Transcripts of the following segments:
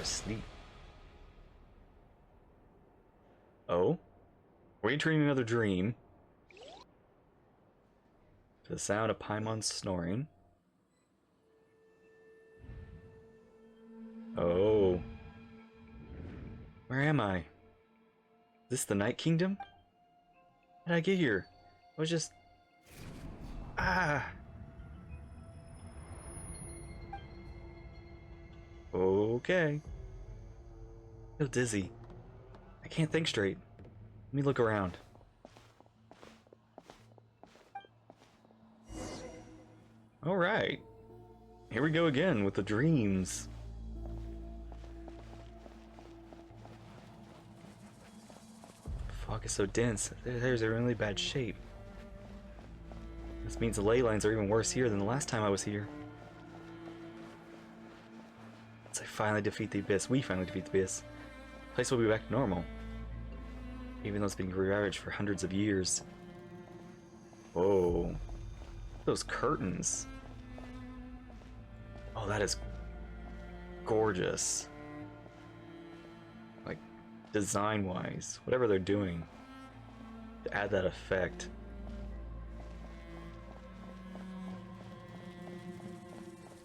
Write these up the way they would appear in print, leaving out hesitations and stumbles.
asleep. Oh? We're entering another dream. To the sound of Paimon snoring. Oh. Where am I? Is this the Night Kingdom? How did I get here? I was just... Ah! Okay. I feel dizzy. I can't think straight. Let me look around. Alright. Here we go again with the dreams. Fog is so dense. There's a really bad shape. This means the ley lines are even worse here than the last time I was here. Once I finally defeat the Abyss, we finally defeat the Abyss, the place will be back to normal. Even though it's been ravaged for hundreds of years. Whoa. Those curtains. Oh, that is gorgeous. Like, design-wise, whatever they're doing to add that effect.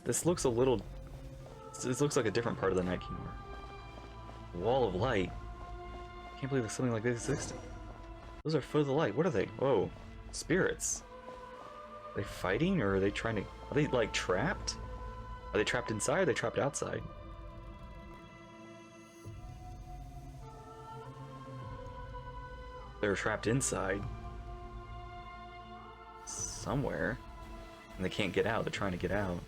This looks a little... This looks like a different part of the Night Kingdom. Wall of Light. I can't believe that something like this existed. Those are Foot of the Light. What are they? Whoa. Spirits. Are they fighting, or are they trying to... Are they, like, trapped? Are they trapped inside, or are they trapped outside? They're trapped inside. Somewhere. And they can't get out. They're trying to get out.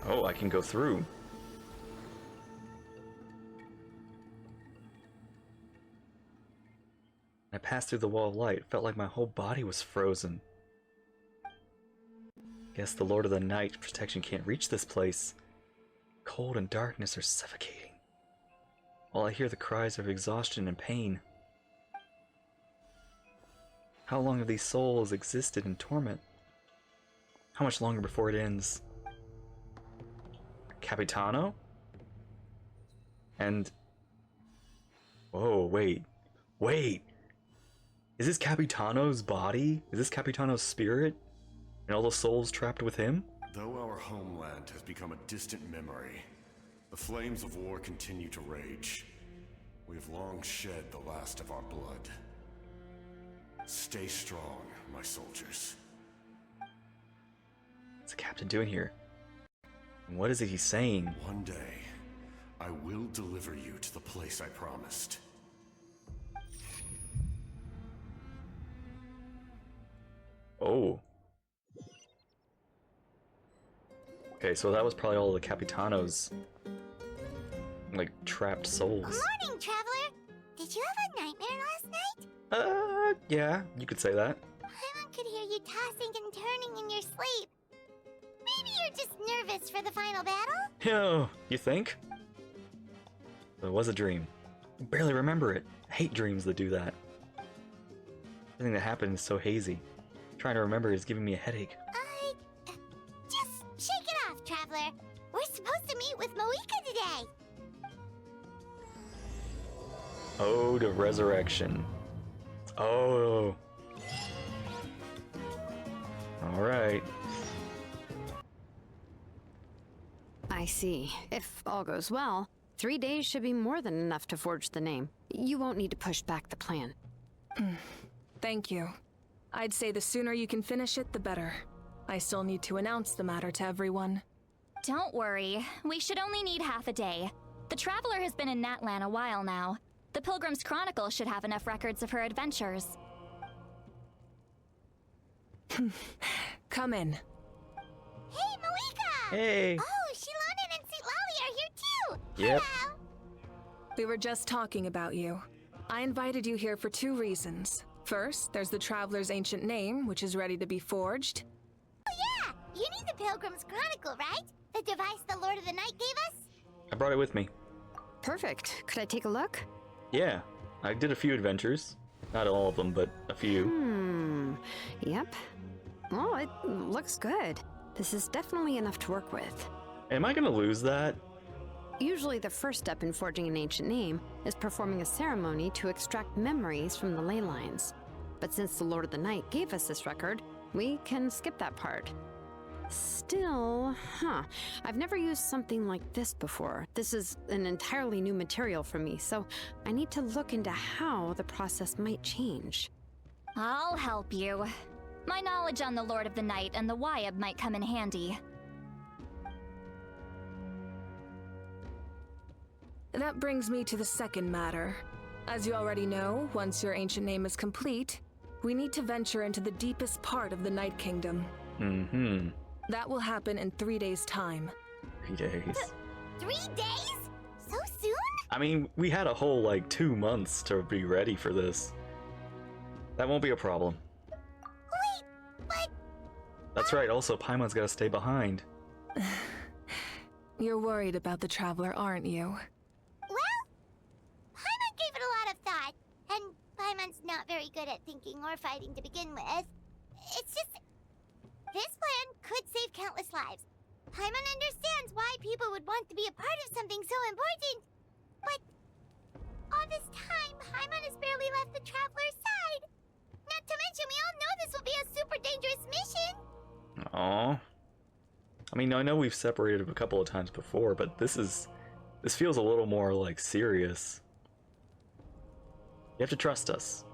Oh, I can go through. I passed through the wall of light. It felt like my whole body was frozen. Guess the Lord of the Night protection can't reach this place. Cold and darkness are suffocating. All I hear the cries of exhaustion and pain. How long have these souls existed in torment? How much longer before it ends? Capitano? And... Whoa, wait. Wait! Is this Capitano's body? Is this Capitano's spirit? And all the souls trapped with him? Though our homeland has become a distant memory, the flames of war continue to rage. We have long shed the last of our blood. Stay strong, my soldiers. What's the captain doing here? And what is it he's saying? One day, I will deliver you to the place I promised. Oh. Okay, so that was probably all the Capitano's, like, trapped souls. Good morning, traveler! Did you have a nightmare last night? Yeah, you could say that. Paimon could hear you tossing and turning in your sleep. Maybe you're just nervous for the final battle? Oh, you think? It was a dream. I barely remember it. I hate dreams that do that. Everything that happened is so hazy. Trying to remember is giving me a headache. Just shake it off, traveler. We're supposed to meet with Moika today. Ode of Resurrection. Oh. Alright. I see. If all goes well, 3 days should be more than enough to forge the name. You won't need to push back the plan. Thank you. I'd say the sooner you can finish it, the better. I still need to announce the matter to everyone. Don't worry. We should only need half a day. The Traveler has been in Natlan a while now. The Pilgrim's Chronicle should have enough records of her adventures. Come in. Hey, Moika! Hey! Oh, Shilonen and St. Lolly are here too! Yep. Hello! We were just talking about you. I invited you here for 2 reasons. First, there's the Traveler's ancient name, which is ready to be forged. Oh yeah! You need the Pilgrim's Chronicle, right? The device the Lord of the Night gave us? I brought it with me. Perfect. Could I take a look? Yeah, I did a few adventures. Not all of them, but a few. Yep. Well, it looks good. This is definitely enough to work with. Am I gonna lose that? Usually the first step in forging an ancient name is performing a ceremony to extract memories from the ley lines. But since the Lord of the Night gave us this record, we can skip that part. Still, I've never used something like this before. This is an entirely new material for me, so I need to look into how the process might change. I'll help you. My knowledge on the Lord of the Night and the Wyab might come in handy. That brings me to the second matter. As you already know, once your ancient name is complete, we need to venture into the deepest part of the Night Kingdom. That will happen in 3 days' time. 3 days. 3 days? So soon? I mean, we had a whole, like, 2 months to be ready for this. That won't be a problem. Wait, but... That's right, also, Paimon's gotta stay behind. You're worried about the Traveler, aren't you? Well, Paimon gave it a lot of thought, and Paimon's not very good at thinking or fighting to begin with. It's just... this plan could save countless lives. Paimon understands why people would want to be a part of something so important. But all this time, Paimon has barely left the Traveler's side. Not to mention, we all know this will be a super dangerous mission. Aww. I mean, I know we've separated a couple of times before, but this feels a little more, like, serious. You have to trust us.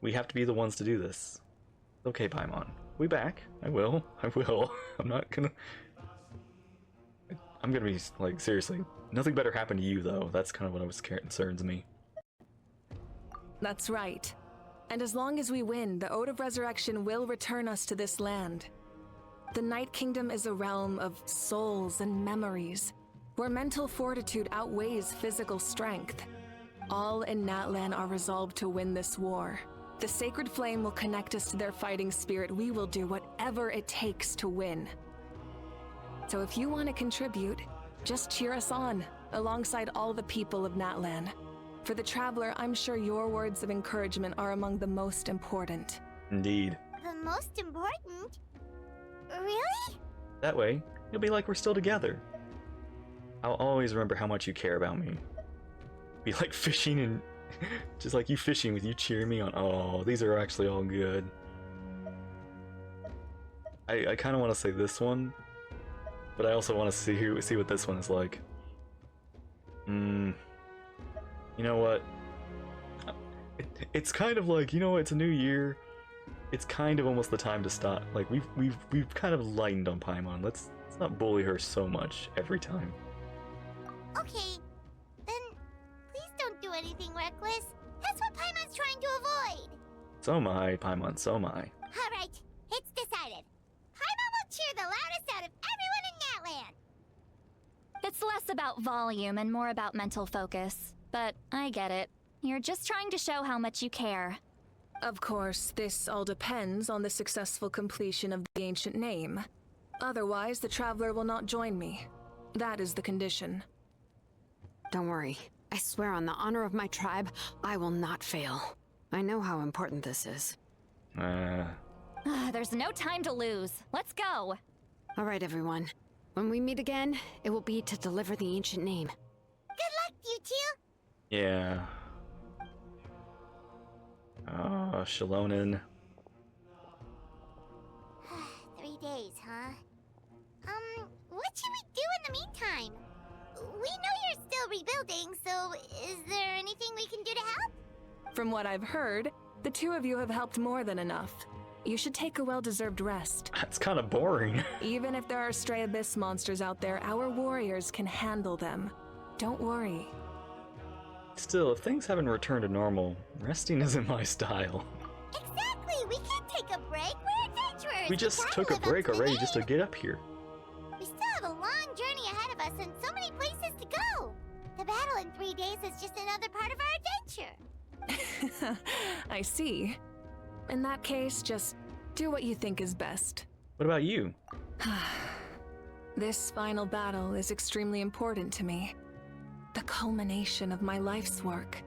We have to be the ones to do this. Okay, Paimon. We back. I will. I'm not gonna... I'm gonna be, like, seriously. Nothing better happened to you, though. That's kind of what concerns me. That's right. And as long as we win, the Ode of Resurrection will return us to this land. The Night Kingdom is a realm of souls and memories, where mental fortitude outweighs physical strength. All in Natlan are resolved to win this war. The sacred flame will connect us to their fighting spirit. We will do whatever it takes to win. So if you want to contribute, just cheer us on, alongside all the people of Natlan. For the Traveler, I'm sure your words of encouragement are among the most important. Indeed. The most important? Really? That way, you'll be like we're still together. I'll always remember how much you care about me. Be like fishing and... just like you fishing with you cheering me on. Oh, these are actually all good. I kind of want to say this one, but I also want to see what this one is like. You know what? It's kind of like, you know, it's a new year. It's kind of almost the time to stop. Like we've kind of lightened on Paimon. Let's not bully her so much every time. Okay, then please don't do anything reckless. That's what Paimon's trying to avoid. So am I, Paimon, so am I. Alright, it's decided. Paimon will cheer the loudest out of everyone in Natlan. It's less about volume and more about mental focus. But I get it. You're just trying to show how much you care. Of course, this all depends on the successful completion of the ancient name. Otherwise, the Traveler will not join me. That is the condition. Don't worry. I swear on the honor of my tribe, I will not fail. I know how important this is. There's no time to lose. Let's go. All right, everyone. When we meet again, it will be to deliver the ancient name. Good luck, you two. Yeah. Shalonin. 3 days, huh? What should we do in the meantime? We know you're still rebuilding, so is there anything we can do to help? From what I've heard, the two of you have helped more than enough. You should take a well-deserved rest. That's kind of boring. Even if there are stray abyss monsters out there, our warriors can handle them. Don't worry. Still, if things haven't returned to normal, resting isn't my style. Exactly! We can't take a break. We're adventurers. We just gotta took a live up break to the already just to name. get up here. We still have a long journey ahead of us and so many places to go. The battle in 3 days is just another part of our adventure. I see. In that case, just do what you think is best. What about you? This final battle is extremely important to me. The culmination of my life's work.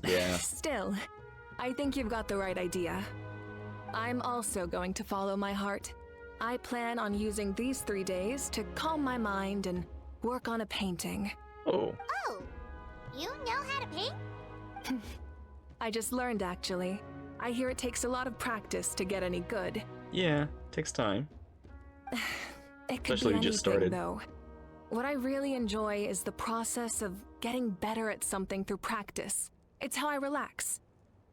Yeah. Still, I think you've got the right idea. I'm also going to follow my heart. I plan on using these 3 days to calm my mind and work on a painting. Oh. Oh, you know how to paint? I just learned, actually. I hear it takes a lot of practice to get any good. Yeah, takes time. It could Especially be you just anything, started. though. What I really enjoy is the process of getting better at something through practice. It's how I relax.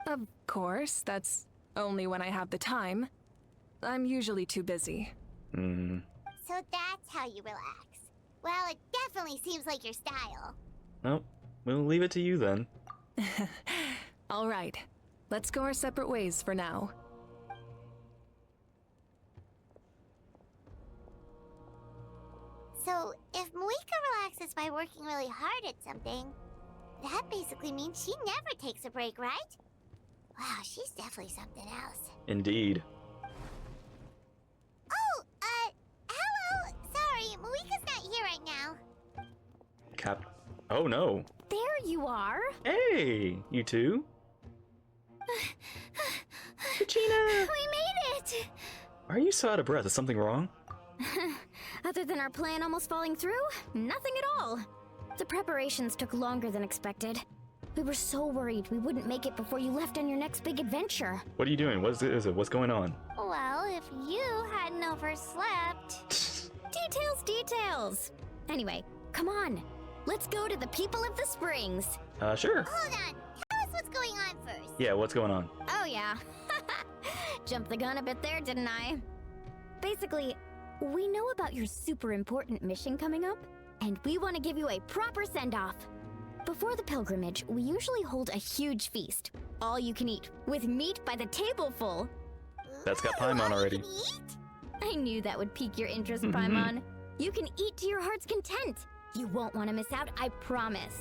Of course, that's only when I have the time. I'm usually too busy. Hmm. So that's how you relax. Well, it definitely seems like your style. Well, we'll leave it to you then. All right, let's go our separate ways for now. So, if Moika relaxes by working really hard at something, that basically means she never takes a break, right? Wow, she's definitely something else. Indeed. Oh, hello! Sorry, Moika's not here right now. Oh no. There you are. Hey, you two. Regina! We made it! Are you so out of breath? Is something wrong? Other than our plan almost falling through, nothing at all. The preparations took longer than expected. We were so worried we wouldn't make it before you left on your next big adventure. What are you doing? What is it? What's going on? Well, if you hadn't overslept... Details! Anyway, come on. Let's go to the people of the springs. Sure. Hold on. Tell us what's going on first. Yeah, what's going on? Oh yeah. Jumped the gun a bit there, didn't I? Basically, we know about your super important mission coming up, and we want to give you a proper send-off. Before the pilgrimage, we usually hold a huge feast. All you can eat, with meat by the tableful. That's got Ooh, Paimon all you already. can eat? I knew that would pique your interest, Paimon. You can eat to your heart's content. You won't want to miss out, I promise.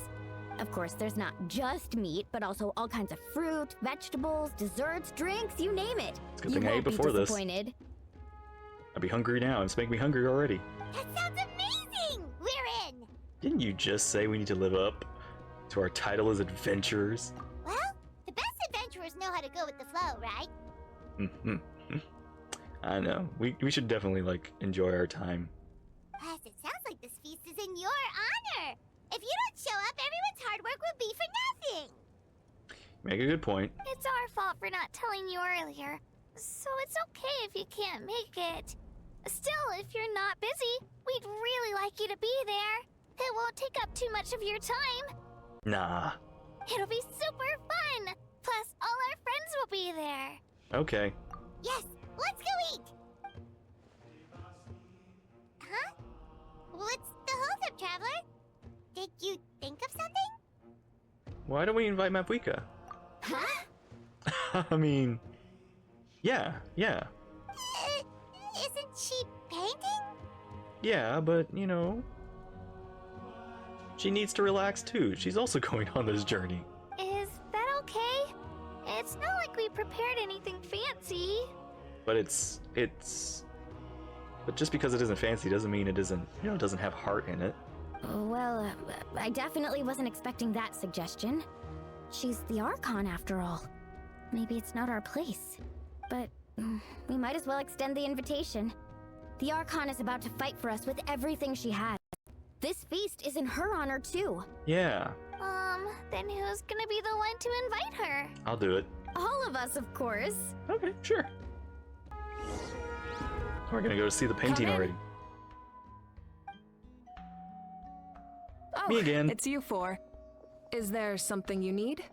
Of course, there's not just meat, but also all kinds of fruit, vegetables, desserts, drinks, you name it. It's a good You thing I ate won't be before this. disappointed. I'd be hungry now. It's making me hungry already. That sounds amazing! We're in! Didn't you just say we need to live up to our title as adventurers? Well, the best adventurers know how to go with the flow, right? I know. We should definitely, like, enjoy our time. Plus, it sounds like this feast is in your honor. If you don't show up, everyone's hard work will be for nothing. Make a good point. It's our fault for not telling you earlier. So it's okay if you can't make it. Still, if you're not busy, we'd really like you to be there. It won't take up too much of your time. Nah. It'll be super fun. Plus, all our friends will be there. Okay. Yes, let's go eat. Huh? What's the holdup, Traveler? Did you think of something? Why don't we invite Mapuika? Huh? I mean... Yeah. Isn't she painting? Yeah, but, you know... She needs to relax too. She's also going on this journey. Is that okay? It's not like we prepared anything fancy. But But just because it isn't fancy doesn't mean it isn't, doesn't have heart in it. Well, I definitely wasn't expecting that suggestion. She's the Archon after all. Maybe it's not our place. But we might as well extend the invitation. The Archon is about to fight for us with everything she has. This feast is in her honor too. Yeah, Then who's gonna be the one to invite her? I'll do it. All of us, of course. Okay, sure. We're gonna go see the painting Come in. already. Oh, Me again. It's you four. Is there something you need?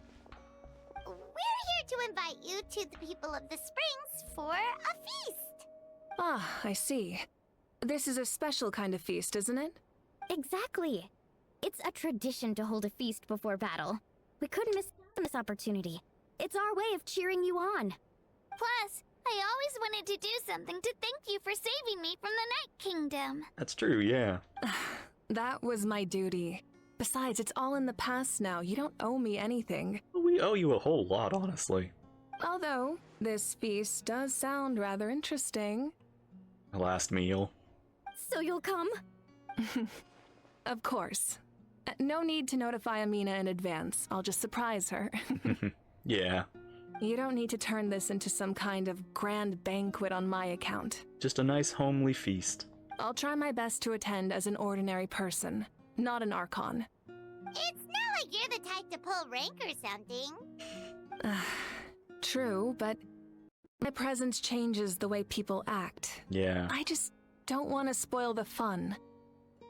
We're here to invite you to the people of the springs for a feast. Ah, I see. This is a special kind of feast, isn't it? Exactly. It's a tradition to hold a feast before battle. We couldn't miss this opportunity. It's our way of cheering you on. Plus, I always wanted to do something to thank you for saving me from the Night Kingdom. That's true, yeah. That was my duty. Besides, it's all in the past now. You don't owe me anything. We owe you a whole lot, honestly. Although, this feast does sound rather interesting. The last meal. So you'll come? Of course. No need to notify Amina in advance. I'll just surprise her. Yeah. You don't need to turn this into some kind of grand banquet on my account. Just a nice homely feast. I'll try my best to attend as an ordinary person, not an Archon. It's not like you're the type to pull rank or something. True, but my presence changes the way people act. Yeah. I just don't want to spoil the fun.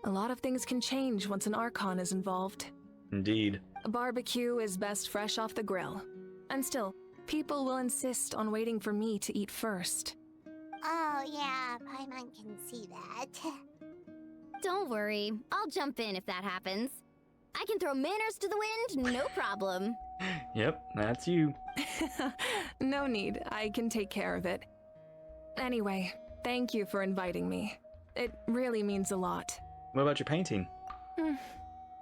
A lot of things can change once an Archon is involved. Indeed. A barbecue is best fresh off the grill. And still, people will insist on waiting for me to eat first. Oh, yeah, Paimon can see that. Don't worry, I'll jump in if that happens. I can throw manners to the wind, no problem. Yep, that's you. No need, I can take care of it. Anyway, thank you for inviting me. It really means a lot. What about your painting?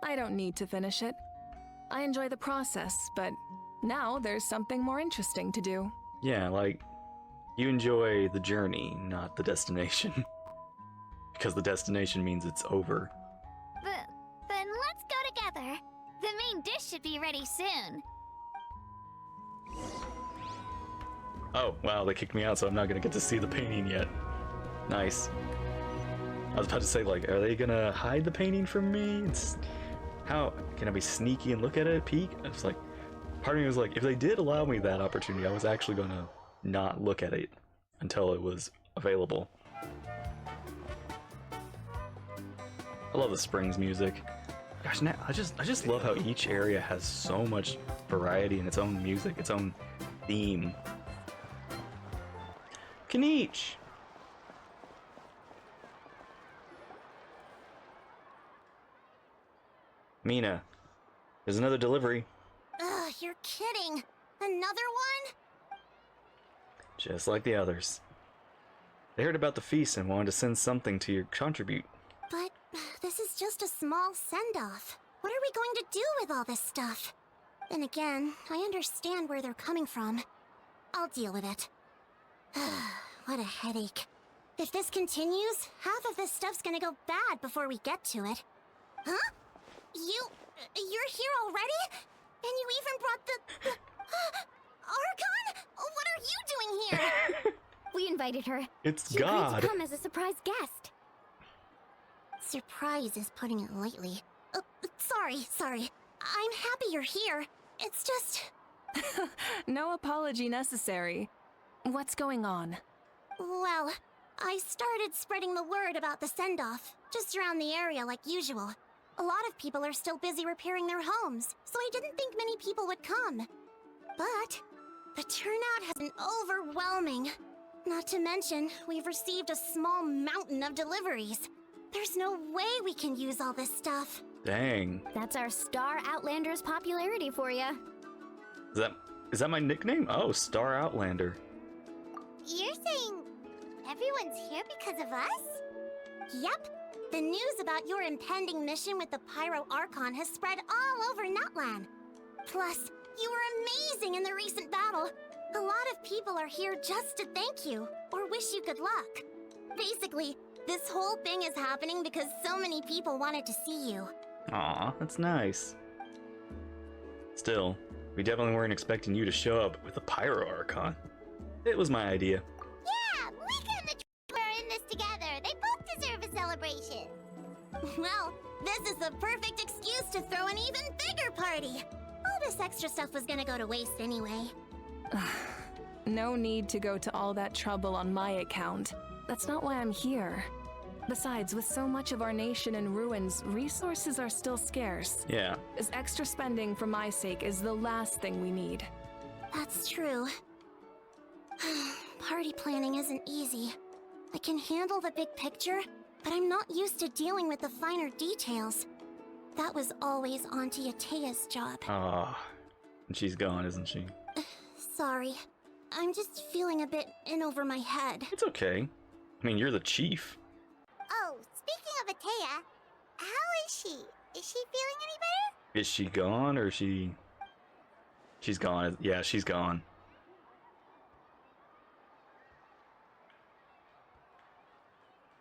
I don't need to finish it. I enjoy the process, but now there's something more interesting to do. Yeah, like, you enjoy the journey, not the destination. Because the destination means it's over. Then let's go together. The main dish should be ready soon. Oh, wow, they kicked me out, so I'm not gonna get to see the painting yet. Nice. I was about to say, like, are they gonna hide the painting from me? How can I be sneaky and look at it, peek? I was like, part of me was like, if they did allow me that opportunity, I was actually gonna not look at it until it was available. I love the Springs music. Gosh, now I just love how each area has so much variety in its own music, its own theme. Kaniche! Mina, there's another delivery. Ugh, you're kidding. Another one? Just like the others. They heard about the feast and wanted to send something to your contribute. But this is just a small send-off. What are we going to do with all this stuff? Then again, I understand where they're coming from. I'll deal with it. What a headache. If this continues, half of this stuff's gonna go bad before we get to it. Huh? You're here already? And you even brought the Archon? What are you doing here? We invited her. It's She agreed God. to come as a surprise guest. Surprise is putting it lightly. Sorry. I'm happy you're here. It's just... No apology necessary. What's going on? Well, I started spreading the word about the send-off, just around the area like usual. A lot of people are still busy repairing their homes, so I didn't think many people would come. But the turnout has been overwhelming. Not to mention, we've received a small mountain of deliveries. There's no way we can use all this stuff. Dang. That's our Star Outlander's popularity for you. Is that my nickname? Oh, Star Outlander. You're saying everyone's here because of us? Yep. The news about your impending mission with the Pyro Archon has spread all over Natlan. Plus, you were amazing in the recent battle. A lot of people are here just to thank you, or wish you good luck. Basically, this whole thing is happening because so many people wanted to see you. Aw, that's nice. Still, we definitely weren't expecting you to show up with the Pyro Archon. It was my idea. Yeah, Mika and the are in this together. They both deserve a celebration. Well, this is the perfect excuse to throw an even bigger party. All this extra stuff was gonna go to waste anyway. No need to go to all that trouble on my account. That's not why I'm here. Besides, with so much of our nation in ruins, resources are still scarce. Yeah. This extra spending for my sake is the last thing we need. That's true. Party planning isn't easy. I can handle the big picture, but I'm not used to dealing with the finer details. That was always Auntie Atea's job. Ah, and she's gone, isn't she? Sorry. I'm just feeling a bit in over my head. It's okay. I mean, you're the chief. Oh, speaking of Atea, how is she? Is she feeling any better? Is she gone or is she... She's gone. Yeah, she's gone.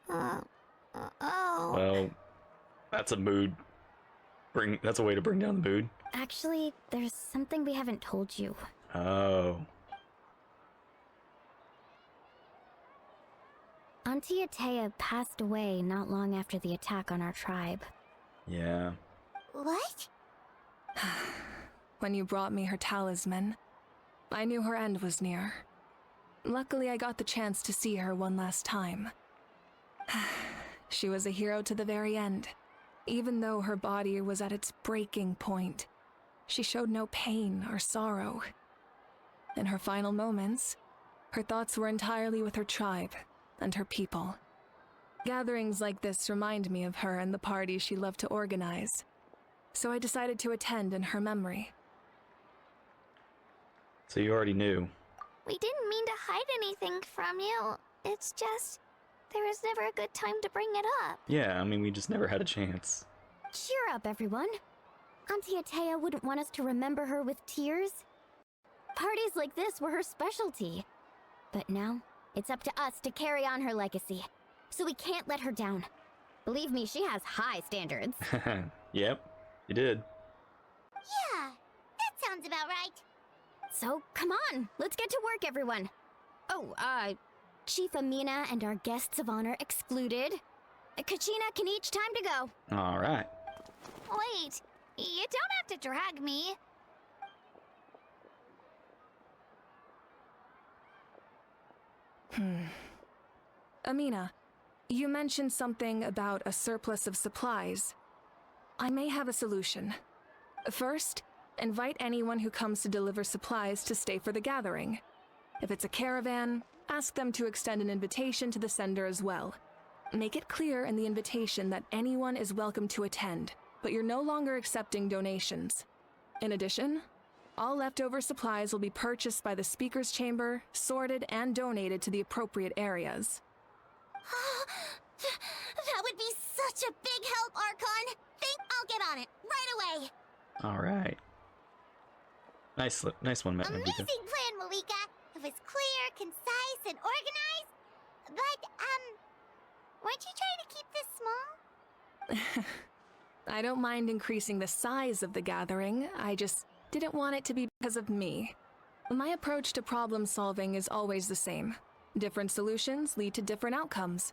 Oh. Well, that's a mood That's a way to bring down the mood. Actually, there's something we haven't told you. Oh. Auntie Atea passed away not long after the attack on our tribe. Yeah. What? When you brought me her talisman, I knew her end was near. Luckily, I got the chance to see her one last time. She was a hero to the very end. Even though her body was at its breaking point, she showed no pain or sorrow. In her final moments, her thoughts were entirely with her tribe and her people. Gatherings like this remind me of her and the parties she loved to organize, so I decided to attend in her memory. So you already knew. We didn't mean to hide anything from you. It's just, there was never a good time to bring it up. Yeah, I mean, we just never had a chance. Cheer up, everyone. Auntie Atea wouldn't want us to remember her with tears. Parties like this were her specialty. But now, it's up to us to carry on her legacy. So we can't let her down. Believe me, she has high standards. Yep, you did. Yeah, that sounds about right. So, come on, let's get to work, everyone. Oh, Chief Amina and our guests of honor excluded. Kachina can each time to go. All right. Wait, you don't have to drag me. Amina, you mentioned something about a surplus of supplies. I may have a solution. First, invite anyone who comes to deliver supplies to stay for the gathering. If it's a caravan, ask them to extend an invitation to the sender as well. Make it clear in the invitation that anyone is welcome to attend, but you're no longer accepting donations. In addition, all leftover supplies will be purchased by the speaker's chamber, sorted, and donated to the appropriate areas. That would be such a big help, Archon. Think I'll get on it right away. All right. Nice one, Matt. Amazing plan, Malika. It was clear, concise, and organized. But, weren't you trying to keep this small? I don't mind increasing the size of the gathering, I just didn't want it to be because of me. My approach to problem solving is always the same. Different solutions lead to different outcomes.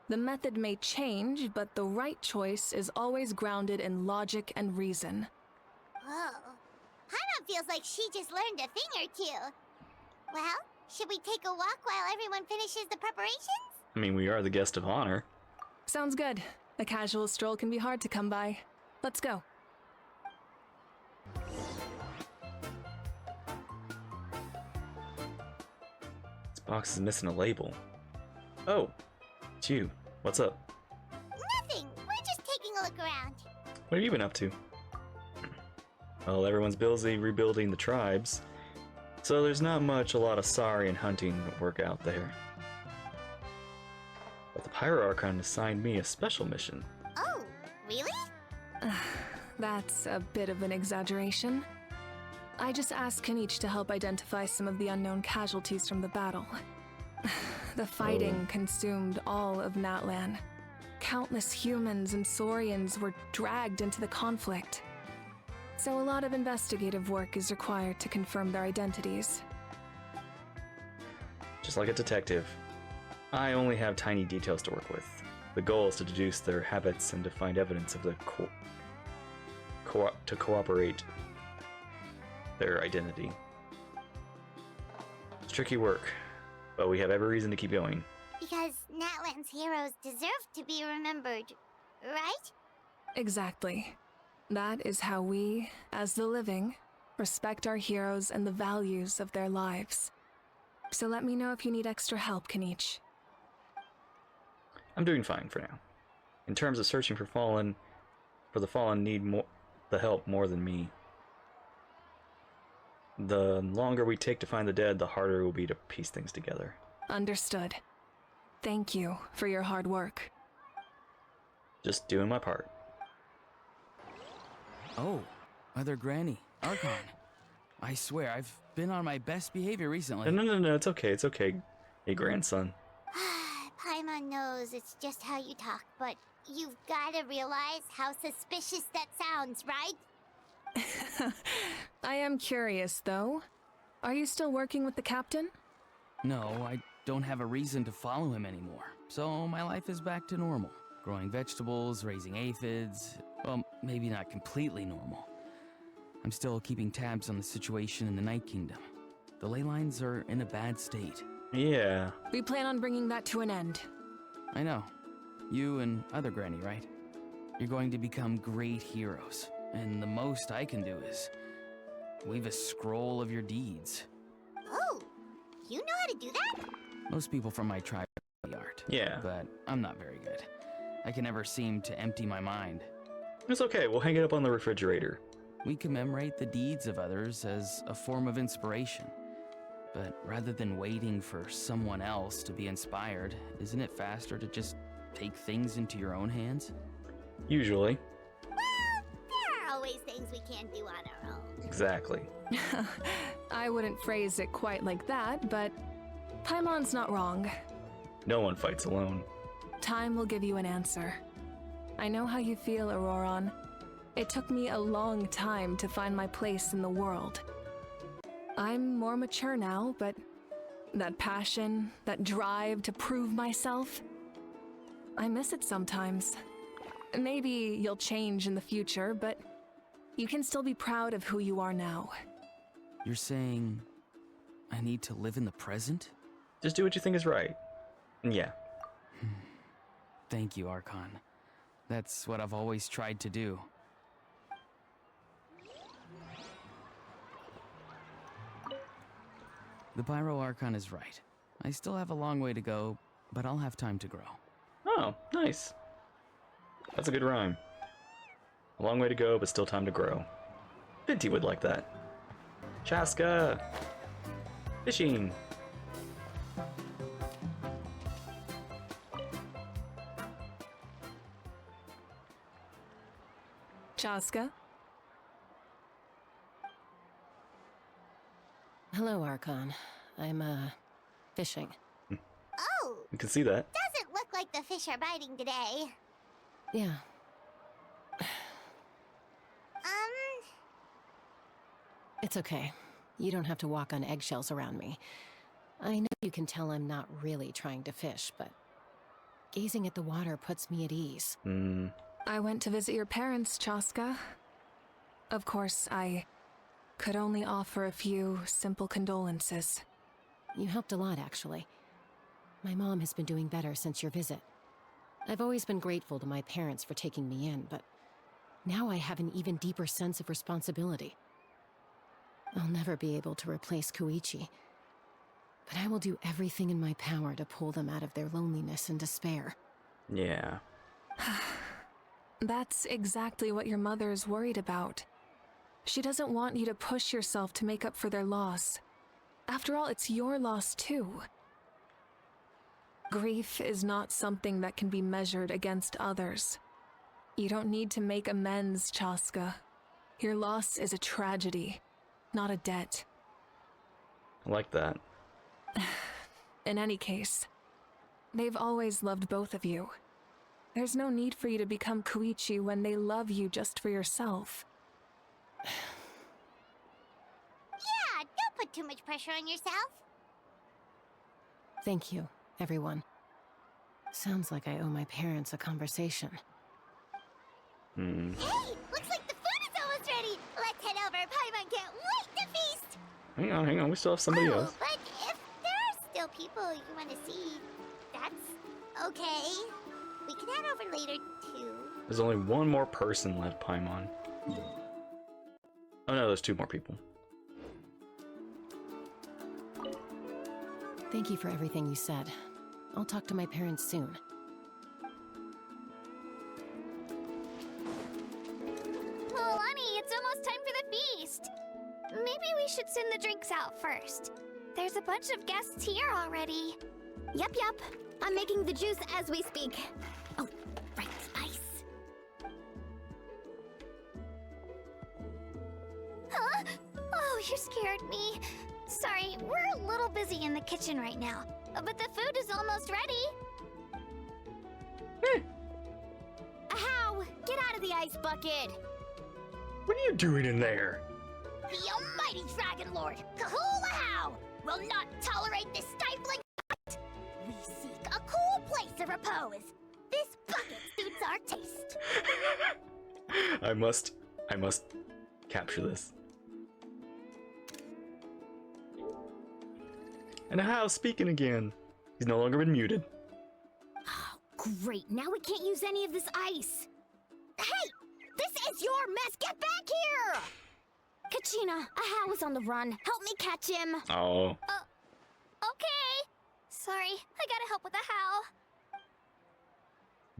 The method may change, but the right choice is always grounded in logic and reason. Whoa. Hana feels like she just learned a thing or two. Well, should we take a walk while everyone finishes the preparations? I mean, we are the guest of honor. Sounds good. A casual stroll can be hard to come by. Let's go. This box is missing a label. Oh, it's you. What's up? Nothing. We're just taking a look around. What have you been up to? Well, everyone's busy rebuilding the tribes, so there's not a lot of Saurian hunting work out there. But the Pyro Archon assigned me a special mission. Oh, really? That's a bit of an exaggeration. I just asked Kanich to help identify some of the unknown casualties from the battle. The fighting consumed all of Natlan. Countless humans and Saurians were dragged into the conflict. So a lot of investigative work is required to confirm their identities. Just like a detective, I only have tiny details to work with. The goal is to deduce their habits and to find evidence of the to cooperate their identity. It's tricky work, but we have every reason to keep going. Because Natlan's heroes deserve to be remembered, right? Exactly. That is how we, as the living, respect our heroes and the values of their lives. So let me know if you need extra help, Kanich. I'm doing fine for now. In terms of searching for the fallen need the help more than me. The longer we take to find the dead, the harder it will be to piece things together. Understood. Thank you for your hard work. Just doing my part. Oh, Mother Granny, Archon. I swear, I've been on my best behavior recently. No, it's okay, it's okay. Hey, grandson. Paimon knows it's just how you talk, but you've gotta realize how suspicious that sounds, right? I am curious, though. Are you still working with the captain? No, I don't have a reason to follow him anymore. So my life is back to normal. Growing vegetables, raising aphids. Well, maybe not completely normal. I'm still keeping tabs on the situation in the Night Kingdom. The ley lines are in a bad state. Yeah. We plan on bringing that to an end. I know. You and other Granny, right? You're going to become great heroes. And the most I can do is weave a scroll of your deeds. Oh, you know how to do that? Most people from my tribe do the art. Yeah. But I'm not very good. I can never seem to empty my mind. It's okay, we'll hang it up on the refrigerator. We commemorate the deeds of others as a form of inspiration. But rather than waiting for someone else to be inspired, isn't it faster to just take things into your own hands? Usually. Well, there are always things we can't do on our own. Exactly. I wouldn't phrase it quite like that, but Paimon's not wrong. No one fights alone. Time will give you an answer. I know how you feel, Auroron. It took me a long time to find my place in the world. I'm more mature now, but that passion, that drive to prove myself, I miss it sometimes. Maybe you'll change in the future, but you can still be proud of who you are now. You're saying I need to live in the present? Just do what you think is right. And yeah. Thank you, Archon. That's what I've always tried to do. The Pyro Archon is right. I still have a long way to go, but I'll have time to grow. Oh, nice. That's a good rhyme. A long way to go, but still time to grow. Vinty would like that. Chaska! Fishing! Chaska? Hello, Archon. I'm, fishing. Oh, You can see that. doesn't look like the fish are biting today. Yeah. It's okay. You don't have to walk on eggshells around me. I know you can tell I'm not really trying to fish, but gazing at the water puts me at ease. I went to visit your parents, Chaska. Of course, I could only offer a few simple condolences. You helped a lot, actually. My mom has been doing better since your visit. I've always been grateful to my parents for taking me in, but now I have an even deeper sense of responsibility. I'll never be able to replace Koichi, but I will do everything in my power to pull them out of their loneliness and despair. Yeah. That's exactly what your mother is worried about. She doesn't want you to push yourself to make up for their loss. After all, it's your loss too. Grief is not something that can be measured against others. You don't need to make amends, Chaska. Your loss is a tragedy, not a debt. I like that. In any case, they've always loved both of you. There's no need for you to become Koichi when they love you just for yourself. Yeah, don't put too much pressure on yourself. Thank you, everyone. Sounds like I owe my parents a conversation. Hey, looks like the food is almost ready. Let's head over. Paimon can't wait to feast. Hang on, we still have somebody Oh, else. but if there are still people you want to see, that's okay. We can head over later, too. There's only one more person left, Paimon. Oh no, there's two more people. Thank you for everything you said. I'll talk to my parents soon. Lonnie, it's almost time for the feast. Maybe we should send the drinks out first. There's a bunch of guests here already. Yup. I'm making the juice as we speak. Oh, right spice. Huh? Oh, you scared me. Sorry, we're a little busy in the kitchen right now. But the food is almost ready. How? Get out of the ice bucket! What are you doing in there? The almighty Dragon Lord, Kahula will not tolerate this stifling heat. We seek a cool place of repose. This bucket suits our taste. I must capture this. And how speaking again. He's no longer been muted. Oh, great. Now we can't use any of this ice. Hey! This is your mess! Get back here! Kachina, Ahau is on the run. Help me catch him. Oh. Okay. Sorry, I gotta help with the howl.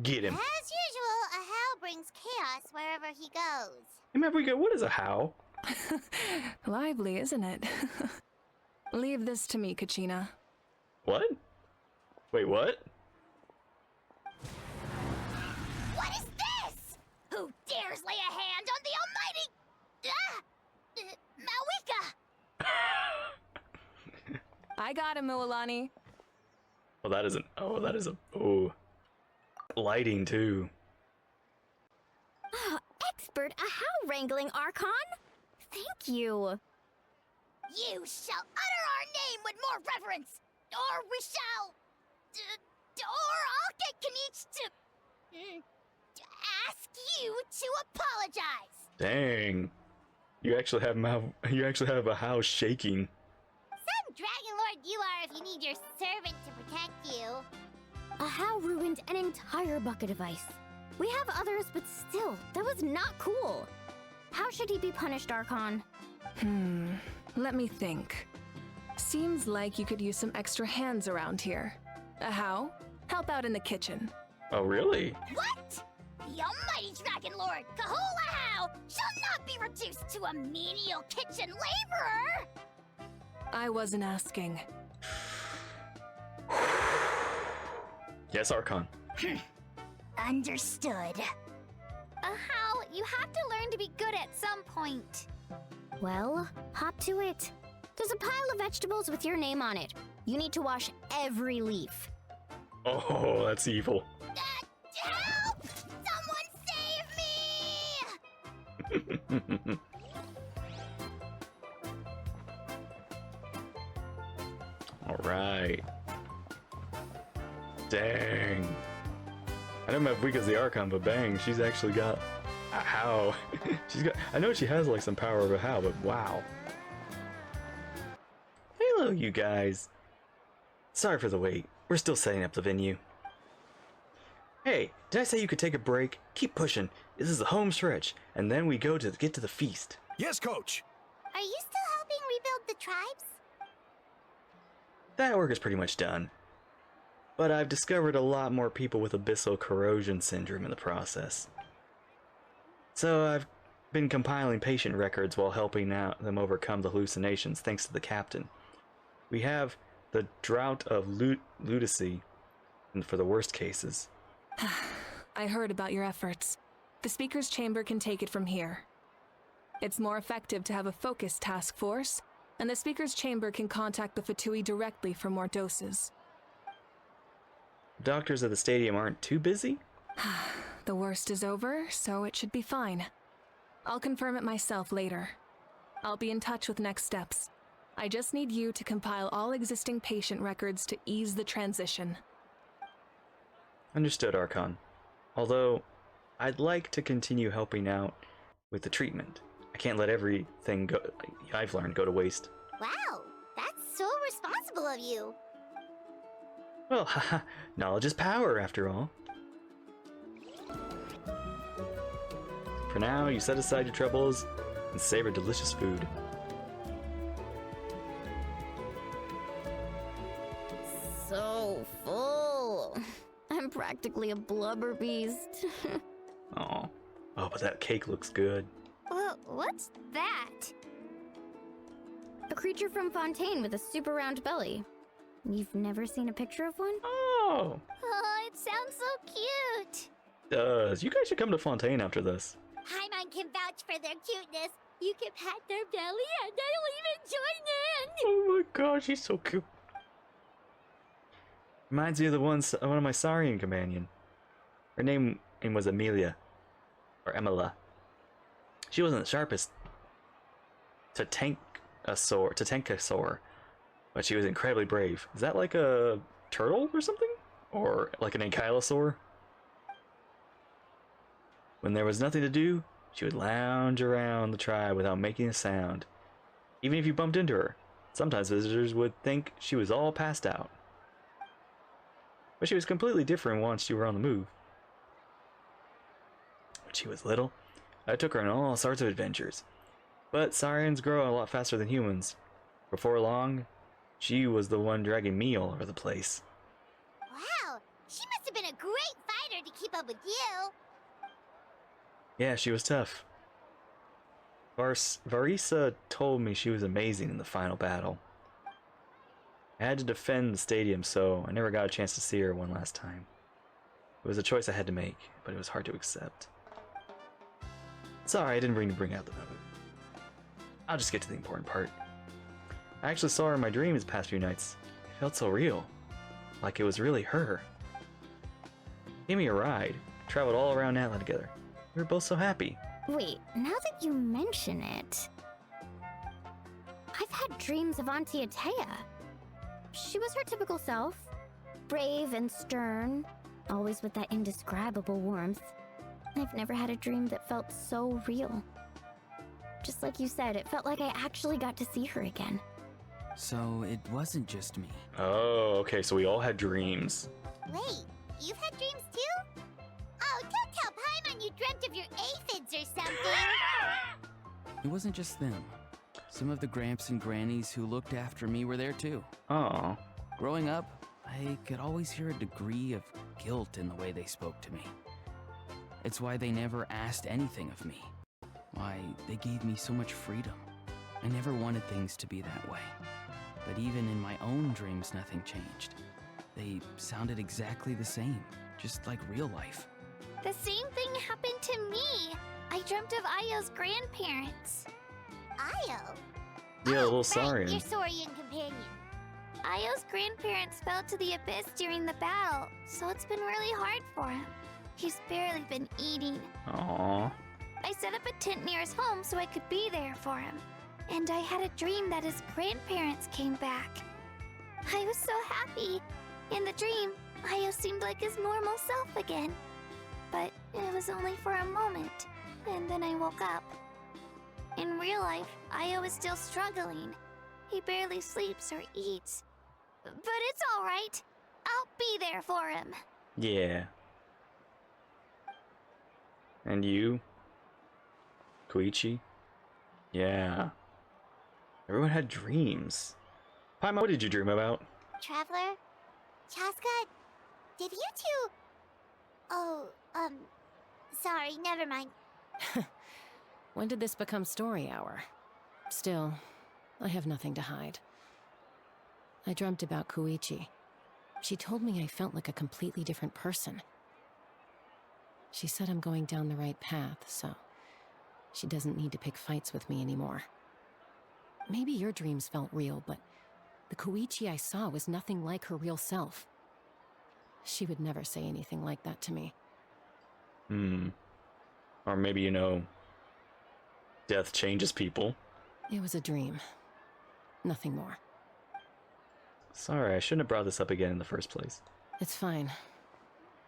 Get him. As usual, a howl brings chaos wherever he goes. Remember we go, what is a how? Lively, isn't it? Leave this to me, Kachina. What? Wait, what? What is this? Who dares lay a hand on the almighty... Malwika? I got him, Mualani. Oh, that isn't. Oh, that is a. Oh. Lighting, too. Expert Ahau wrangling, Archon? Thank you. You shall utter our name with more reverence, or we shall... or I'll get Kanich to ask you to apologize. Dang. You actually have a house shaking. Some Dragon Lord you are if you need your servant to protect you. Ahau ruined an entire bucket of ice. We have others, but still, that was not cool. How should he be punished, Archon? Let me think. Seems like you could use some extra hands around here. Ahau, help out in the kitchen. Oh, really? What? The almighty Dragon Lord, Kahula shall not be reduced to a menial kitchen laborer! I wasn't asking. Yes, Archon. Understood. Ahau, you have to learn to be good at some point. Well, hop to it. There's a pile of vegetables with your name on it. You need to wash every leaf. Oh, that's evil. Help! Someone save me! All right. Dang. I know Mavwika's the Archon, but bang, she's actually got a how. I know she has like some power of a how, but wow. Hello, you guys. Sorry for the wait. We're still setting up the venue. Hey, did I say you could take a break? Keep pushing. This is the home stretch, and then we go to get to the feast. Yes, Coach. Are you still helping rebuild the tribes? That work is pretty much done. But I've discovered a lot more people with abyssal corrosion syndrome in the process. So I've been compiling patient records while helping out them overcome the hallucinations thanks to the captain. We have the drought of lunacy for the worst cases. I heard about your efforts. The Speaker's Chamber can take it from here. It's more effective to have a focused task force, and the Speaker's Chamber can contact the Fatui directly for more doses. Doctors at the stadium aren't too busy? The worst is over, so it should be fine. I'll confirm it myself later. I'll be in touch with next steps. I just need you to compile all existing patient records to ease the transition. Understood, Archon. Although, I'd like to continue helping out with the treatment. I can't let everything I've learned go to waste. Wow, that's so responsible of you. Well, haha, knowledge is power after all. For now, you set aside your troubles and savor delicious food. So full. I'm practically a blubber beast. Aw. Oh, but that cake looks good. What's that? A creature from Fontaine with a super round belly. You've never seen a picture of one? Oh! Oh, it sounds so cute. Does. You guys should come to Fontaine after this. Paimon can vouch for their cuteness. You can pat their belly and I'll even join in. Oh my gosh, she's so cute. Reminds me of one of my Saurian companion. Her name name was Amelia. Or Emila. She wasn't the sharpest Tatankasaur, but she was incredibly brave. Is that like a turtle or something? Or like an ankylosaur? When there was nothing to do, she would lounge around the tribe without making a sound. Even if you bumped into her, sometimes visitors would think she was all passed out. But she was completely different once you were on the move. When she was little, I took her on all sorts of adventures. But Saurians grow a lot faster than humans. Before long, she was the one dragging me all over the place. Wow, she must have been a great fighter to keep up with you. Yeah, she was tough. Varisa told me she was amazing in the final battle. I had to defend the stadium, so I never got a chance to see her one last time. It was a choice I had to make, but it was hard to accept. Sorry, I didn't bring out the mood. I'll just get to the important part. I actually saw her in my dreams the past few nights. It felt so real. Like it was really her. Gave me a ride. Traveled all around Natlan together. We were both so happy. Wait, now that you mention it, I've had dreams of Auntie Atea. She was her typical self, brave and stern, always with that indescribable warmth. I've never had a dream that felt so real. Just like you said, it felt like I actually got to see her again. So it wasn't just me. Oh, okay, so we all had dreams. Wait, you've had dreams too? Oh, don't tell Paimon you dreamt of your aphids or something. It wasn't just them. Some of the Gramps and Grannies who looked after me were there too. Aw. Growing up, I could always hear a degree of guilt in the way they spoke to me. It's why they never asked anything of me. Why they gave me so much freedom. I never wanted things to be that way. But even in my own dreams, nothing changed. They sounded exactly the same, just like real life. The same thing happened to me. I dreamt of Io's grandparents. Io? Yeah, a little Right, Saurian. your Saurian companion. Io's grandparents fell to the abyss during the battle, so it's been really hard for him. He's barely been eating. Aw. I set up a tent near his home so I could be there for him. And I had a dream that his grandparents came back. I was so happy. In the dream, Io seemed like his normal self again. But it was only for a moment, and then I woke up. In real life, Io is still struggling. He barely sleeps or eats. But it's all right. I'll be there for him. Yeah. And you? Koichi? Yeah. Everyone had dreams. Paimon, what did you dream about? Traveler? Chaska? Did you two... Oh, sorry, never mind. When did this become story hour? Still, I have nothing to hide. I dreamt about Koichi. She told me I felt like a completely different person. She said I'm going down the right path, so she doesn't need to pick fights with me anymore. Maybe your dreams felt real, but the Koichi I saw was nothing like her real self. She would never say anything like that to me. Or maybe, you know, death changes people. It was a dream. Nothing more. Sorry, I shouldn't have brought this up again in the first place. It's fine.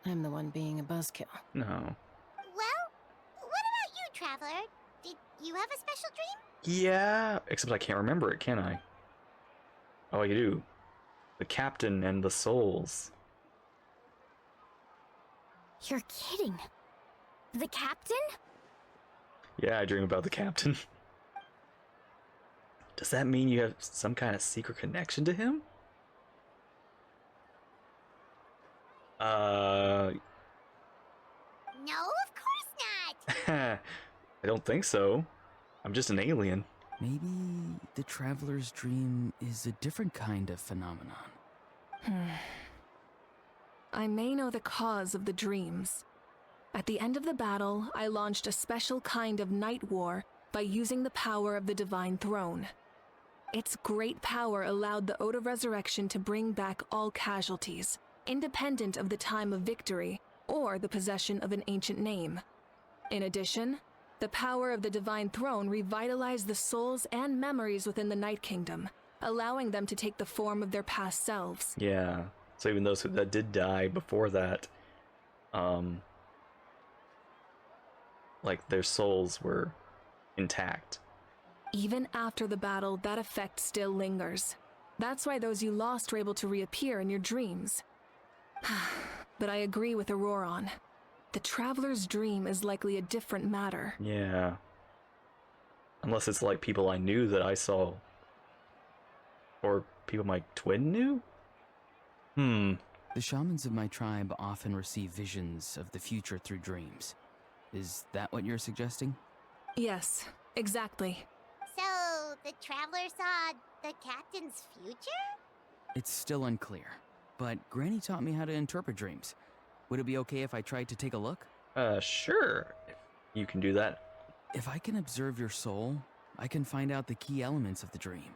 I'm the one being a buzzkill. No. Well, what about you, Traveler? Did you have a special dream? Yeah, except I can't remember it, can I? Oh, you do. The captain and the souls. You're kidding. The captain? Yeah, I dream about the captain. Does that mean you have some kind of secret connection to him? No, of course not. I don't think so. I'm just an alien. Maybe the traveler's dream is a different kind of phenomenon. I may know the cause of the dreams. At the end of the battle, I launched a special kind of night war by using the power of the Divine Throne. Its great power allowed the Ode of Resurrection to bring back all casualties, independent of the time of victory or the possession of an ancient name. In addition, the power of the Divine Throne revitalized the souls and memories within the Night Kingdom, allowing them to take the form of their past selves. Yeah. So even those that did die before that, like their souls were intact. Even after the battle, that effect still lingers. That's why those you lost were able to reappear in your dreams. But I agree with Auroron. The Traveler's dream is likely a different matter. Yeah. Unless it's like people I knew that I saw. Or people my twin knew? The shamans of my tribe often receive visions of the future through dreams. Is that what you're suggesting? Yes, exactly. So, the Traveler saw the captain's future? It's still unclear, but Granny taught me how to interpret dreams. Would it be okay if I tried to take a look? Sure. If you can do that. If I can observe your soul, I can find out the key elements of the dream.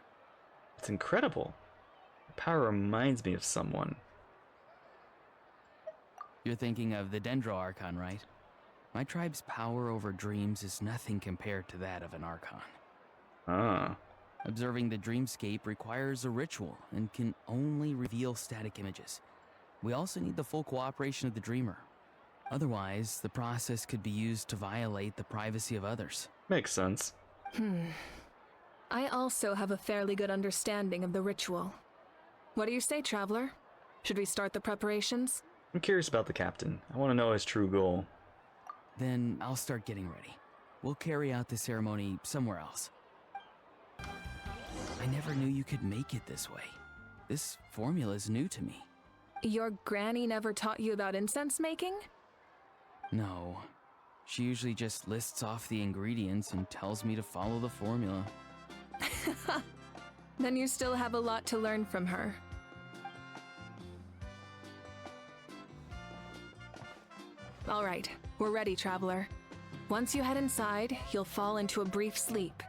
It's incredible. The power reminds me of someone. You're thinking of the Dendro Archon, right? My tribe's power over dreams is nothing compared to that of an Archon. Ah. Observing the dreamscape requires a ritual and can only reveal static images. We also need the full cooperation of the dreamer. Otherwise, the process could be used to violate the privacy of others. Makes sense. I also have a fairly good understanding of the ritual. What do you say, Traveler? Should we start the preparations? I'm curious about the captain. I want to know his true goal. Then I'll start getting ready. We'll carry out the ceremony somewhere else. I never knew you could make it this way. This formula is new to me. Your granny never taught you about incense making? No. She usually just lists off the ingredients and tells me to follow the formula. Then you still have a lot to learn from her. All right, we're ready, Traveler. Once you head inside, you'll fall into a brief sleep.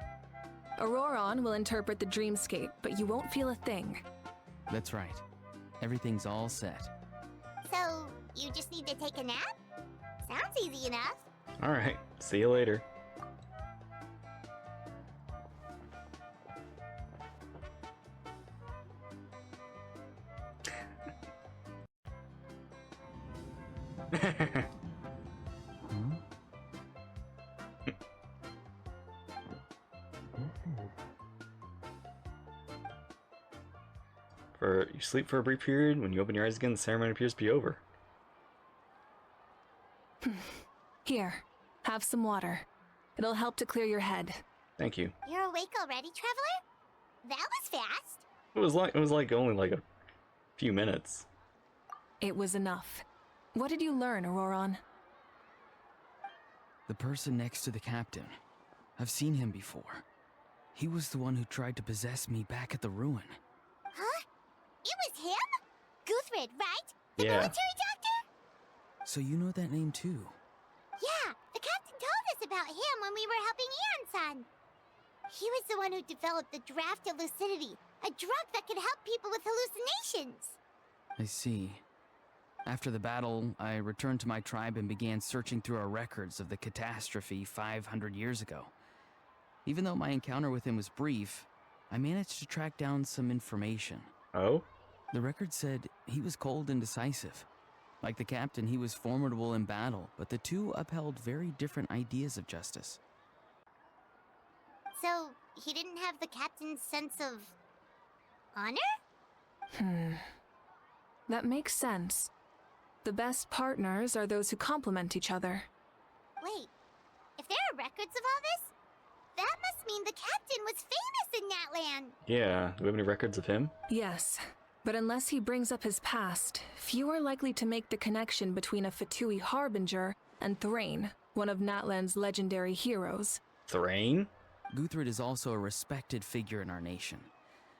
Auroron will interpret the dreamscape, but you won't feel a thing. That's right. Everything's all set. So, you just need to take a nap? Sounds easy enough. Alright, see you later. You sleep for a brief period. When you open your eyes again, the ceremony appears to be over. Here, have some water. It'll help to clear your head. Thank you. You're awake already, Traveler? That was fast. It was like only like a few minutes. It was enough. What did you learn, Auroron? The person next to the captain. I've seen him before. He was the one who tried to possess me back at the ruin. Huh? It was him? Guthrid, right? The Yeah. military doctor? So you know that name too? Yeah, the captain told us about him when we were helping Eon-san. He was the one who developed the draft of lucidity, a drug that could help people with hallucinations. I see. After the battle, I returned to my tribe and began searching through our records of the catastrophe 500 years ago. Even though my encounter with him was brief, I managed to track down some information. Oh? The record said he was cold and decisive. Like the captain, he was formidable in battle, but the two upheld very different ideas of justice. So, he didn't have the captain's sense of honor? That makes sense. The best partners are those who complement each other. Wait, if there are records of all this, that must mean the captain was famous in Natlan. Yeah. Do we have any records of him? Yes, but unless he brings up his past, few are likely to make the connection between a Fatui harbinger and Thrain, one of Natlan's legendary heroes. Thrain? Guthrid is also a respected figure in our nation.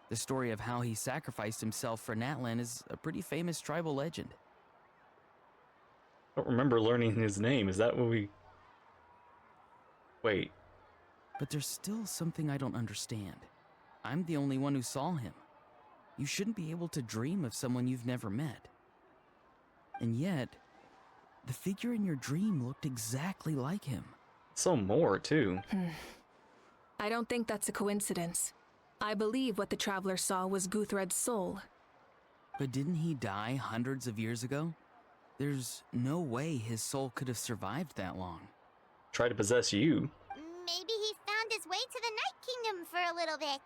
The story of how he sacrificed himself for Natlan is a pretty famous tribal legend. I don't remember learning his name. Is that what we... Wait. But there's still something I don't understand. I'm the only one who saw him. You shouldn't be able to dream of someone you've never met. And yet, the figure in your dream looked exactly like him. So more, too. I don't think that's a coincidence. I believe what the traveler saw was Guthred's soul. But didn't he die hundreds of years ago? There's no way his soul could have survived that long. Try to possess you. Maybe he found his way to the Night Kingdom for a little bit.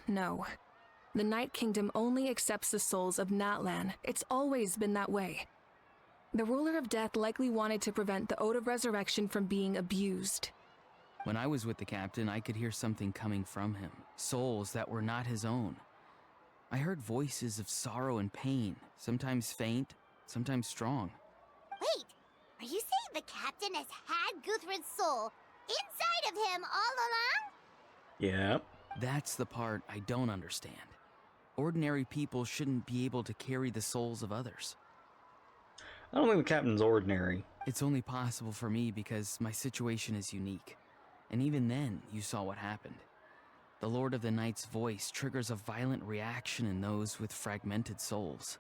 No. The Night Kingdom only accepts the souls of Natlan. It's always been that way. The ruler of death likely wanted to prevent the Ode of Resurrection from being abused. When I was with the captain, I could hear something coming from him. Souls that were not his own. I heard voices of sorrow and pain, sometimes faint, sometimes strong. Wait, are you saying the captain has had Guthred's soul inside of him all along? Yeah. That's the part I don't understand. Ordinary people shouldn't be able to carry the souls of others. I don't think the captain's ordinary. It's only possible for me because my situation is unique. And even then, you saw what happened. The Lord of the Night's voice triggers a violent reaction in those with fragmented souls.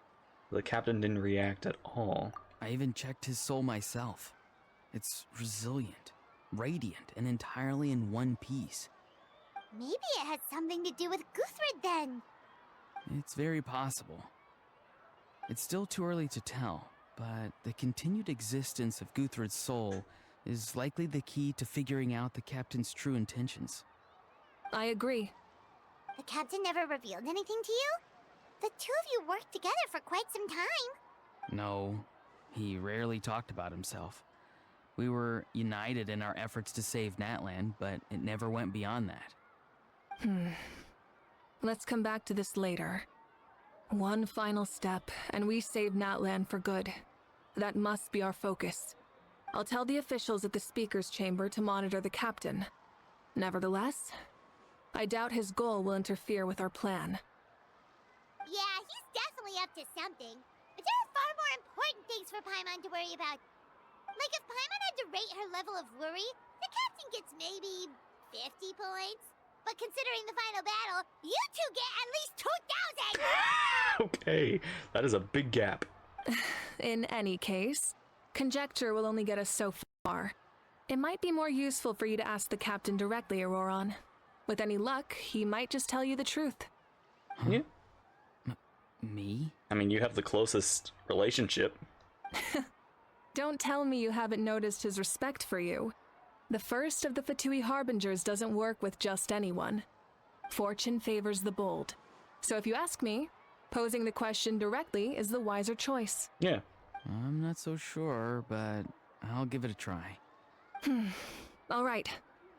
The captain didn't react at all. I even checked his soul myself. It's resilient, radiant, and entirely in one piece. Maybe it has something to do with Guthred then. It's very possible. It's still too early to tell, but the continued existence of Guthred's soul is likely the key to figuring out the captain's true intentions. I agree. The captain never revealed anything to you? The two of you worked together for quite some time. No, he rarely talked about himself. We were united in our efforts to save Natlan, but it never went beyond that. Let's come back to this later. One final step, and we save Natlan for good. That must be our focus. I'll tell the officials at the speaker's chamber to monitor the captain. Nevertheless, I doubt his goal will interfere with our plan. Yeah, he's definitely up to something. But there are far more important things for Paimon to worry about. Like if Paimon had to rate her level of worry, the captain gets maybe 50 points. But considering the final battle, you two get at least 2,000! Okay, that is a big gap. In any case, conjecture will only get us so far. It might be more useful for you to ask the captain directly, Auroron. With any luck, he might just tell you the truth. Yeah. Me? I mean, you have the closest relationship. Don't tell me you haven't noticed his respect for you. The first of the Fatui Harbingers doesn't work with just anyone. Fortune favors the bold. So if you ask me, posing the question directly is the wiser choice. Yeah. I'm not so sure, but I'll give it a try. All right,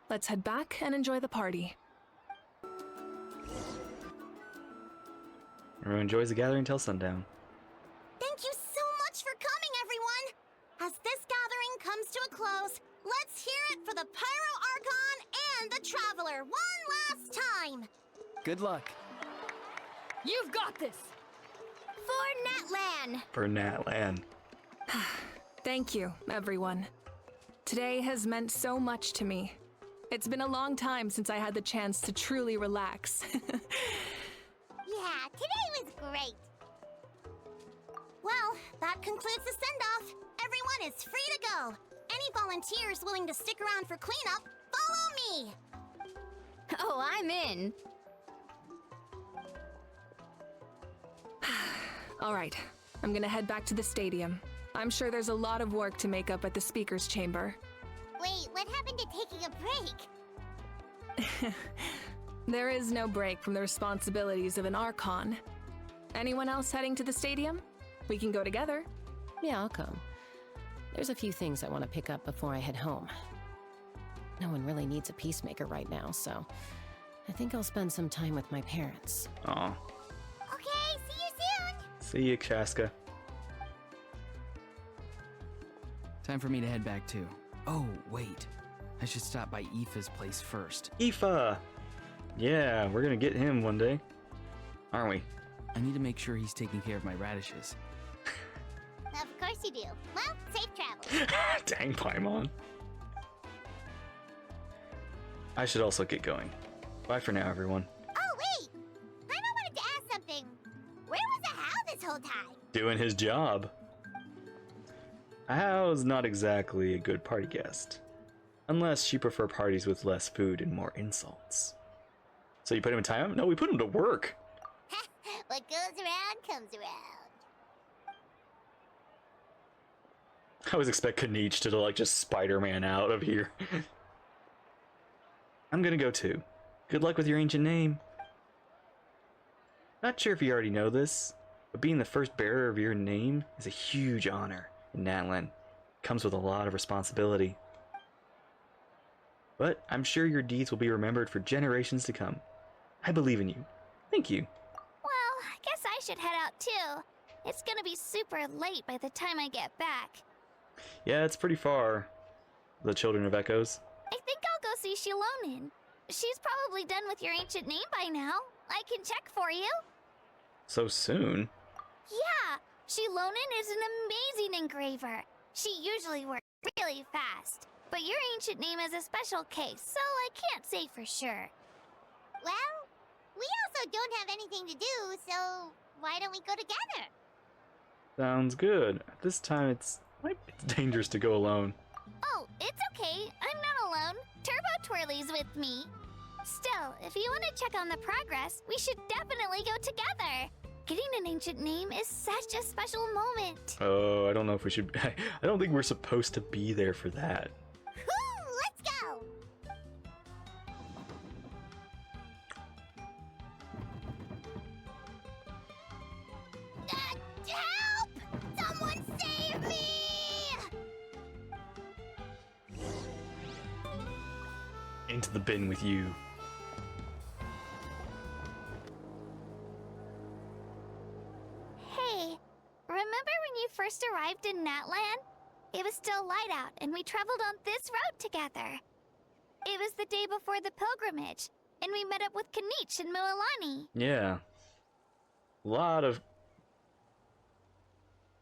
let's head back and enjoy the party. Everyone enjoys the gathering till sundown. Thank you so much for coming, everyone! As this gathering comes to a close, let's hear it for the Pyro Archon and the Traveler one last time! Good luck. You've got this! For Natlan! For Natlan. Thank you, everyone. Today has meant so much to me. It's been a long time since I had the chance to truly relax. Yeah, today was great. Well, that concludes the send-off. Everyone is free to go. Any volunteers willing to stick around for cleanup, follow me! Oh, I'm in. All right, I'm gonna head back to the stadium. I'm sure there's a lot of work to make up at the speaker's chamber. Wait, what happened to taking a break? There is no break from the responsibilities of an Archon. Anyone else heading to the stadium? We can go together. Yeah, I'll come. There's a few things I want to pick up before I head home. No one really needs a peacemaker right now, so I think I'll spend some time with my parents. Aw. Okay, see you soon! See you, Chaska. Time for me to head back too. Oh, wait. I should stop by Aoife's place first. Aoife! Yeah, we're gonna get him one day. Aren't we? I need to make sure he's taking care of my radishes. Of course you do. Well, safe travels. Dang, Paimon. I should also get going. Bye for now, everyone. Oh, wait! Paimon wanted to ask something. Where was the How this whole time? Doing his job. Hao's not exactly a good party guest. Unless she prefer parties with less food and more insults. So you put him in time? No, we put him to work. What goes around comes around. I always expect Kanich to like just Spider-Man out of here. I'm gonna go too. Good luck with your ancient name. Not sure if you already know this, but being the first bearer of your name is a huge honor in Natlan. It comes with a lot of responsibility. But I'm sure your deeds will be remembered for generations to come. I believe in you. Thank you. Well, I guess I should head out too. It's gonna be super late by the time I get back. Yeah, it's pretty far. The Children of Echoes. I think I'll go see Shilonin. She's probably done with your ancient name by now. I can check for you. So soon? Yeah, Shilonin is an amazing engraver. She usually works really fast. But your ancient name is a special case, so I can't say for sure. Well, we also don't have anything to do, so why don't we go together? Sounds good. At this time, it's dangerous to go alone. Oh, it's okay. I'm not alone. Turbo Twirly's with me. Still, if you want to check on the progress, we should definitely go together. Getting an ancient name is such a special moment. Oh, I don't know if we should... I don't think we're supposed to be there for that. Woo, let's go! Help! Someone save me! Into the bin with you. Hey, remember when you first arrived in Natlan? It was still light out, and we traveled on this road together. It was the day before the pilgrimage, and we met up with Kanich and Mualani. Yeah. A lot of...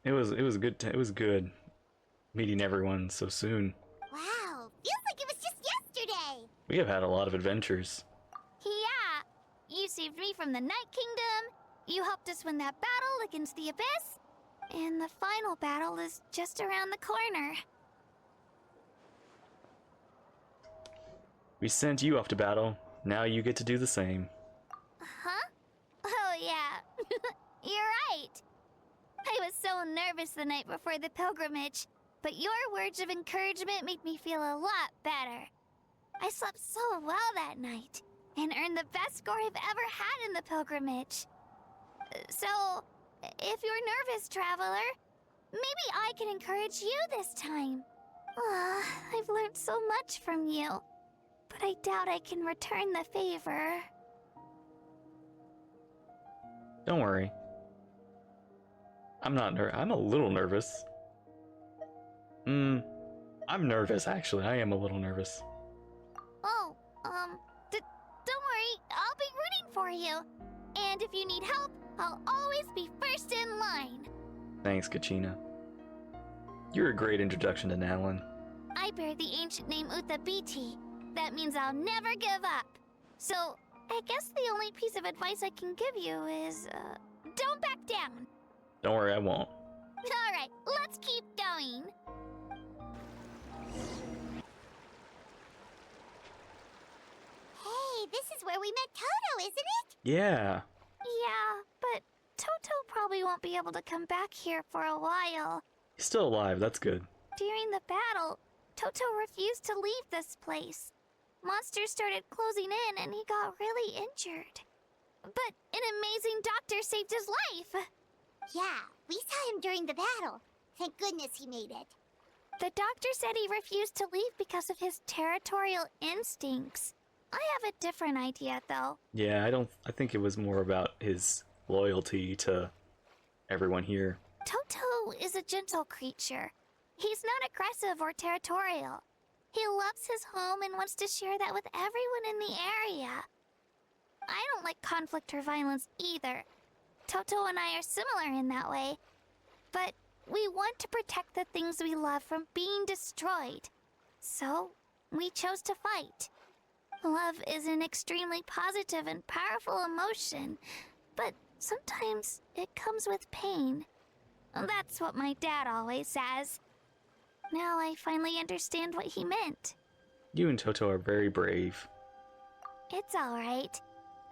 It was good. It was good meeting everyone so soon. Wow, feels like it was just yesterday. We have had a lot of adventures. Yeah, you saved me from the Night Kingdom, you helped us win that battle against the Abyss, and the final battle is just around the corner. We sent you off to battle. Now you get to do the same. Huh? Oh yeah, you're right. I was so nervous the night before the pilgrimage, but your words of encouragement made me feel a lot better. I slept so well that night, and earned the best score I've ever had in the pilgrimage. So, if you're nervous, traveler, maybe I can encourage you this time. I've learned so much from you, but I doubt I can return the favor. Don't worry. I'm a little nervous. I'm nervous, actually. I am a little nervous. Oh, don't worry, I'll be rooting for you. And if you need help, I'll always be first in line. Thanks, Kachina. You're a great introduction to Natlan. I bear the ancient name Uthabiti. That means I'll never give up. So, I guess the only piece of advice I can give you is, don't back down. Don't worry, I won't. Alright, let's keep going. Hey, this is where we met Toto, isn't it? Yeah. Yeah, but Toto probably won't be able to come back here for a while. He's still alive, that's good. During the battle, Toto refused to leave this place. Monsters started closing in and he got really injured. But an amazing doctor saved his life. Yeah, we saw him during the battle. Thank goodness he made it. The doctor said he refused to leave because of his territorial instincts. I have a different idea, though. Yeah, I think it was more about his loyalty to everyone here. Toto is a gentle creature. He's not aggressive or territorial. He loves his home and wants to share that with everyone in the area. I don't like conflict or violence either. Toto and I are similar in that way. But we want to protect the things we love from being destroyed. So, we chose to fight. Love is an extremely positive and powerful emotion, but sometimes it comes with pain. That's what my dad always says. Now I finally understand what he meant. You and Toto are very brave. It's alright.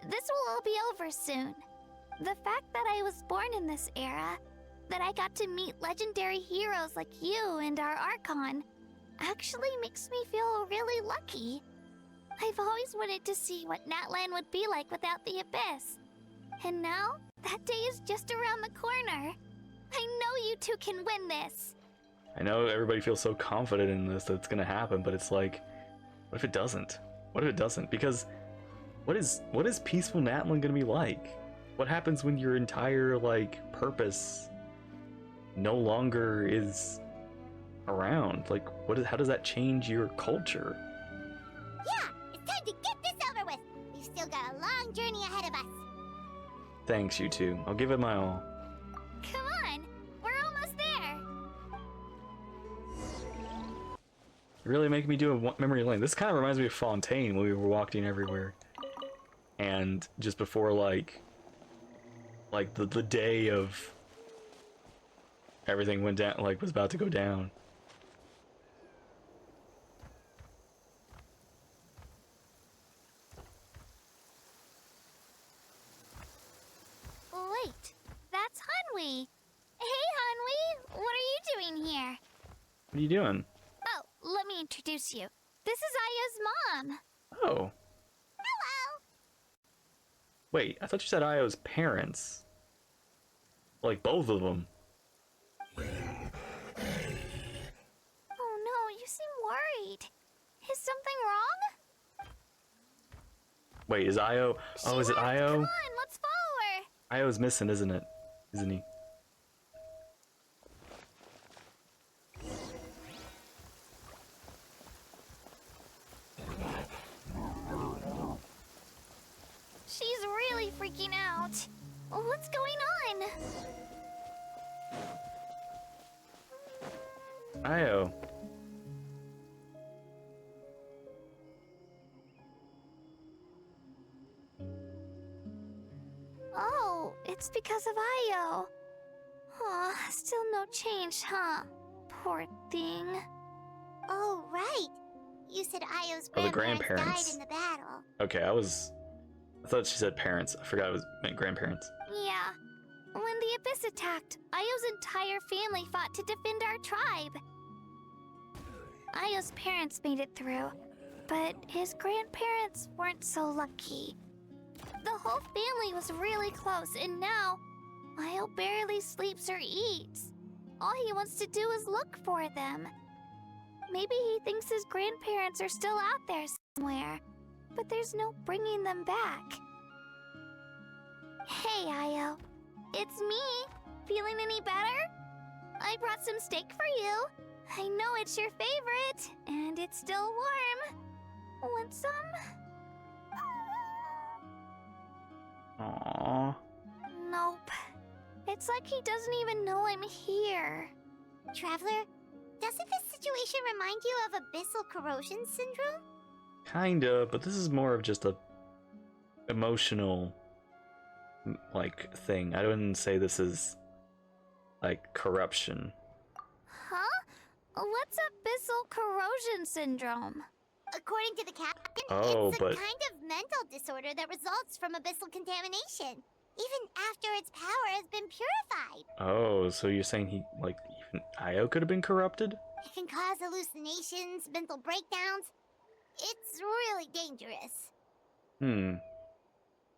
This will all be over soon. The fact that I was born in this era, that I got to meet legendary heroes like you and our Archon, actually makes me feel really lucky. I've always wanted to see what Natlan would be like without the Abyss. And now, that day is just around the corner. I know you two can win this. I know everybody feels so confident in this that it's gonna happen, but it's like, what if it doesn't? What if it doesn't? Because what is peaceful Natlan gonna be like? What happens when your entire like purpose no longer is around? Like, how does that change your culture? Yeah, it's time to get this over with. We've still got a long journey ahead of us. Thanks, you two. I'll give it my all. Come on, we're almost there. You're really making me do a memory lane. This kind of reminds me of Fontaine when we were walking everywhere. And just before like the day of everything went down, like was about to go down. Wait, that's Hanwi. Hey, Hanwi, what are you doing here? What are you doing? Oh, let me introduce you. This is Aya's mom. Oh. Hello. Wait, I thought you said Io's parents. Like both of them. Oh no, you seem worried. Is something wrong? Wait, is Io? Oh, is it She left. Io? Come on, let's follow her. Io's missing, isn't it? Isn't he? She's really freaking out. What's going on? Io. Oh, it's because of Io. Aw, still no change, huh? Poor thing. Oh, right. You said Io's Oh, the grandparents grandparents. died in the battle. Okay, I thought she said parents. I forgot it meant grandparents. Yeah. When the Abyss attacked, Io's entire family fought to defend our tribe. Io's parents made it through, but his grandparents weren't so lucky. The whole family was really close, and now Io barely sleeps or eats. All he wants to do is look for them. Maybe he thinks his grandparents are still out there somewhere, but there's no bringing them back. Hey, Io. It's me. Feeling any better? I brought some steak for you. I know it's your favorite, and it's still warm. Want some? Aww. Nope. It's like he doesn't even know I'm here. Traveler, doesn't this situation remind you of abyssal corrosion syndrome? Kinda, but this is more of just a emotional like thing. I wouldn't say this is like corruption. Huh? What's abyssal corrosion syndrome? According to the captain, Oh, it's a but- kind of mental disorder that results from abyssal contamination, even after its power has been purified. Oh, so you're saying even Io could have been corrupted? It can cause hallucinations, mental breakdowns. It's really dangerous. You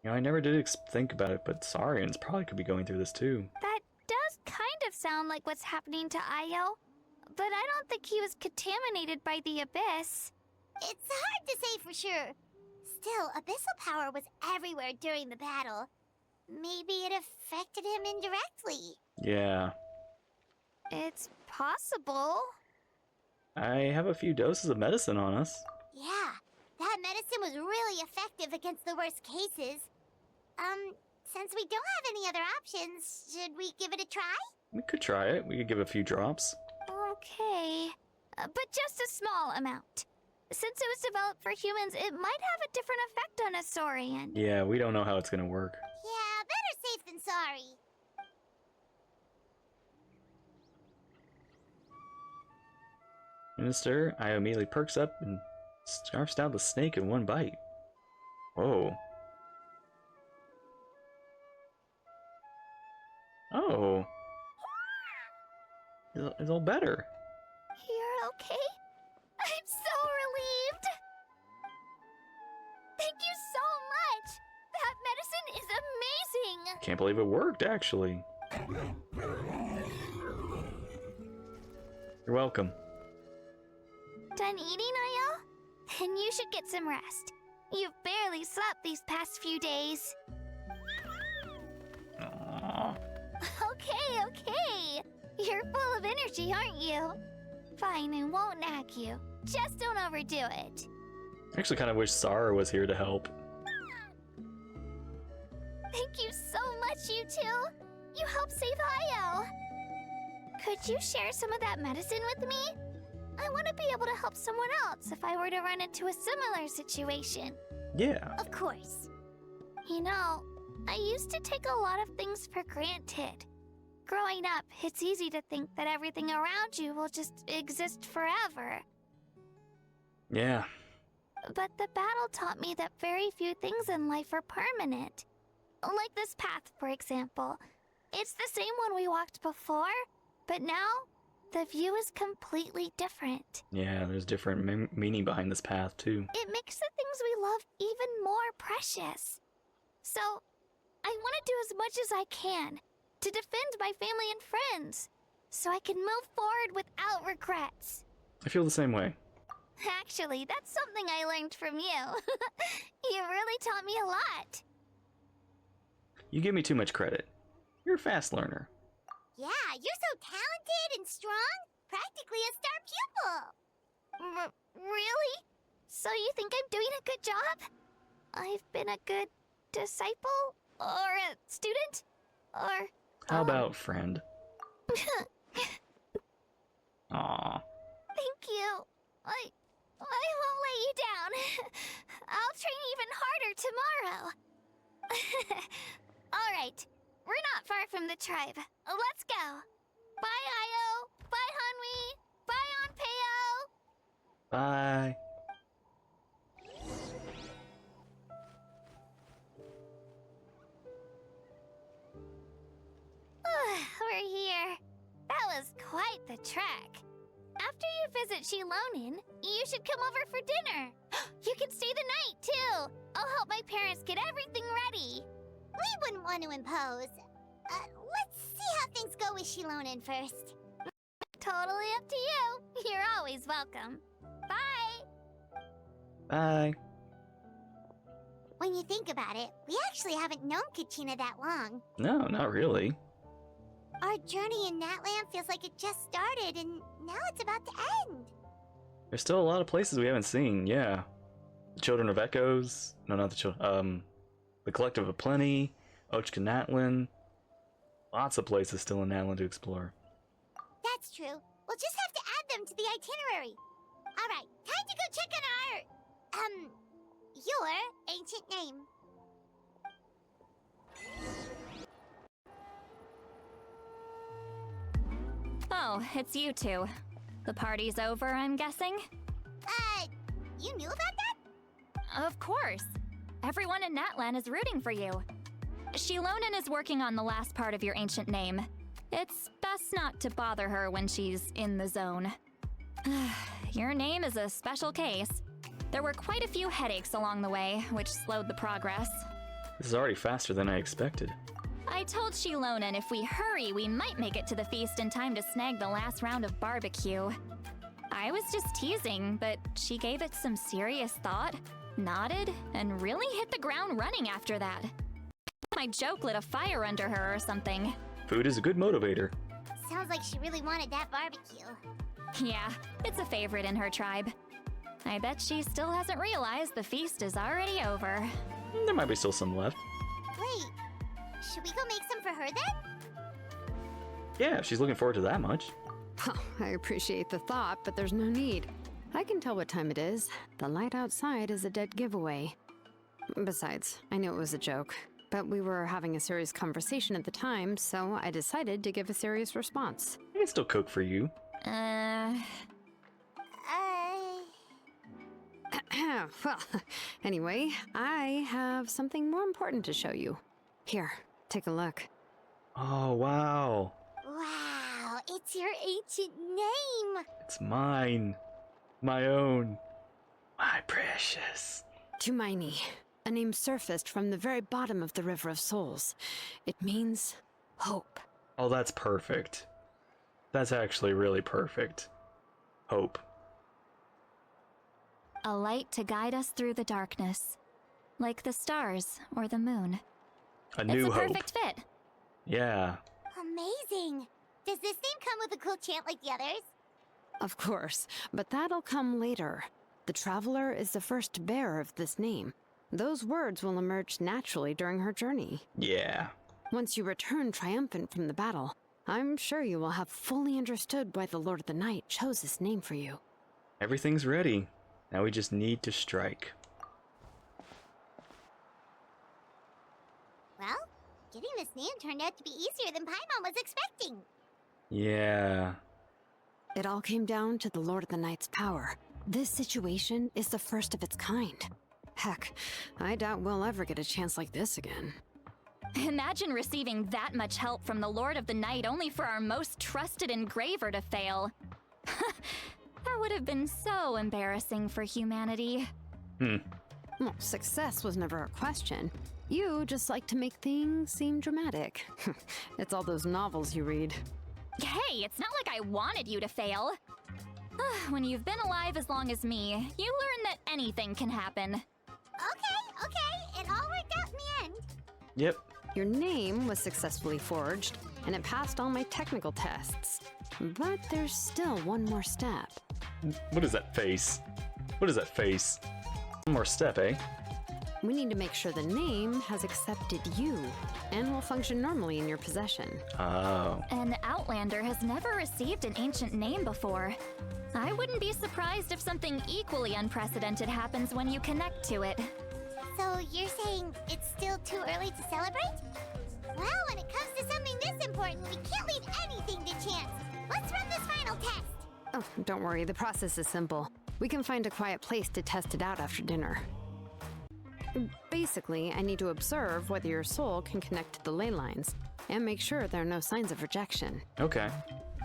know, I never did think about it, but Saurians probably could be going through this too. That does kind of sound like what's happening to Io, but I don't think he was contaminated by the Abyss. It's hard to say for sure. Still, abyssal power was everywhere during the battle. Maybe it affected him indirectly. Yeah. It's possible. I have a few doses of medicine on us. Yeah, that medicine was really effective against the worst cases. Since we don't have any other options, should we give it a try? We could try it. We could give a few drops. Okay. But just a small amount. Since it was developed for humans, it might have a different effect on a Saurian. Yeah, we don't know how it's gonna work. Yeah, better safe than sorry. Minister, I immediately perks up and scarfs down the snake in one bite. Whoa. Oh. It's all better. You're okay? I'm so relieved! Thank you so much! That medicine is amazing! Can't believe it worked, actually. You're welcome. Done eating, Ayo? Then you should get some rest. You've barely slept these past few days. Aww. Okay. You're full of energy, aren't you? Fine, I won't nag you. Just don't overdo it. I actually kind of wish Sarah was here to help. Thank you so much, you two. You helped save Ayo. Could you share some of that medicine with me? I want to be able to help someone else if I were to run into a similar situation. Yeah. Of course. You know, I used to take a lot of things for granted. Growing up, it's easy to think that everything around you will just exist forever. Yeah. But the battle taught me that very few things in life are permanent. Like this path, for example. It's the same one we walked before, but now the view is completely different. Yeah, there's different meaning behind this path, too. It makes the things we love even more precious. So, I want to do as much as I can to defend my family and friends, so I can move forward without regrets. I feel the same way. Actually, that's something I learned from you. You really taught me a lot. You give me too much credit. You're a fast learner. Yeah, you're so talented and strong. Practically a star pupil. Really? So you think I'm doing a good job? I've been a good disciple? Or a student? Or... How about friend? Aw. Thank you. I won't let you down. I'll train even harder tomorrow. All right. We're not far from the tribe. Let's go. Bye, Ayo. Bye, Hanwi. Bye, Onpeo. Bye. We're here. That was quite the trek. After you visit Shilonin, you should come over for dinner. You can stay the night, too. I'll help my parents get everything ready. We wouldn't want to impose. Let's see how things go with Shilonin first. Totally up to you. You're always welcome. Bye. Bye. When you think about it, we actually haven't known Kachina that long. No, not really. Our journey in Natlan feels like it just started, and now it's about to end. There's still a lot of places we haven't seen, yeah. The Children of Echoes. No, not the Children. The Collective of Plenty. Ochka Natlan. Lots of places still in Natlan to explore. That's true. We'll just have to add them to the itinerary. Alright, time to go check on our... your ancient name. Oh, it's you two. The party's over, I'm guessing? You knew about that? Of course. Everyone in Natlan is rooting for you. Shilonin is working on the last part of your ancient name. It's best not to bother her when she's in the zone. Your name is a special case. There were quite a few headaches along the way, which slowed the progress. This is already faster than I expected. I told Shilonin if we hurry, we might make it to the feast in time to snag the last round of barbecue. I was just teasing, but she gave it some serious thought, nodded, and really hit the ground running after that. My joke lit a fire under her or something. Food is a good motivator. Sounds like she really wanted that barbecue. Yeah, it's a favorite in her tribe. I bet she still hasn't realized the feast is already over. There might be still some left. Wait, should we go make some for her then? Yeah, if she's looking forward to that much. Oh, I appreciate the thought, but there's no need. I can tell what time it is. The light outside is a dead giveaway. Besides, I knew it was a joke, but we were having a serious conversation at the time, so I decided to give a serious response. I can still cook for you. Well, anyway, I have something more important to show you. Here, take a look. Oh, wow. Wow, it's your ancient name. It's mine. My own. My precious. Tumaini, a name surfaced from the very bottom of the River of Souls. It means hope. Oh, that's perfect. That's actually really perfect. Hope. A light to guide us through the darkness. Like the stars or the moon. A new it's a hope. perfect fit. Yeah. Amazing. Does this name come with a cool chant like the others? Of course, but that'll come later. The Traveler is the first bearer of this name. Those words will emerge naturally during her journey. Yeah. Once you return triumphant from the battle, I'm sure you will have fully understood why the Lord of the Night chose this name for you. Everything's ready. Now we just need to strike. Well, getting this name turned out to be easier than Paimon was expecting. Yeah. It all came down to the Lord of the Night's power. This situation is the first of its kind. Heck, I doubt we'll ever get a chance like this again. Imagine receiving that much help from the Lord of the Night only for our most trusted engraver to fail. That would have been so embarrassing for humanity. Well, success was never a question. You just like to make things seem dramatic. It's all those novels you read. Hey, it's not like I wanted you to fail. When you've been alive as long as me, you learn that anything can happen. Okay, it all worked out in the end. Yep. Your name was successfully forged, and it passed all my technical tests. But there's still one more step. What is that face? What is that face? One more step, eh? We need to make sure the name has accepted you, and will function normally in your possession. Oh. An Outlander has never received an ancient name before. I wouldn't be surprised if something equally unprecedented happens when you connect to it. So you're saying it's still too early to celebrate? Well, when it comes to something this important, we can't leave anything to chance. Let's run this final test. Oh, don't worry, the process is simple. We can find a quiet place to test it out after dinner. Basically, I need to observe whether your soul can connect to the ley lines, and make sure there are no signs of rejection. Okay.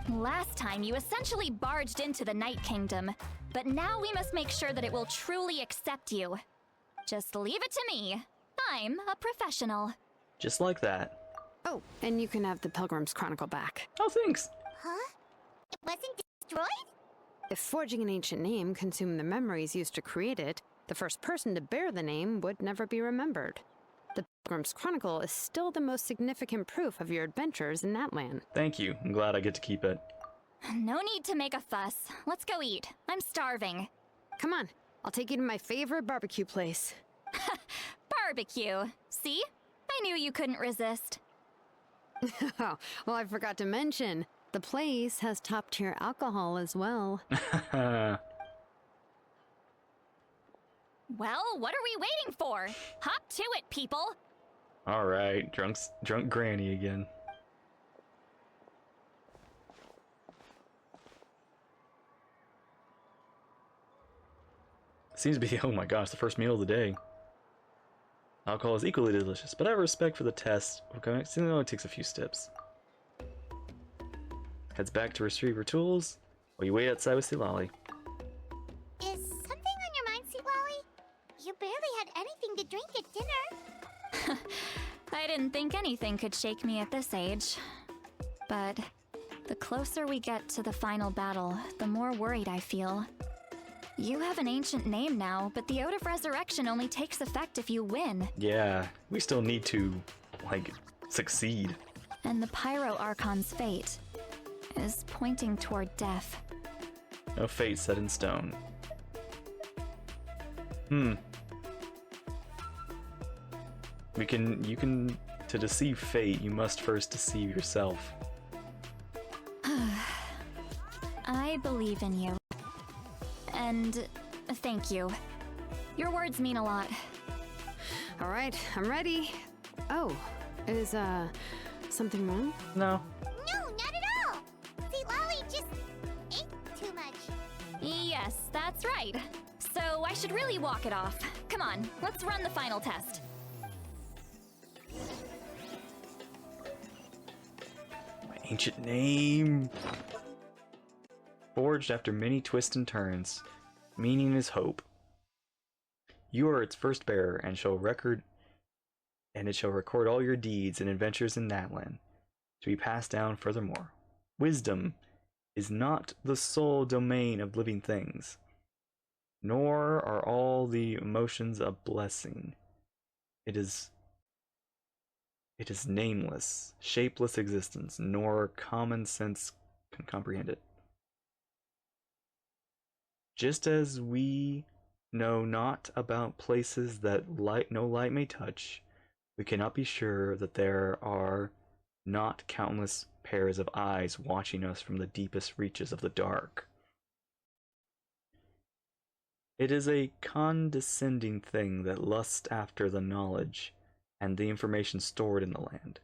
Last time, you essentially barged into the Night Kingdom, but now we must make sure that it will truly accept you. Just leave it to me. I'm a professional. Just like that. Oh, and you can have the Pilgrim's Chronicle back. Oh, thanks. Huh? It wasn't destroyed? If forging an ancient name consumed the memories used to create it, the first person to bear the name would never be remembered. The Pilgrim's Chronicle is still the most significant proof of your adventures in Natlan. Thank you. I'm glad I get to keep it. No need to make a fuss. Let's go eat. I'm starving. Come on, I'll take you to my favorite barbecue place. Barbecue. See? I knew you couldn't resist. Oh, well, I forgot to mention, the place has top-tier alcohol as well. Well, what are we waiting for? Hop to it, people! Alright, drunk granny again. Seems to be, oh my gosh, the first meal of the day. Alcohol is equally delicious, but I have respect for the test. Okay, it only takes a few steps. Heads back to retrieve her tools, while you wait outside with Silali. Is something on your mind, Silali? You barely had anything to drink at dinner. I didn't think anything could shake me at this age. But the closer we get to the final battle, the more worried I feel. You have an ancient name now, but the Ode of Resurrection only takes effect if you win. Yeah, we still need to, like, succeed. And the Pyro Archon's fate is pointing toward death. No fate set in stone. To deceive fate, you must first deceive yourself. I believe in you. And thank you. Your words mean a lot. All right, I'm ready. Oh, is, something wrong? No. No, not at all. Silali just ate too much. Yes, that's right. So so I should really walk it off. Come on, let's run the final test. My ancient name. Forged after many twists and turns, meaning is hope. You are its first bearer, and it shall record all your deeds and adventures in Natlan, to be passed down furthermore. Wisdom is not the sole domain of living things, nor are all the emotions a blessing. It is nameless, shapeless existence, nor common sense can comprehend it. Just as we know not about places that no light may touch, we cannot be sure that there are not countless pairs of eyes watching us from the deepest reaches of the dark. It is a condescending thing that lusts after the knowledge and the information stored in the land.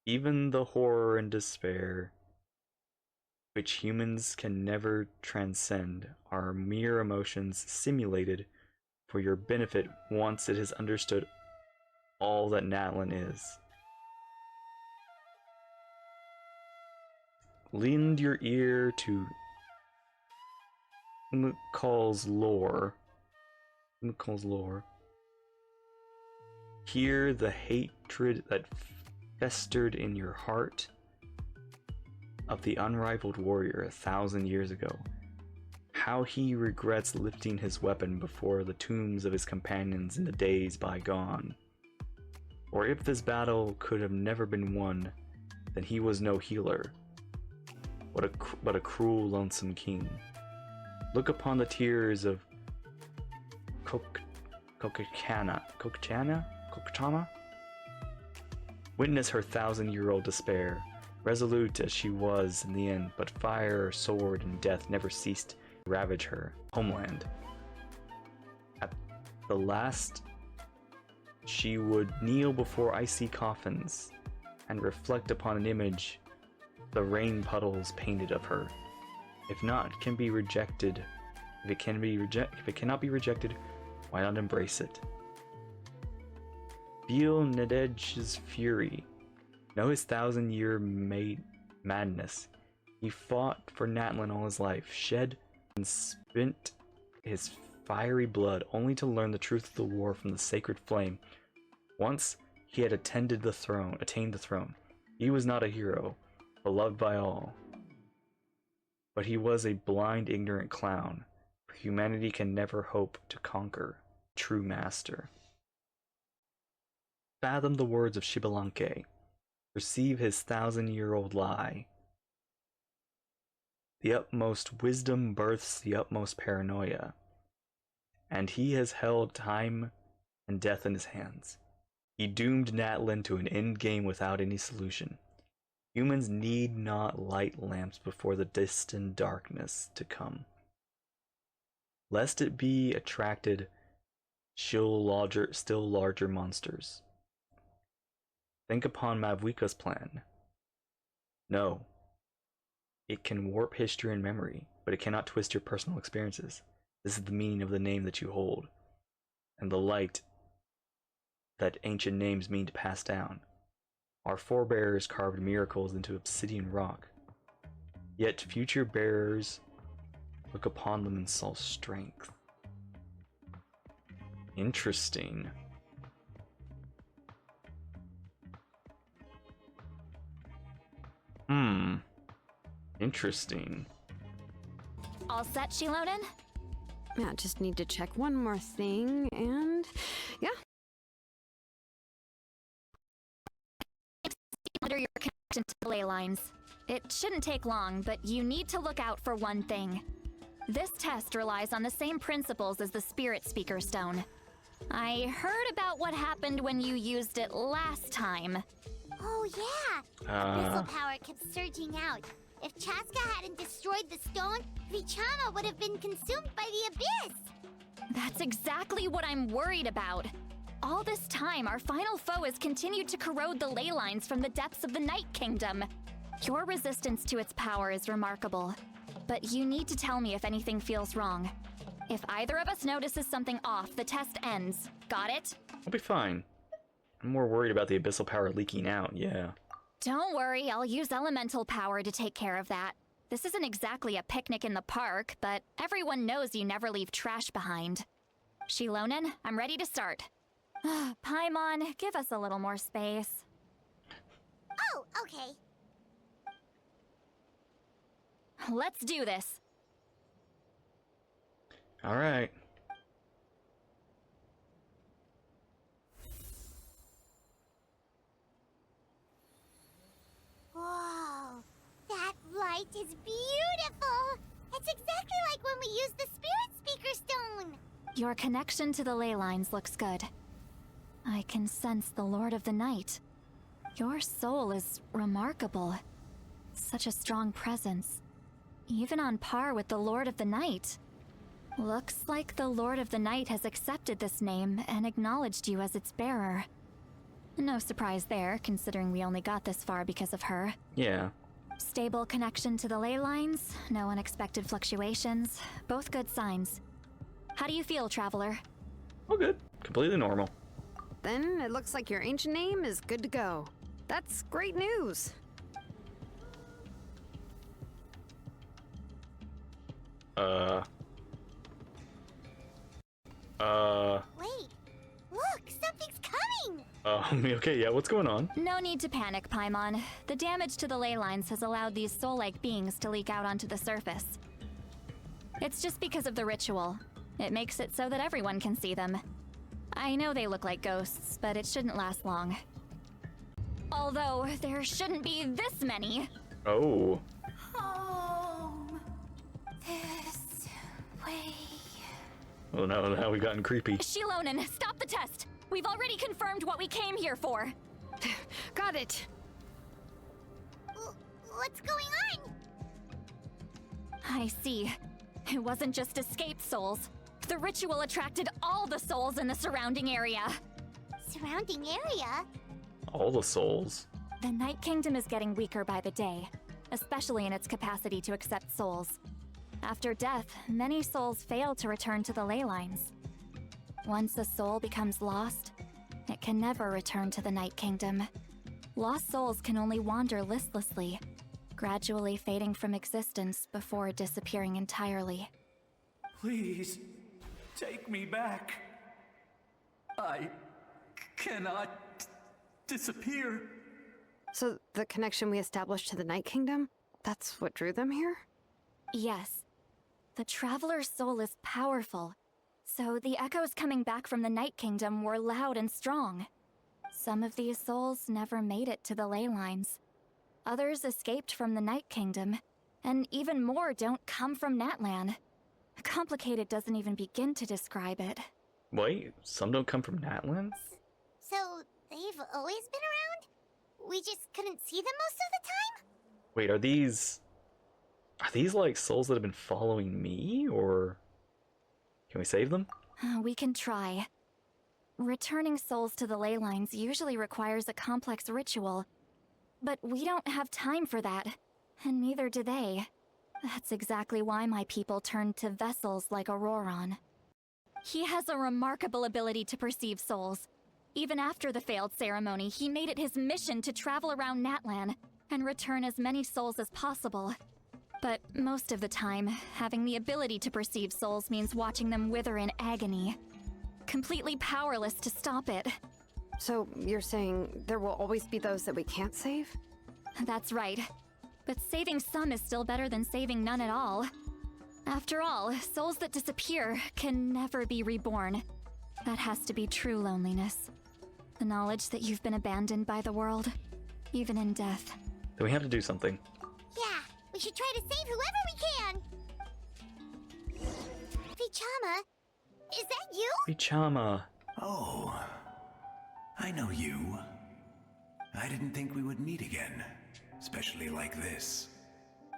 Even the horror and despair, which humans can never transcend, are mere emotions simulated for your benefit once it has understood all that Natlan is. Lend your ear to Mcall's lore. Hear the hatred that festered in your heart of the unrivaled warrior 1,000 years ago. How he regrets lifting his weapon before the tombs of his companions in the days bygone. Or if this battle could have never been won, then he was no healer, but a cruel, lonesome king. Look upon the tears of Kokchana. Witness her 1,000-year-old despair, resolute as she was in the end, but fire, sword, and death never ceased to ravage her homeland. At the last, she would kneel before icy coffins and reflect upon an image the rain puddles painted of her. If it cannot be rejected, why not embrace it? Feel Nadej's fury. Know his 1,000-year madness. He fought for Natlan all his life, shed and spent his fiery blood only to learn the truth of the war from the sacred flame. Once he had attained the throne. He was not a hero, beloved by all, but he was a blind, ignorant clown, for humanity can never hope to conquer a true master. Fathom the words of Shibalanke. Perceive his 1,000-year-old lie. The utmost wisdom births the utmost paranoia, and he has held time and death in his hands. He doomed Natlan to an endgame without any solution. Humans need not light lamps before the distant darkness to come, lest it be attracted still larger monsters. Think upon Mavwika's plan. No, it can warp history and memory, but it cannot twist your personal experiences. This is the meaning of the name that you hold, and the light that ancient names mean to pass down. Our forebears carved miracles into obsidian rock, yet future bearers look upon them and saw strength. Interesting. Interesting. All set, Shilonen? Yeah, just need to check one more thing, and yeah. Under your connection to the ley lines. It shouldn't take long, but you need to look out for one thing. This test relies on the same principles as the Spirit Speaker Stone. I heard about what happened when you used it last time. Oh yeah! Missile power kept surging out. If Chaska hadn't destroyed the stone, Vichama would have been consumed by the abyss! That's exactly what I'm worried about. All this time, our final foe has continued to corrode the ley lines from the depths of the Night Kingdom. Your resistance to its power is remarkable, but you need to tell me if anything feels wrong. If either of us notices something off, the test ends. Got it? I'll be fine. I'm more worried about the abyssal power leaking out, yeah. Don't worry, I'll use elemental power to take care of that. This isn't exactly a picnic in the park, but everyone knows you never leave trash behind. Shilonen, I'm ready to start. Paimon, give us a little more space. Oh, okay. Let's do this. Alright. Whoa, that light is beautiful! It's exactly like when we used the Spirit Speaker Stone! Your connection to the ley lines looks good. I can sense the Lord of the Night. Your soul is remarkable. Such a strong presence. Even on par with the Lord of the Night. Looks like the Lord of the Night has accepted this name and acknowledged you as its bearer. No surprise there, considering we only got this far because of her. Yeah. Stable connection to the ley lines, no unexpected fluctuations, both good signs. How do you feel, Traveler? Oh, good. Completely normal. Then it looks like your ancient name is good to go. That's great news. Wait, look, something's coming! Okay, yeah, what's going on? No need to panic, Paimon. The damage to the ley lines has allowed these soul-like beings to leak out onto the surface. It's just because of the ritual. It makes it so that everyone can see them. I know they look like ghosts, but it shouldn't last long. Although, there shouldn't be this many. Oh. Home. This way. Oh no, now we've gotten creepy. Shilonen, stop the test! We've already confirmed what we came here for. Got it. What's going on? I see. It wasn't just escaped souls. The ritual attracted all the souls in the surrounding area. Surrounding area? All the souls. The Night Kingdom is getting weaker by the day, especially in its capacity to accept souls. After death, many souls fail to return to the ley lines. Once a soul becomes lost, it can never return to the Night Kingdom. Lost souls can only wander listlessly, gradually fading from existence before disappearing entirely. Please, take me back. I cannot disappear. So the connection we established to the Night Kingdom, that's what drew them here? Yes. The Traveler's soul is powerful, so the echoes coming back from the Night Kingdom were loud and strong. Some of these souls never made it to the ley lines. Others escaped from the Night Kingdom, and even more don't come from Natlan. Complicated doesn't even begin to describe it. Wait, some don't come from Natlan? So, they've always been around? We just couldn't see them most of the time? Wait, are these like souls that have been following me, or can we save them? We can try. Returning souls to the ley lines usually requires a complex ritual, but we don't have time for that, and neither do they. That's exactly why my people turned to vessels like Auroron. He has a remarkable ability to perceive souls. Even after the failed ceremony, he made it his mission to travel around Natlan and return as many souls as possible. But most of the time, having the ability to perceive souls means watching them wither in agony. Completely powerless to stop it. So you're saying there will always be those that we can't save? That's right. But saving some is still better than saving none at all. After all, souls that disappear can never be reborn. That has to be true loneliness. The knowledge that you've been abandoned by the world, even in death. Then we have to do something. Yeah, we should try to save whoever we can! Vichama, is that you? Bichama. Oh, I know you. I didn't think we would meet again, especially like this.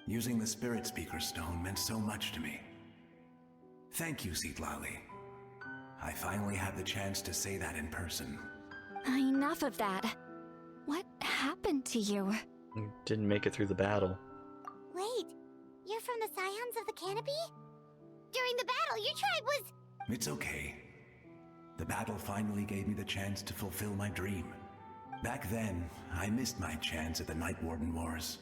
Using the Spirit Speaker Stone meant so much to me. Thank you, Zitlali. I finally had the chance to say that in person. Enough of that. What happened to you? Didn't make it through the battle. Wait, you're from the Scions of the Canopy? during the battle, your tribe was... It's okay. The battle finally gave me the chance to fulfill my dream. Back then, I missed my chance at the Night Warden Wars.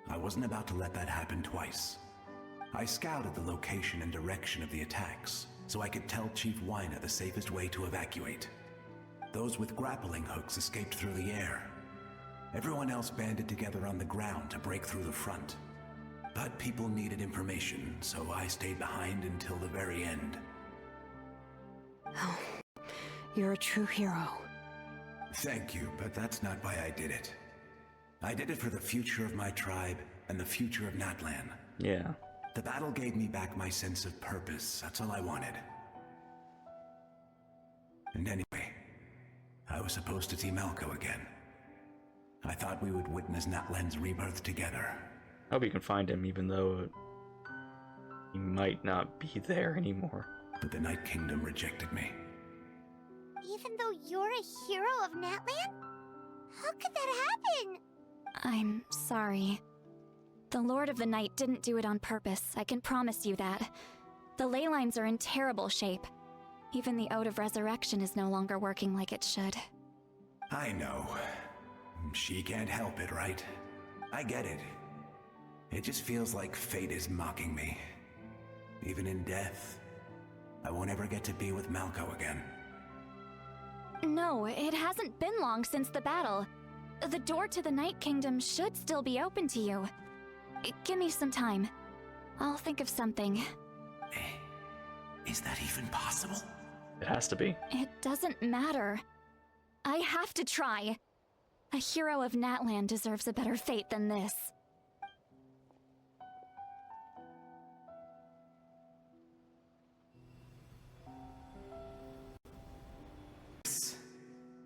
I wasn't about to let that happen twice. I scouted the location and direction of the attacks, so I could tell Chief Wyna the safest way to evacuate. Those with grappling hooks escaped through the air. Everyone else banded together on the ground to break through the front. But people needed information, so I stayed behind until the very end. Oh, you're a true hero. Thank you, but that's not why I did it. I did it for the future of my tribe and the future of Natlan. Yeah. The battle gave me back my sense of purpose. That's all I wanted. And anyway, I was supposed to see Malco again. I thought we would witness Natlan's rebirth together. I hope you can find him, even though he might not be there anymore. But the Night Kingdom rejected me. Even though you're a hero of Natlan? How could that happen? I'm sorry. The Lord of the Night didn't do it on purpose, I can promise you that. The ley lines are in terrible shape. Even the Ode of Resurrection is no longer working like it should. I know. She can't help it, right? I get it. It just feels like fate is mocking me. Even in death, I won't ever get to be with Malco again. No, it hasn't been long since the battle. The door to the Night Kingdom should still be open to you. Give me some time. I'll think of something. Is that even possible? It has to be. It doesn't matter. I have to try. A hero of Natlan deserves a better fate than this.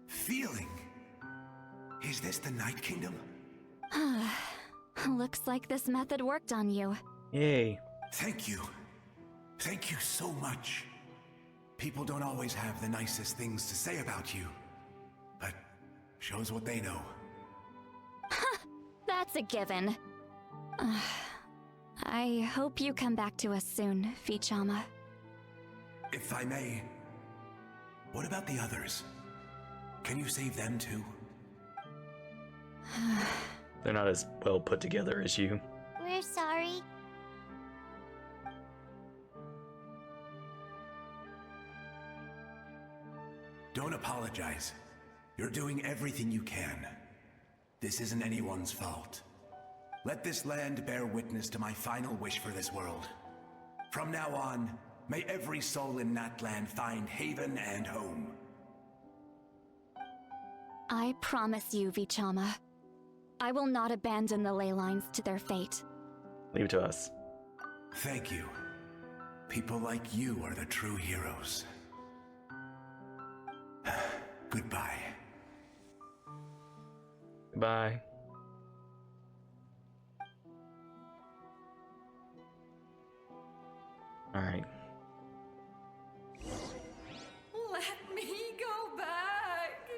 Feeling. Is this the Night Kingdom? Looks like this method worked on you. Yay. Thank you. Thank you so much. People don't always have the nicest things to say about you, but shows what they know. That's a given. I hope you come back to us soon, Vichama. If I may, what about the others? Can you save them too? They're not as well put together as you. We're sorry. Don't apologize. You're doing everything you can. This isn't anyone's fault. Let this land bear witness to my final wish for this world. From now on, may every soul in Natlan find haven and home. I promise you, Vichama. I will not abandon the ley lines to their fate. Leave it to us. Thank you. People like you are the true heroes. Goodbye. Goodbye. Alright. Let me go back.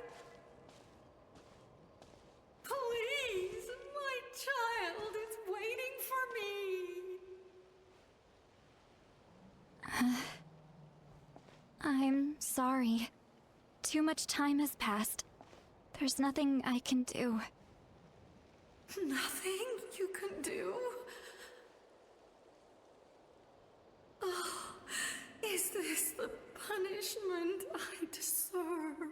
Please, my child is waiting for me. I'm sorry. Too much time has passed. There's nothing I can do. Nothing you can do? Oh, is this the punishment I deserve?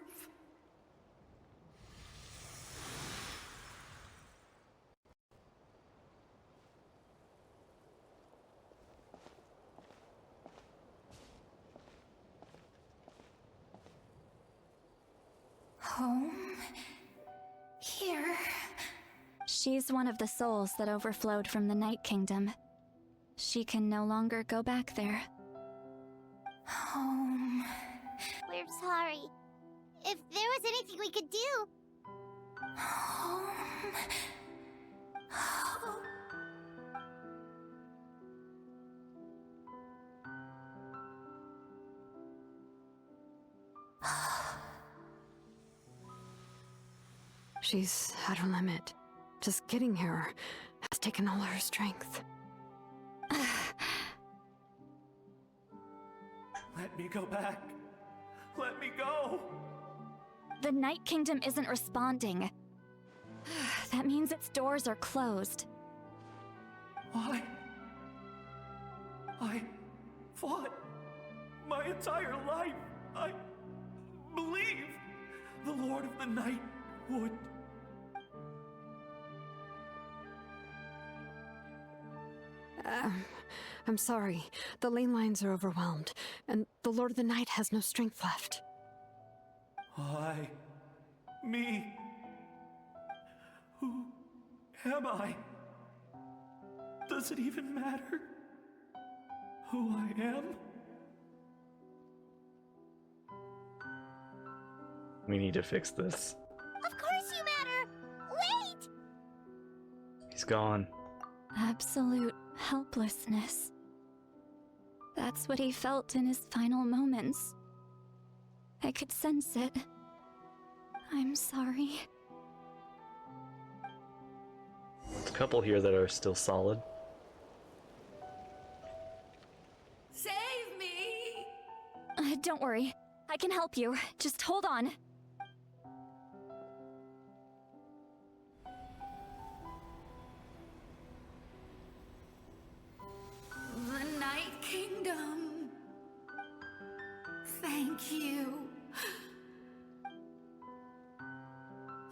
Home? Here? She's one of the souls that overflowed from the Night Kingdom. She can no longer go back there. Home. We're sorry. If there was anything we could do... Home. Home. She's at her limit. Just getting here has taken all her strength. me go back. Let me go. The Night Kingdom isn't responding. That means its doors are closed. Why? I fought my entire life. I believed the Lord of the Night would. I'm sorry. The ley lines are overwhelmed, and the Lord of the Night has no strength left. Why? Me? Who am I? Does it even matter who I am? We need to fix this. Of course you matter! Wait! He's gone. Absolute helplessness. That's what he felt in his final moments. I could sense it. I'm sorry. There's a couple here that are still solid. Save me! Don't worry. I can help you. Just hold on. The Night Kingdom. Thank you.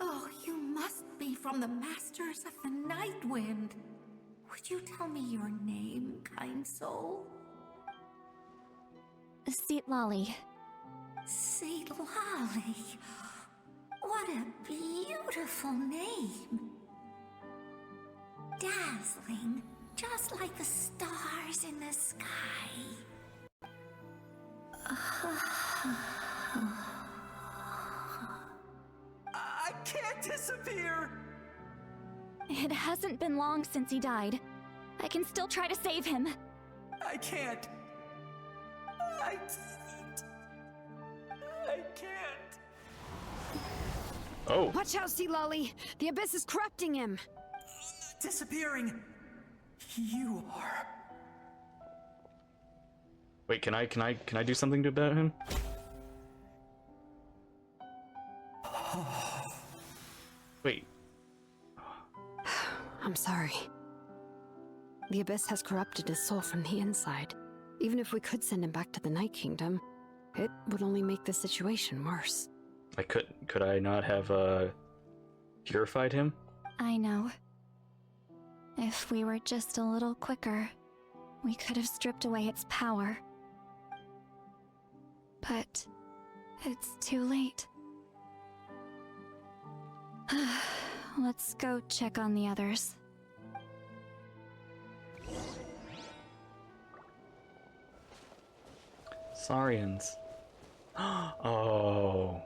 Oh, you must be from the Masters of the Night Wind. Would you tell me your name, kind soul? Seat Lolly. Saint Lolly. What a beautiful name. Dazzling, just like the stars in the sky. I can't disappear! It hasn't been long since he died. I can still try to save him. I can't. I can't. I can't. Oh, Watch out, Sea Lolly! The Abyss is corrupting him! Disappearing. You are. wait, can I do something about him? Wait, I'm sorry. The Abyss has corrupted his soul from the inside. Even if we could send him back to the Night Kingdom, it would only make the situation worse. could I not have purified him? I know. If we were just a little quicker, we could have stripped away its power. But it's too late. Let's go check on the others. Saurians. Oh.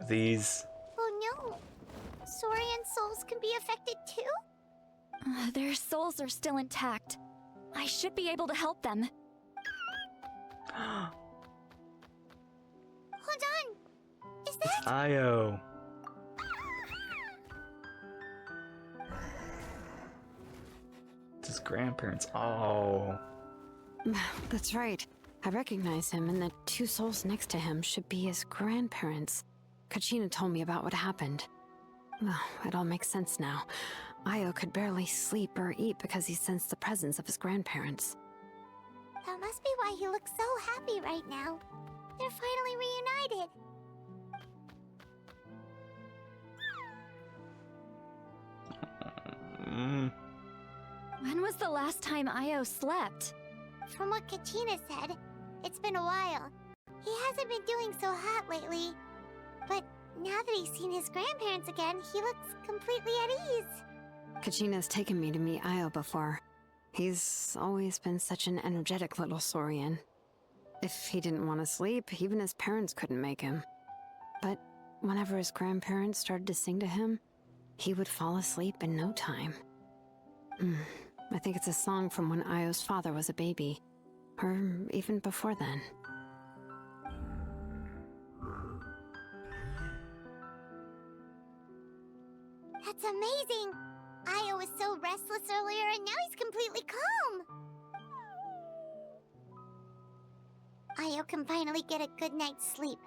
These. Oh no! Saurian souls can be affected too? Their souls are still intact. I should be able to help them. Hold on! Is that? Io. It's his grandparents. Oh. That's right. I recognize him, and the two souls next to him should be his grandparents. Kachina told me about what happened. Well, it all makes sense now. Io could barely sleep or eat because he sensed the presence of his grandparents. That must be why he looks so happy right now. They're finally reunited. When was the last time Io slept? From what Kachina said, it's been a while. He hasn't been doing so hot lately. But now that he's seen his grandparents again, he looks completely at ease. Kachina's taken me to meet Io before. He's always been such an energetic little saurian. If he didn't want to sleep, even his parents couldn't make him. But whenever his grandparents started to sing to him, he would fall asleep in no time. I think it's a song from when Io's father was a baby, or even before then. That's amazing! Io was so restless earlier and now he's completely calm! Io can finally get a good night's sleep.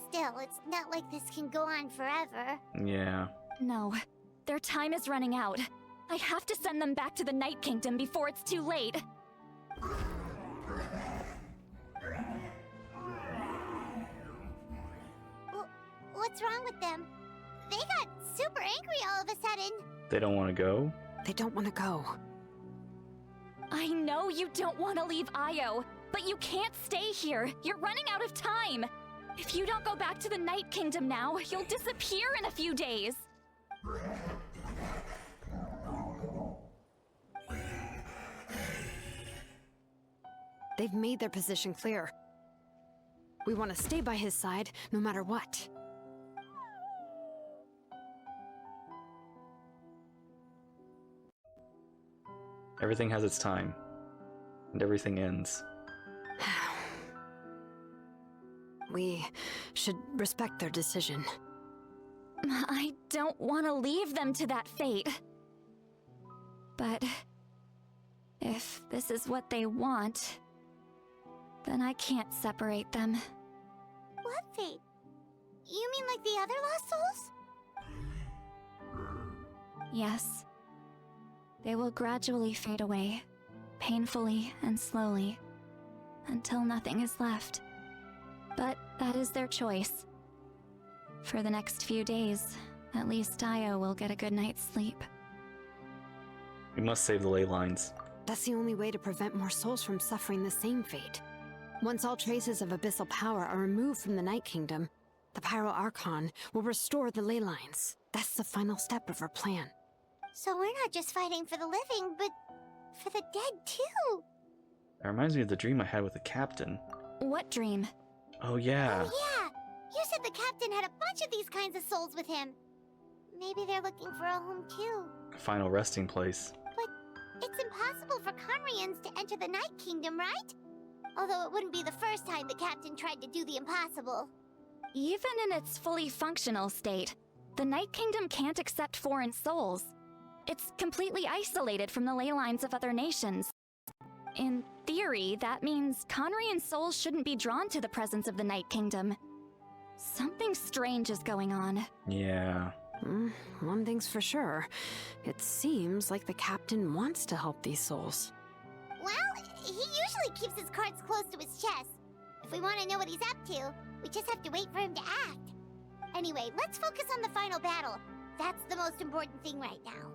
Still, it's not like this can go on forever. Yeah. No, their time is running out. I have to send them back to the Night Kingdom before it's too late. What's wrong with them? They got super angry all of a sudden. They don't want to go? They don't want to go. I know you don't want to leave Io, but you can't stay here. You're running out of time. If you don't go back to the Night Kingdom now, you'll disappear in a few days. They've made their position clear. We want to stay by his side, no matter what. Everything has its time. And everything ends. We should respect their decision. I don't want to leave them to that fate. But if this is what they want, then I can't separate them. What fate? You mean like the other lost souls? Yes. They will gradually fade away, painfully and slowly, until nothing is left. But that is their choice. For the next few days, at least Io will get a good night's sleep. We must save the ley lines. That's the only way to prevent more souls from suffering the same fate. Once all traces of abyssal power are removed from the Night Kingdom, the Pyro Archon will restore the ley lines. That's the final step of our plan. So we're not just fighting for the living, but for the dead too. That reminds me of the dream I had with the captain. What dream? Oh yeah. Oh yeah! You said the captain had a bunch of these kinds of souls with him. Maybe they're looking for a home too. A final resting place. But it's impossible for Conrians to enter the Night Kingdom, right? Although it wouldn't be the first time the captain tried to do the impossible. Even in its fully functional state, the Night Kingdom can't accept foreign souls. It's completely isolated from the ley lines of other nations. In theory, that means Conrian souls shouldn't be drawn to the presence of the Night Kingdom. Something strange is going on. Yeah. One thing's for sure. It seems like the captain wants to help these souls. Well, he usually keeps his cards close to his chest. If we want to know what he's up to, we just have to wait for him to act. Anyway, let's focus on the final battle. That's the most important thing right now.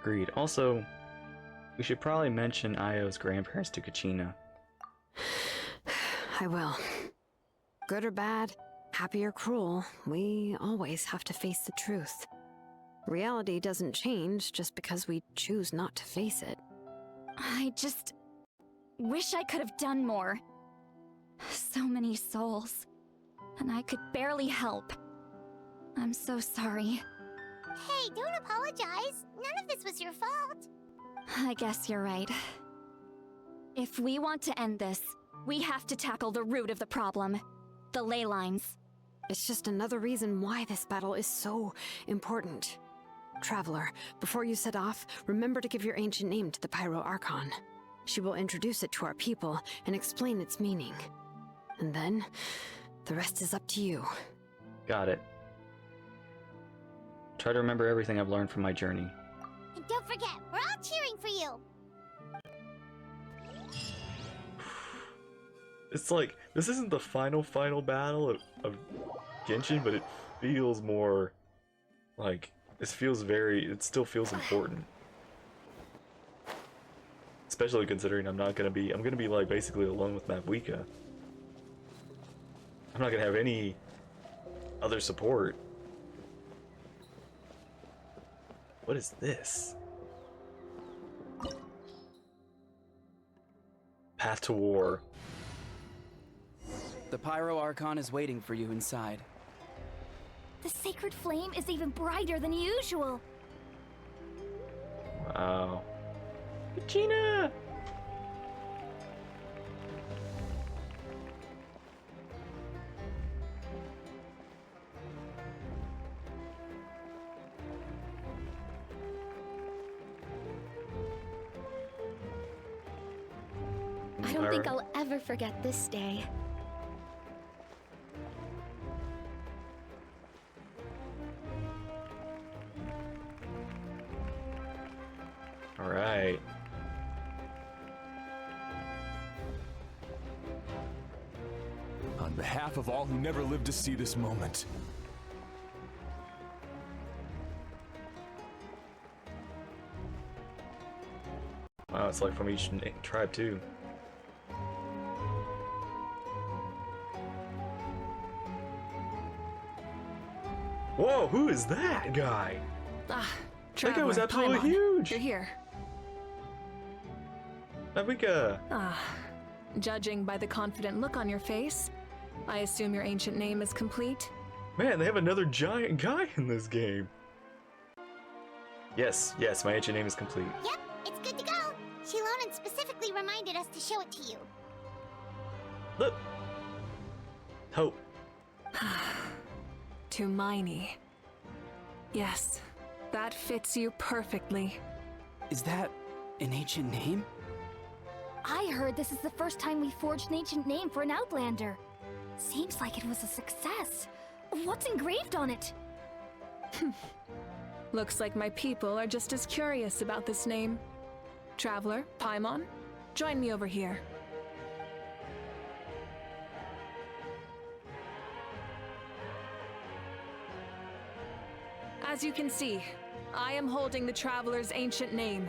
Agreed. Also, we should probably mention Io's grandparents to Kachina. I will. Good or bad, happy or cruel, we always have to face the truth. Reality doesn't change just because we choose not to face it. I just wish I could have done more. So many souls, and I could barely help. I'm so sorry. Hey, don't apologize. None of this was your fault. I guess you're right. If we want to end this, we have to tackle the root of the problem. The ley lines. It's just another reason why this battle is so important. Traveler, before you set off, remember to give your ancient name to the Pyro Archon. She will introduce it to our people and explain its meaning. And then, the rest is up to you. Got it. Try to remember everything I've learned from my journey. And don't forget, we're all cheering for you. It's like, this isn't the final battle of Genshin, but it feels more like, it still feels important. Especially considering I'm gonna be like basically alone with Mabuika. I'm not gonna have any other support. What is this? Path to War. The Pyro Archon is waiting for you inside. The sacred flame is even brighter than usual. Wow. Gina! I don't think I'll ever forget this day. All right. On behalf of all who never lived to see this moment, Wow, it's like from each tribe too. Whoa, who is that guy? Ah, That guy was Traveler, absolutely Paimon, huge. You're here. Navika. Ah, judging by the confident look on your face, I assume your ancient name is complete? Man, they have another giant guy in this game. Yes, my ancient name is complete. Yep, it's good to go. Shilonan specifically reminded us to show it to you. Look. Hope. To Miney. Yes, that fits you perfectly. Is that an ancient name? I heard this is the first time we forged an ancient name for an Outlander. Seems like it was a success. What's engraved on it? Looks like my people are just as curious about this name. Traveler, Paimon, join me over here. As you can see, I am holding the Traveler's ancient name.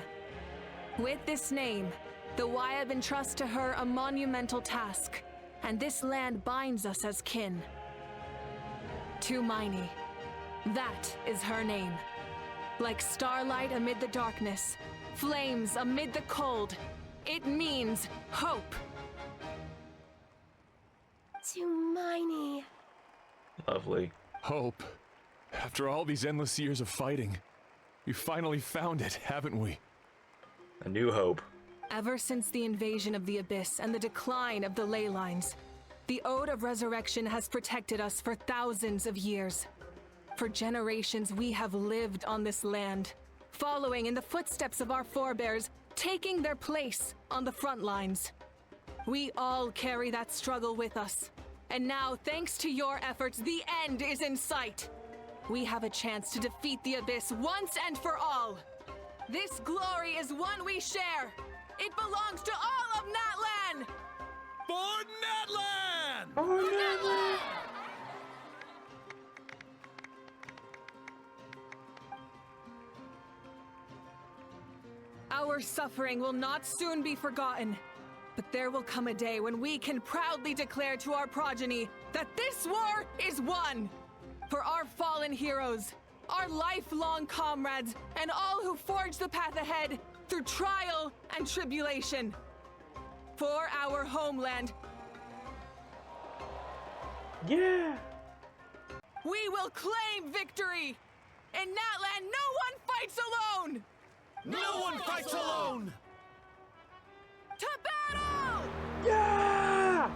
With this name, the Wyab entrusts to her a monumental task, and this land binds us as kin. To Miney. That is her name. Like starlight amid the darkness, flames amid the cold, it means hope. To Miney. Lovely. hope. After all these endless years of fighting, we finally found it, haven't we? A new hope. Ever since the invasion of the Abyss and the decline of the ley lines, the Ode of Resurrection has protected us for thousands of years. For generations, we have lived on this land, following in the footsteps of our forebears, taking their place on the front lines. We all carry that struggle with us. And now, thanks to your efforts, the end is in sight. We have a chance to defeat the Abyss once and for all. This glory is one we share. It belongs to all of Natlan! For Natlan! For Natlan! Our suffering will not soon be forgotten. But there will come a day when we can proudly declare to our progeny that this war is won! For our fallen heroes, our lifelong comrades, and all who forge the path ahead through trial and tribulation. For our homeland. Yeah! We will claim victory! In Natlan, no one fights alone! No one fights alone! To battle! Yeah!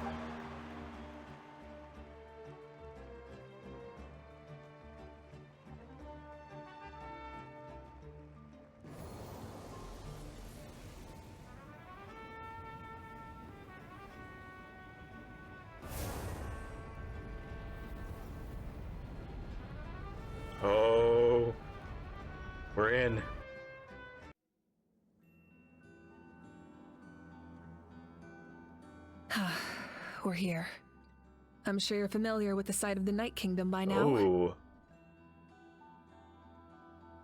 Oh, we're in. We're here. I'm sure you're familiar with the site of the Night Kingdom by now. Oh.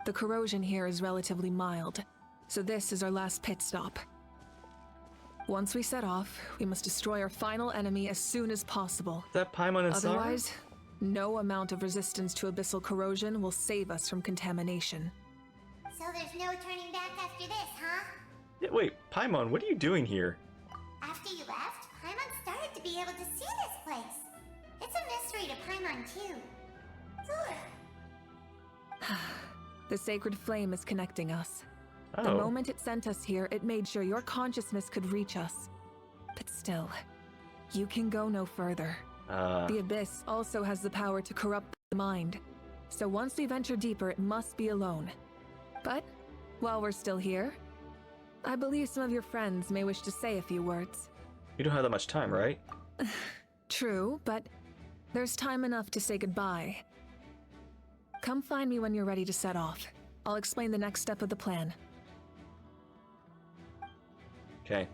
The corrosion here is relatively mild, so this is our last pit stop. Once we set off, we must destroy our final enemy as soon as possible. Is that Paimon and Sarah? Otherwise, no amount of resistance to abyssal corrosion will save us from contamination. So there's no turning back after this, huh? Yeah, wait, Paimon, what are you doing here? After you left, Paimon started to be able to see this place. It's a mystery to Paimon, too. The sacred flame is connecting us. Oh. The moment it sent us here, it made sure your consciousness could reach us. But still, you can go no further. The Abyss also has the power to corrupt the mind. So once we venture deeper, it must be alone. But, while we're still here, I believe some of your friends may wish to say a few words. You don't have that much time, right? True, but there's time enough to say goodbye. Come find me when you're ready to set off. I'll explain the next step of the plan. Okay.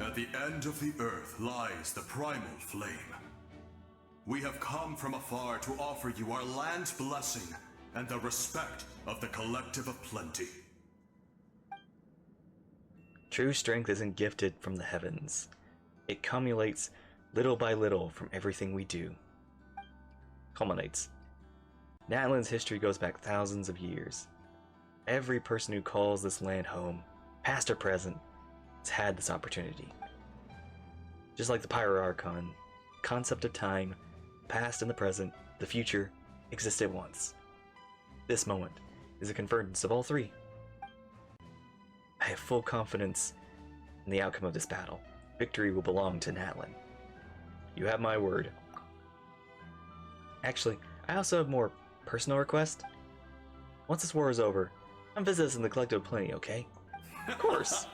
At the end of the earth lies the primal flame. We have come from afar to offer you our land's blessing and the respect of the collective of plenty. True strength isn't gifted from the heavens. It cumulates little by little from everything we do. Culminates. Natlan's history goes back thousands of years. Every person who calls this land home, past or present, has had this opportunity. Just like the Pyro Archon, concept of time, past and the present, the future, exist at once. This moment is a convergence of all three. I have full confidence in the outcome of this battle. Victory will belong to Natlan. You have my word. Actually, I also have more personal request. Once this war is over, come visit us in the Collective of Plenty, okay? Of course.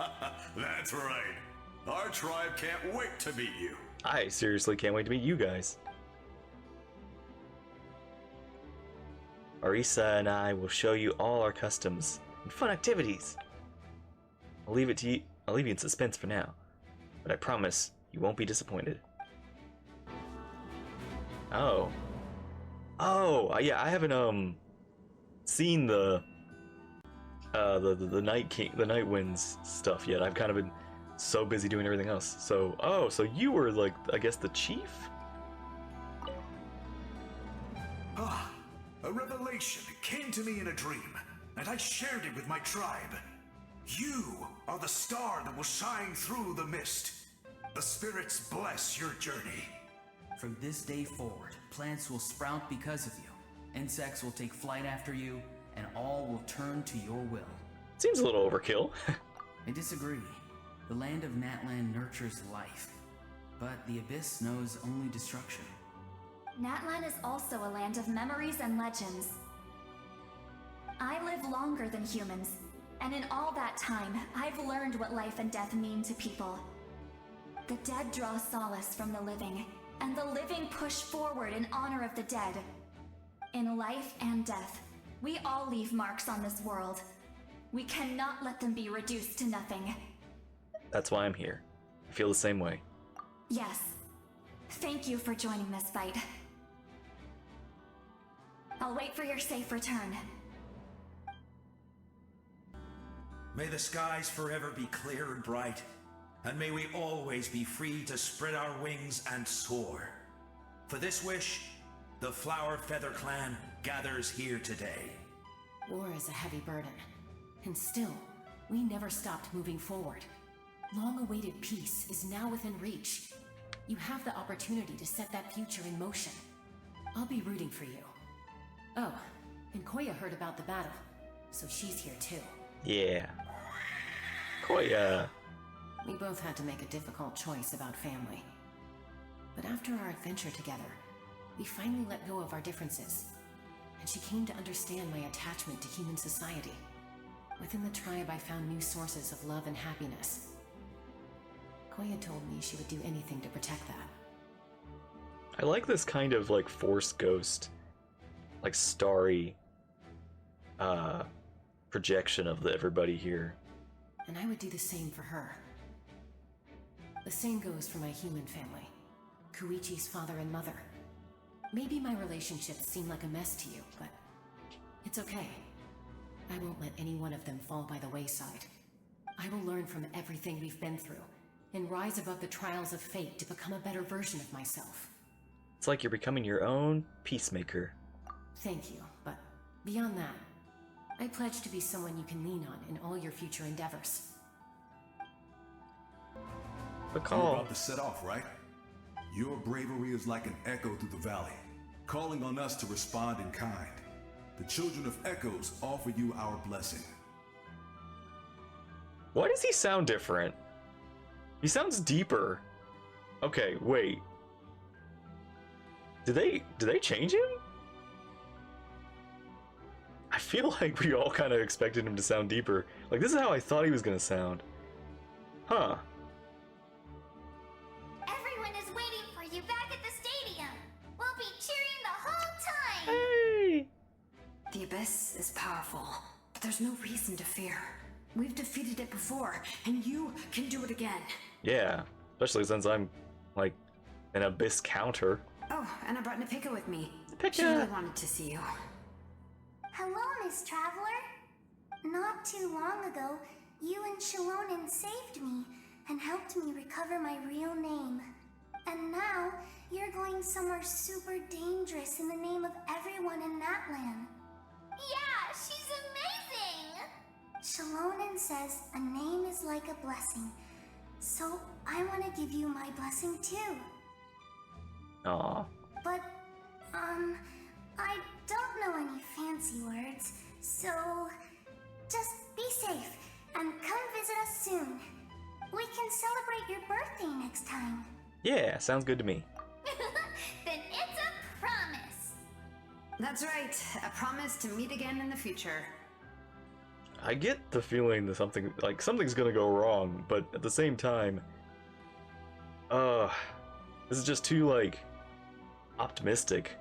That's right. Our tribe can't wait to meet you. I seriously can't wait to meet you guys. Arisa and I will show you all our customs and fun activities. I'll leave you in suspense for now, but I promise you won't be disappointed. Oh, yeah, I haven't seen the Night Winds stuff yet. I've kind of been so busy doing everything else. So, so you were like, I guess, the chief? Ah, a revelation came to me in a dream, and I shared it with my tribe. You are the star that will shine through the mist. The spirits bless your journey. From this day forward, plants will sprout because of you. Insects will take flight after you, and all will turn to your will. Seems a little overkill. I disagree. The land of Natlan nurtures life, but the Abyss knows only destruction. Natlan is also a land of memories and legends. I live longer than humans, and in all that time, I've learned what life and death mean to people. The dead draw solace from the living, and the living push forward in honor of the dead. In life and death, we all leave marks on this world. We cannot let them be reduced to nothing. That's why I'm here. I feel the same way. Yes. Thank you for joining this fight. I'll wait for your safe return. May the skies forever be clear and bright, and may we always be free to spread our wings and soar. For this wish, the Flower Feather Clan gathers here today. War is a heavy burden, and still, we never stopped moving forward. Long-awaited peace is now within reach. You have the opportunity to set that future in motion. I'll be rooting for you. Oh, and Koya heard about the battle, so she's here too. Yeah. Koya. We both had to make a difficult choice about family. But after our adventure together, we finally let go of our differences, and she came to understand my attachment to human society. Within the tribe, I found new sources of love and happiness. Koya told me she would do anything to protect that. I like this kind of like Force Ghost, like starry projection of everybody here. And I would do the same for her. The same goes for my human family, Koichi's father and mother. Maybe my relationships seem like a mess to you, but it's okay. I won't let any one of them fall by the wayside. I will learn from everything we've been through and rise above the trials of fate to become a better version of myself. It's like you're becoming your own peacemaker. Thank you, but beyond that, I pledge to be someone you can lean on in all your future endeavors. But You're about to set off, right? Your bravery is like an echo through the valley, calling on us to respond in kind. The children of Echoes offer you our blessing. Why does he sound different? He sounds deeper. Okay, wait. Did they change him? I feel like we all kind of expected him to sound deeper. Like, this is how I thought he was gonna sound. Huh. The Abyss is powerful, but there's no reason to fear. We've defeated it before, and you can do it again. Yeah, especially since I'm, like, an Abyss counter. Oh, and I brought Napika with me. Napika! She really wanted to see you. Hello, Miss Traveler. Not too long ago, you and Shalonen saved me and helped me recover my real name. And now, you're going somewhere super dangerous in the name of everyone in Natlan. Yeah, she's amazing! Shalonen says a name is like a blessing, so I want to give you my blessing too. Aww. But, I don't know any fancy words, so just be safe and come visit us soon. We can celebrate your birthday next time. Yeah, sounds good to me. Then it's a promise. That's right, a promise to meet again in the future. I get the feeling that something's gonna go wrong, but at the same time, this is just too, like, optimistic.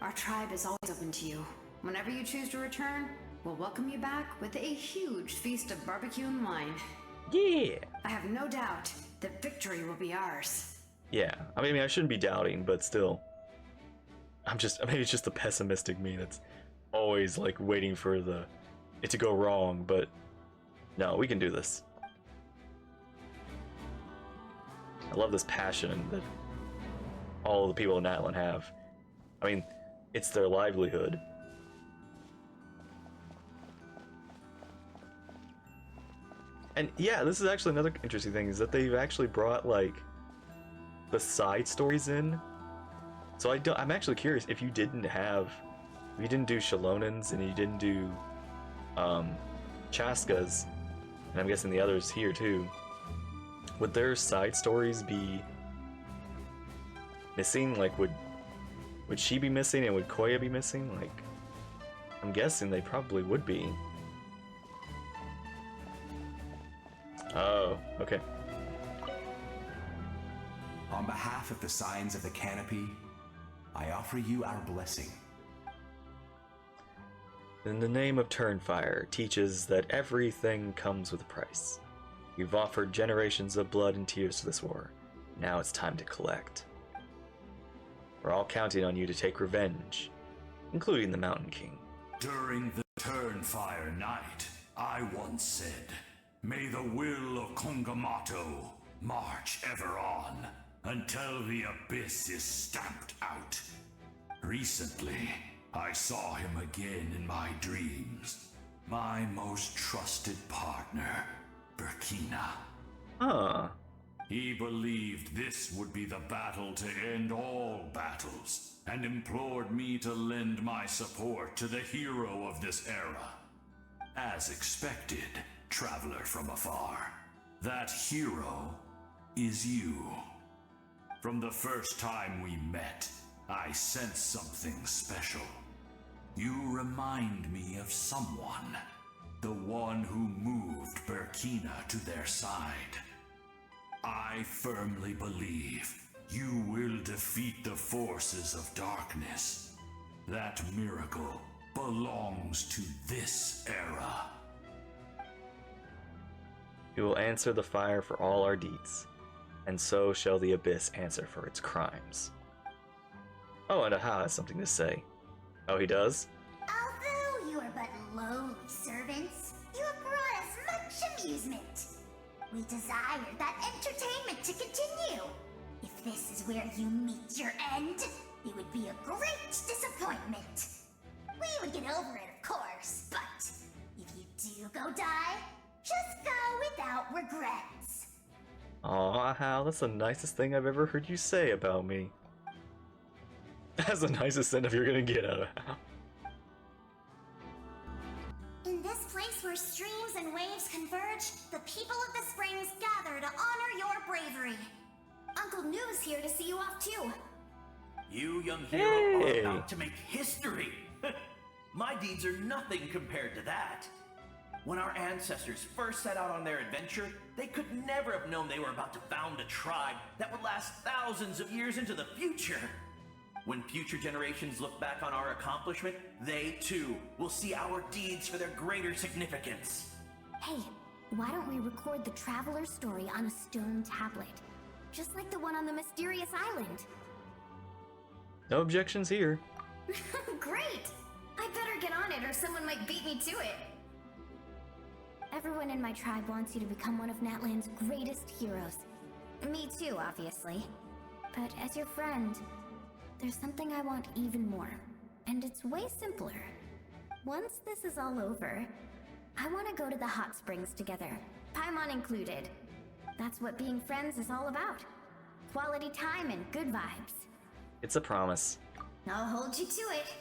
Our tribe is always open to you. Whenever you choose to return, we'll welcome you back with a huge feast of barbecue and wine. Yeah! I have no doubt that victory will be ours. Yeah, I mean, I shouldn't be doubting, but still. Maybe it's just the pessimistic me that's always, like, waiting for it to go wrong, but no, we can do this. I love this passion that all the people in Natlan have. I mean, it's their livelihood. And yeah, this is actually another interesting thing, is that they've actually brought, like, the side stories in. So I'm actually curious, if you didn't do Shalonen's and you didn't do Chaska's, and I'm guessing the others here too, would their side stories be missing? Like, would she be missing, and would Koya be missing? Like, I'm guessing they probably would be. Oh, okay. On behalf of the Signs of the Canopy, I offer you our blessing. In the name of Turnfire teaches that everything comes with a price. You've offered generations of blood and tears to this war. Now it's time to collect. We're all counting on you to take revenge, including the Mountain King. During the Turnfire night, I once said, "May the will of Kongamato march ever on, until the abyss is stamped out." Recently, I saw him again in my dreams. My most trusted partner, Burkina. Huh. He believed this would be the battle to end all battles, and implored me to lend my support to the hero of this era. As expected, traveler from afar, that hero is you. From the first time we met, I sensed something special. You remind me of someone, the one who moved Burkina to their side. I firmly believe you will defeat the forces of darkness. That miracle belongs to this era. You will answer the fire for all our deeds, and so shall the abyss answer for its crimes. Oh, and Aha has something to say. Oh, he does? Although you are but lowly servants, you have brought us much amusement. We desire that entertainment to continue. If this is where you meet your end, it would be a great disappointment. We would get over it, of course, but if you do go die, just go without regrets. Aw, Hal, that's the nicest thing I've ever heard you say about me. That's the nicest send-off you're gonna get out of Hal. In this place where streams and waves converge, the people of the springs gather to honor your bravery. Uncle Noo's here to see you off too. You, young hero, Hey. are about to make history. My deeds are nothing compared to that. When our ancestors first set out on their adventure, they could never have known they were about to found a tribe that would last thousands of years into the future. When future generations look back on our accomplishment, they too will see our deeds for their greater significance. Hey, why don't we record the traveler's story on a stone tablet? Just like the one on the mysterious island. No objections here. Great! I better get on it or someone might beat me to it. Everyone in my tribe wants you to become one of Natlan's greatest heroes. Me too, obviously. But as your friend, there's something I want even more. And it's way simpler. Once this is all over, I want to go to the hot springs together, Paimon included. That's what being friends is all about. Quality time and good vibes. It's a promise. I'll hold you to it.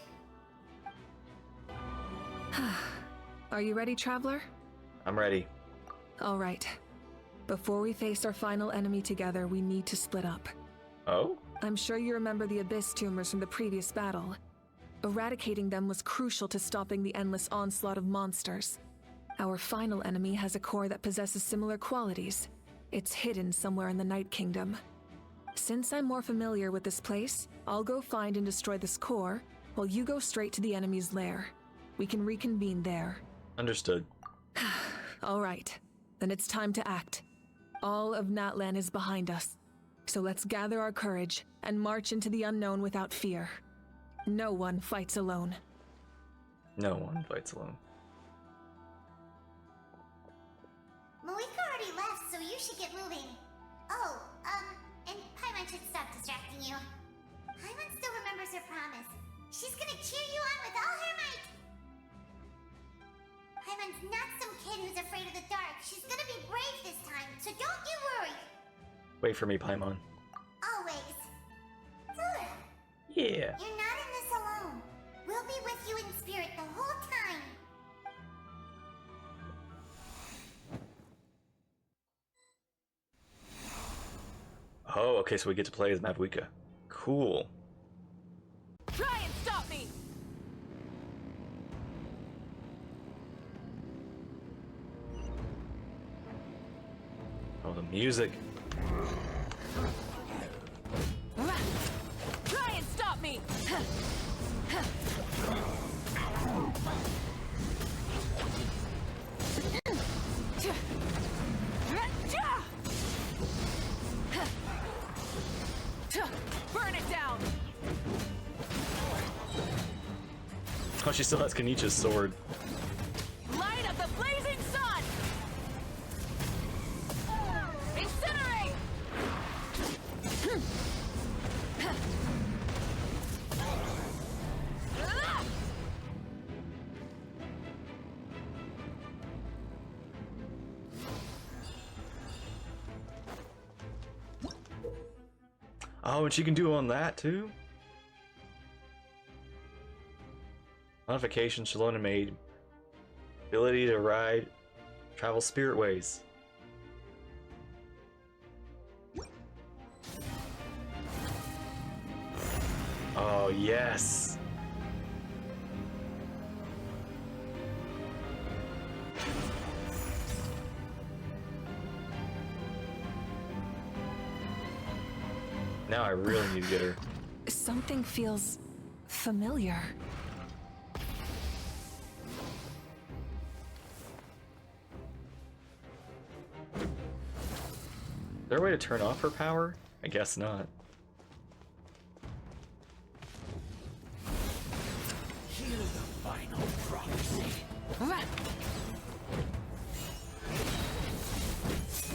Are you ready, Traveler? I'm ready. All right. Before we face our final enemy together, we need to split up. Oh? I'm sure you remember the Abyss tumors from the previous battle. Eradicating them was crucial to stopping the endless onslaught of monsters. Our final enemy has a core that possesses similar qualities. It's hidden somewhere in the Night Kingdom. Since I'm more familiar with this place, I'll go find and destroy this core, while you go straight to the enemy's lair. We can reconvene there. Understood. All right. Then it's time to act. All of Natlan is behind us. So let's gather our courage and march into the unknown without fear. No one fights alone. No one fights alone. Malika already left, so you should get moving. Oh, and Paimon should stop distracting you. Paimon still remembers her promise. She's gonna cheer you on with all her might. Paimon's not some kid who's afraid of the dark. She's gonna be brave this time, so don't you worry. Wait for me, Paimon. Always. Good. Yeah. You're not in this alone. We'll be with you in spirit the whole time. Oh, okay, so we get to play as Mavuika. Cool. Try and stop me! Oh, the music. Try and stop me! Burn it down! Oh, she still has Kanicha's sword. Light of the blazing sun! Incinerate! Oh, and she can do on that too? Modification Shalona made. Ability to ride, travel spirit ways. Oh, yes. Now I really need to get her. Something feels familiar. Is there a way to turn off her power? I guess not. Hear the final prophecy.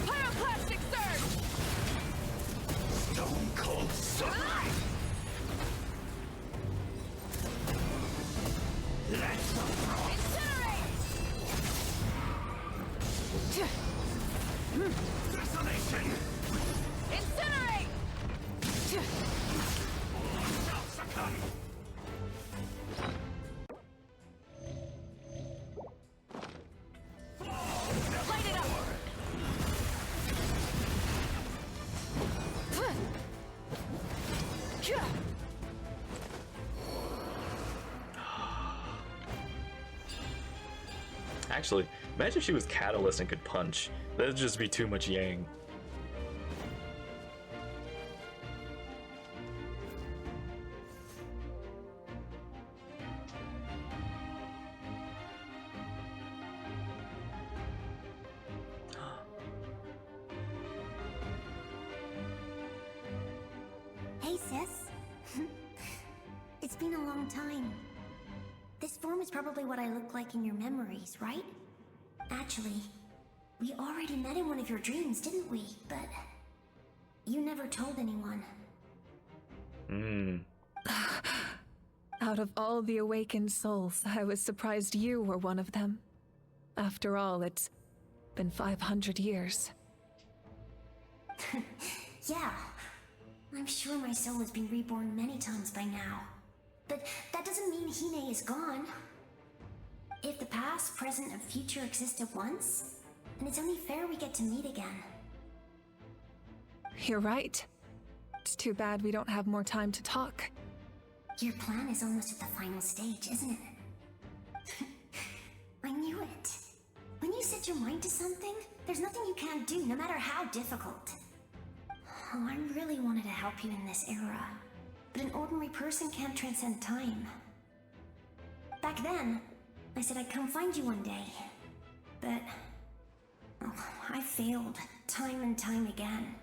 Pyroclastic surge! Stone cold sunlight. Let's Incinerate! Desolation. Incinerate! Succumb. Light it up! Actually, imagine if she was Catalyst and could punch. That'd just be too much yang. Hey, sis. It's been a long time. This form is probably what I look like in your memories, right? Actually, we already met in one of your dreams, didn't we? But you never told anyone. Out of all the awakened souls, I was surprised you were one of them. After all, it's been 500 years. Yeah. I'm sure my soul has been reborn many times by now. But that doesn't mean Hine is gone. If the past, present, and future exist at once, then it's only fair we get to meet again. You're right. It's too bad we don't have more time to talk. Your plan is almost at the final stage, isn't it? I knew it. When you set your mind to something, there's nothing you can't do, no matter how difficult. Oh, I really wanted to help you in this era, but an ordinary person can't transcend time. Back then, I said I'd come find you one day, but I failed time and time again.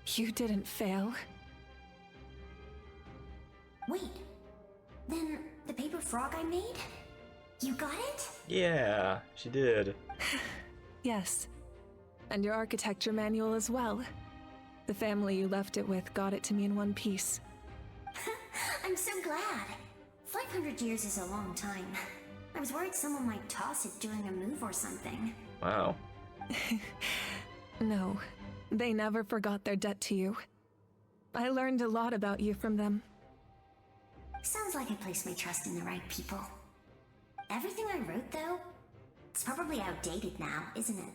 You didn't fail. Wait, then the paper frog I made? You got it? Yeah, she did. Yes. And your architecture manual as well. The family you left it with got it to me in one piece. I'm so glad. 500 years is a long time. I was worried someone might toss it during a move or something. Wow. No, they never forgot their debt to you. I learned a lot about you from them. Sounds like I placed my trust in the right people. Everything I wrote, though, it's probably outdated now, isn't it?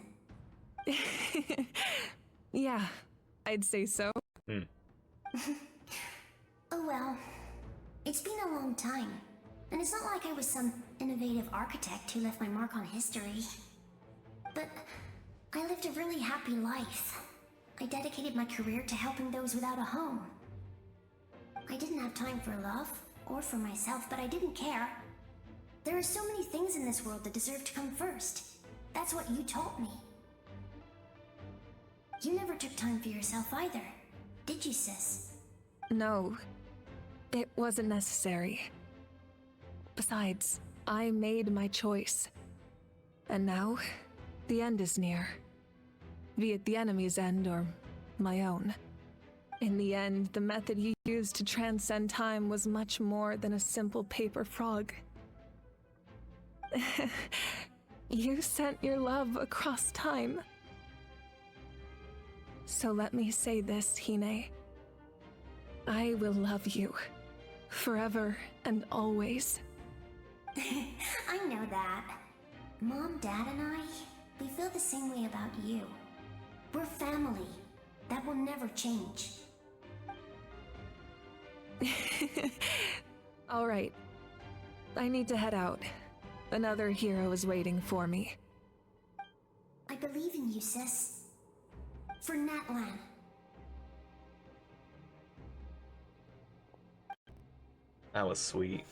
Yeah, I'd say so. Oh well. It's been a long time, and it's not like I was some innovative architect who left my mark on history. But I lived a really happy life. I dedicated my career to helping those without a home. I didn't have time for love, or for myself, but I didn't care. There are so many things in this world that deserve to come first. That's what you taught me. You never took time for yourself either, did you, sis? No, it wasn't necessary. Besides, I made my choice. And now, the end is near. Be it the enemy's end or my own. In the end, the method you used to transcend time was much more than a simple paper frog. You sent your love across time. So let me say this, Hine. I will love you. Forever and always. I know that. Mom, Dad, and I, we feel the same way about you. We're family. That will never change. All right. I need to head out. Another hero is waiting for me. I believe in you, sis. For Natlan. That was sweet.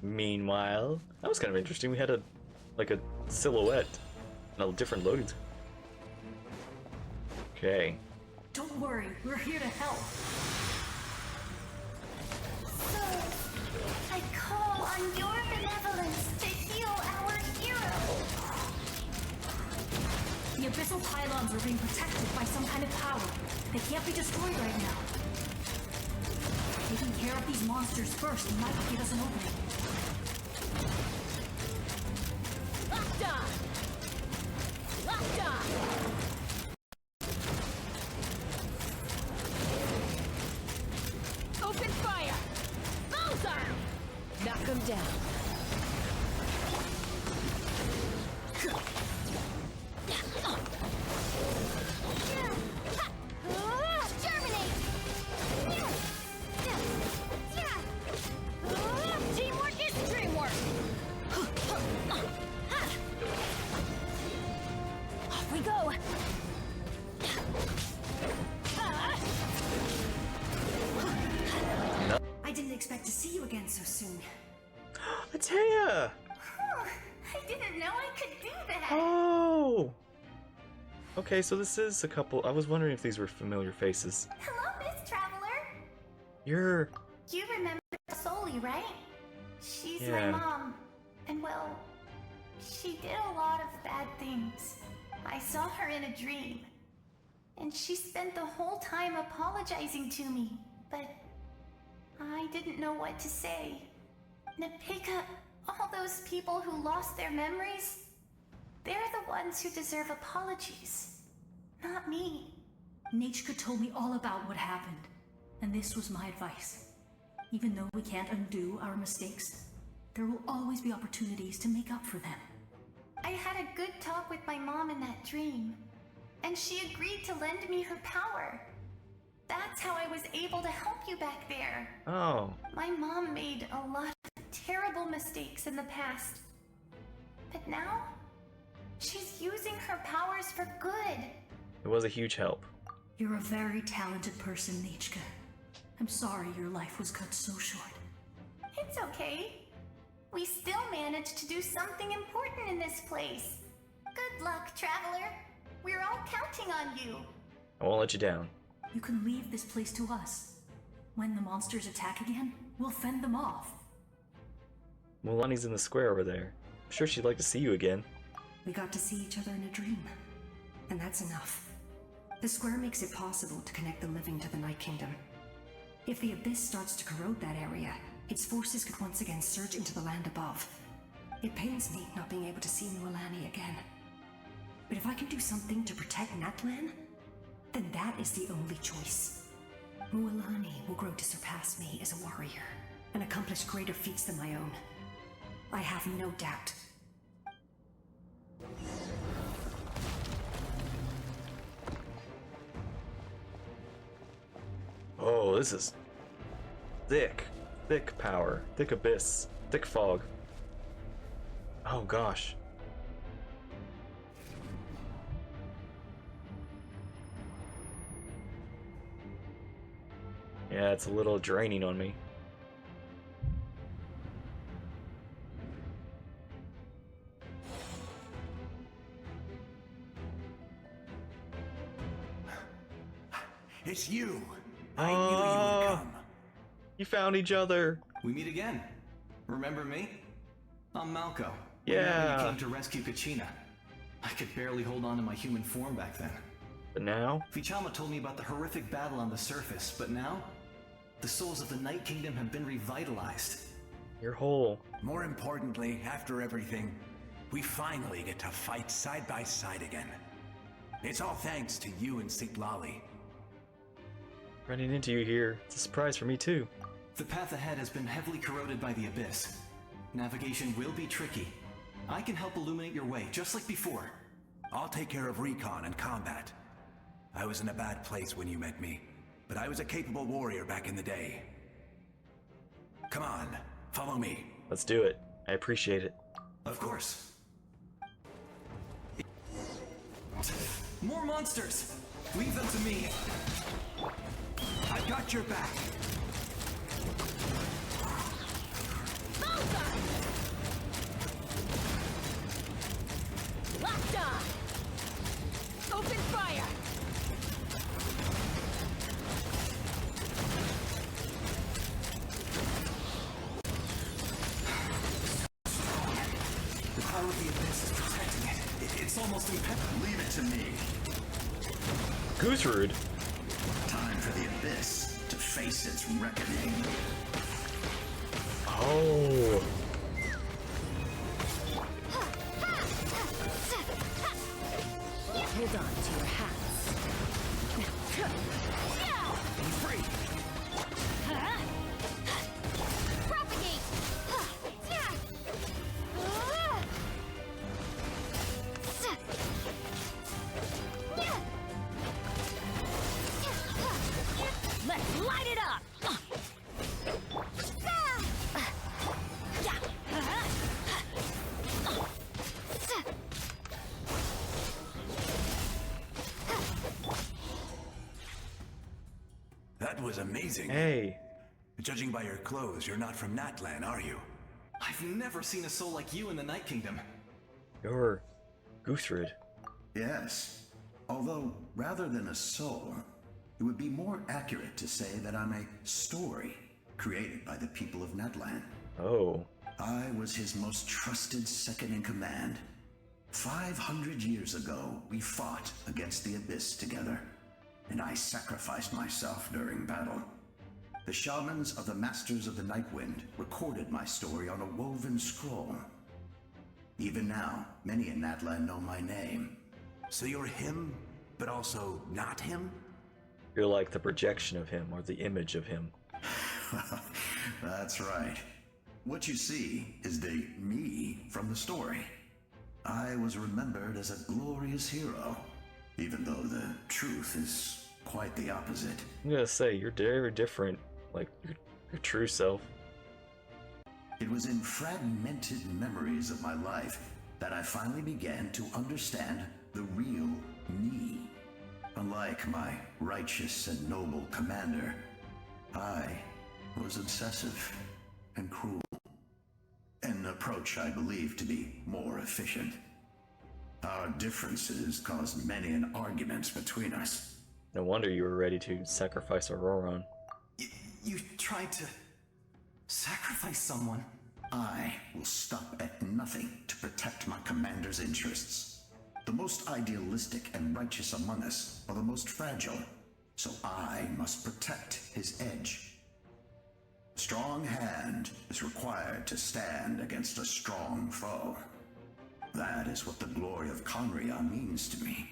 Meanwhile, that was kind of interesting. We had a silhouette and a different loading. Okay. Don't worry, we're here to help. So, I call on your benevolence to heal our hero. The abyssal pylons are being protected by some kind of power. They can't be destroyed right now. Taking care of these monsters first might give us an opening. Locked on! Locked on! Open fire! Bullseye! Knock him down. Germinate! Teamwork is dreamwork! Off we go! I didn't expect to see you again so soon. Atea! I didn't know I could do that. Oh! Okay, so this is a couple. I was wondering if these were familiar faces. Hello, Miss Traveler. You're... You remember Soli, right? She's Yeah. my mom. And well, she did a lot of bad things. I saw her in a dream. And she spent the whole time apologizing to me. But I didn't know what to say. Napika, all those people who lost their memories, they're the ones who deserve apologies. Not me. Nachka told me all about what happened, and this was my advice. Even though we can't undo our mistakes, there will always be opportunities to make up for them. I had a good talk with my mom in that dream, and she agreed to lend me her power. That's how I was able to help you back there. Oh. My mom made a lot of terrible mistakes in the past. But now, she's using her powers for good. It was a huge help. You're a very talented person, Nachka. I'm sorry your life was cut so short. It's okay. We still managed to do something important in this place. Good luck, Traveler. We're all counting on you. I won't let you down. You can leave this place to us. When the monsters attack again, we'll fend them off. Mulani's in the square over there. I'm sure she'd like to see you again. We got to see each other in a dream, and that's enough. The square makes it possible to connect the living to the Night Kingdom. If the Abyss starts to corrode that area, its forces could once again surge into the land above. It pains me not being able to see Mualani again. But if I can do something to protect Natlan, then that is the only choice. Mualani will grow to surpass me as a warrior, and accomplish greater feats than my own. I have no doubt. Oh, this is thick. Thick power. Thick abyss. Thick fog. Oh gosh. Yeah, it's a little draining on me. It's you! I knew you would come. You found each other. We meet again. Remember me? I'm Malco. Yeah. You came to rescue Kachina. I could barely hold on to my human form back then. But now? Vichama told me about the horrific battle on the surface, but now? The souls of the Night Kingdom have been revitalized. You're whole. More importantly, after everything, we finally get to fight side by side again. It's all thanks to you and Sitlali. Running into you here, it's a surprise for me too. The path ahead has been heavily corroded by the Abyss. Navigation will be tricky. I can help illuminate your way, just like before. I'll take care of recon and combat. I was in a bad place when you met me, but I was a capable warrior back in the day. Come on, follow me. Let's do it. I appreciate it. Of course. More monsters! Leave them to me. I've got your back. Locked on! Open fire! The power of the Abyss is protecting it. It's almost impenetrable. Leave it to me. Gooserude. Time for the Abyss to face its reckoning. Oh. Hold on to your hats. Be free. Propagate! Let's light it up! That was amazing. Hey. Judging by your clothes, you're not from Natlan, are you? I've never seen a soul like you in the Night Kingdom. You're Guthrid. Yes. Although, rather than a soul, it would be more accurate to say that I'm a story created by the people of Natlan. Oh. I was his most trusted second-in-command. 500 years ago, we fought against the Abyss together, and I sacrificed myself during battle. The shamans of the Masters of the Nightwind recorded my story on a woven scroll. Even now, many in Natlan know my name. So you're him, but also not him? You're like the projection of him, or the image of him. That's right. What you see is the me from the story. I was remembered as a glorious hero, even though the truth is quite the opposite. I'm gonna say, you're very different, like your true self. It was in fragmented memories of my life that I finally began to understand the real me. Unlike my righteous and noble commander, I was obsessive and cruel. An approach I believe to be more efficient. Our differences caused many an arguments between us. No wonder you were ready to sacrifice Auroron. You tried to sacrifice someone? I will stop at nothing to protect my commander's interests. The most idealistic and righteous among us are the most fragile, so I must protect his edge. Strong hand is required to stand against a strong foe. That is what the glory of Conria means to me.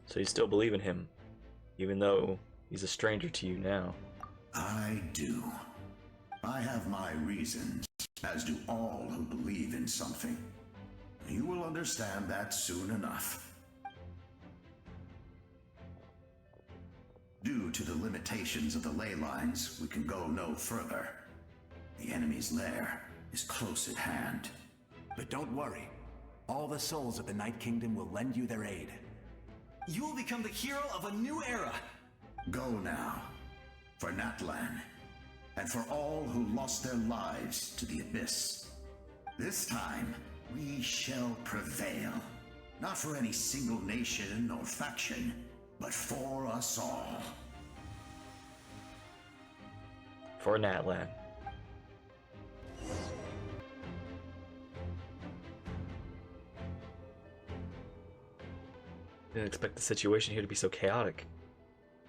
So you still believe in him, even though he's a stranger to you now? I do. I have my reasons, as do all who believe in something. You will understand that soon enough. Due to the limitations of the ley lines, we can go no further. The enemy's lair is close at hand. But don't worry. All the souls of the Night Kingdom will lend you their aid. You will become the hero of a new era! Go now. For Natlan. And for all who lost their lives to the Abyss. This time, we shall prevail. Not for any single nation or faction, but for us all. For Natlan. Didn't expect the situation here to be so chaotic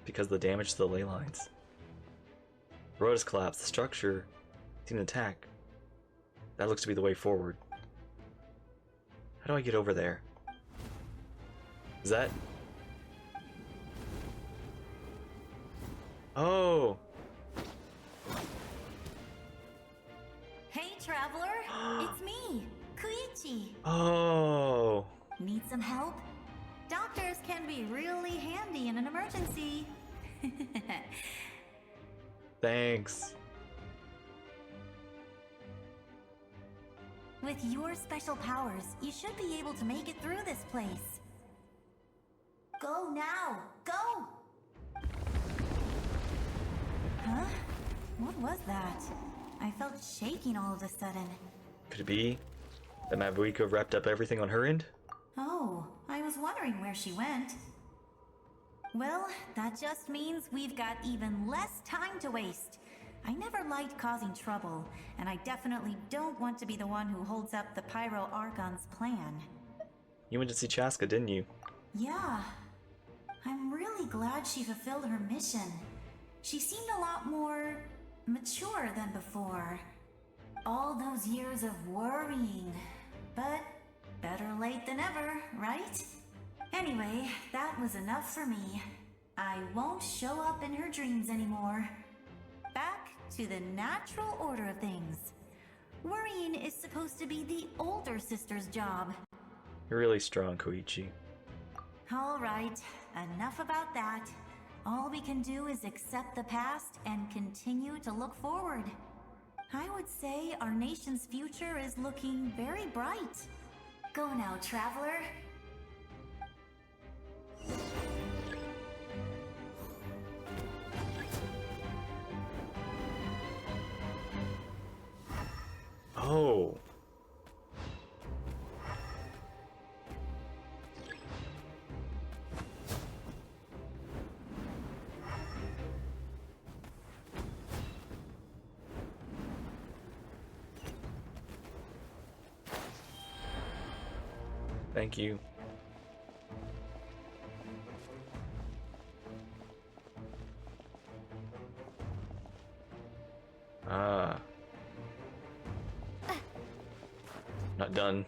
because of the damage to the ley lines. The road has collapsed. The structure seemed to attack. That looks to be the way forward. How do I get over there? Is that... Oh! Hey, traveler! It's me, Koichi! Oh! Need some help? Doctors can be really handy in an emergency. Thanks. With your special powers, you should be able to make it through this place. Go now! Go! Huh? What was that? I felt shaking all of a sudden. Could it be that Mabuiko wrapped up everything on her end? Oh, I was wondering where she went. Well, that just means we've got even less time to waste. I never liked causing trouble, and I definitely don't want to be the one who holds up the Pyro Archon's plan. You went to see Chaska, didn't you? Yeah. I'm really glad she fulfilled her mission. She seemed a lot more mature than before. All those years of worrying, but better late than ever, right? Anyway, that was enough for me. I won't show up in her dreams anymore. Back to the natural order of things. Worrying is supposed to be the older sister's job. You're really strong, Koichi. Alright, enough about that. All we can do is accept the past and continue to look forward. I would say our nation's future is looking very bright. Go now, traveler. Oh. Thank you. Ah. Not done.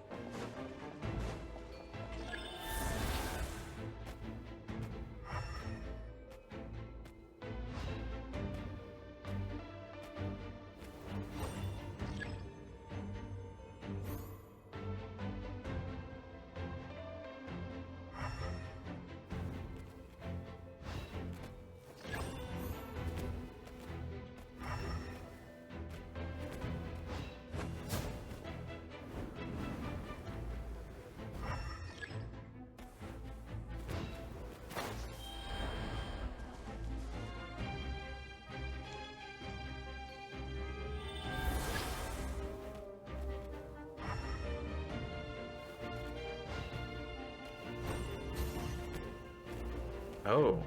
Oh.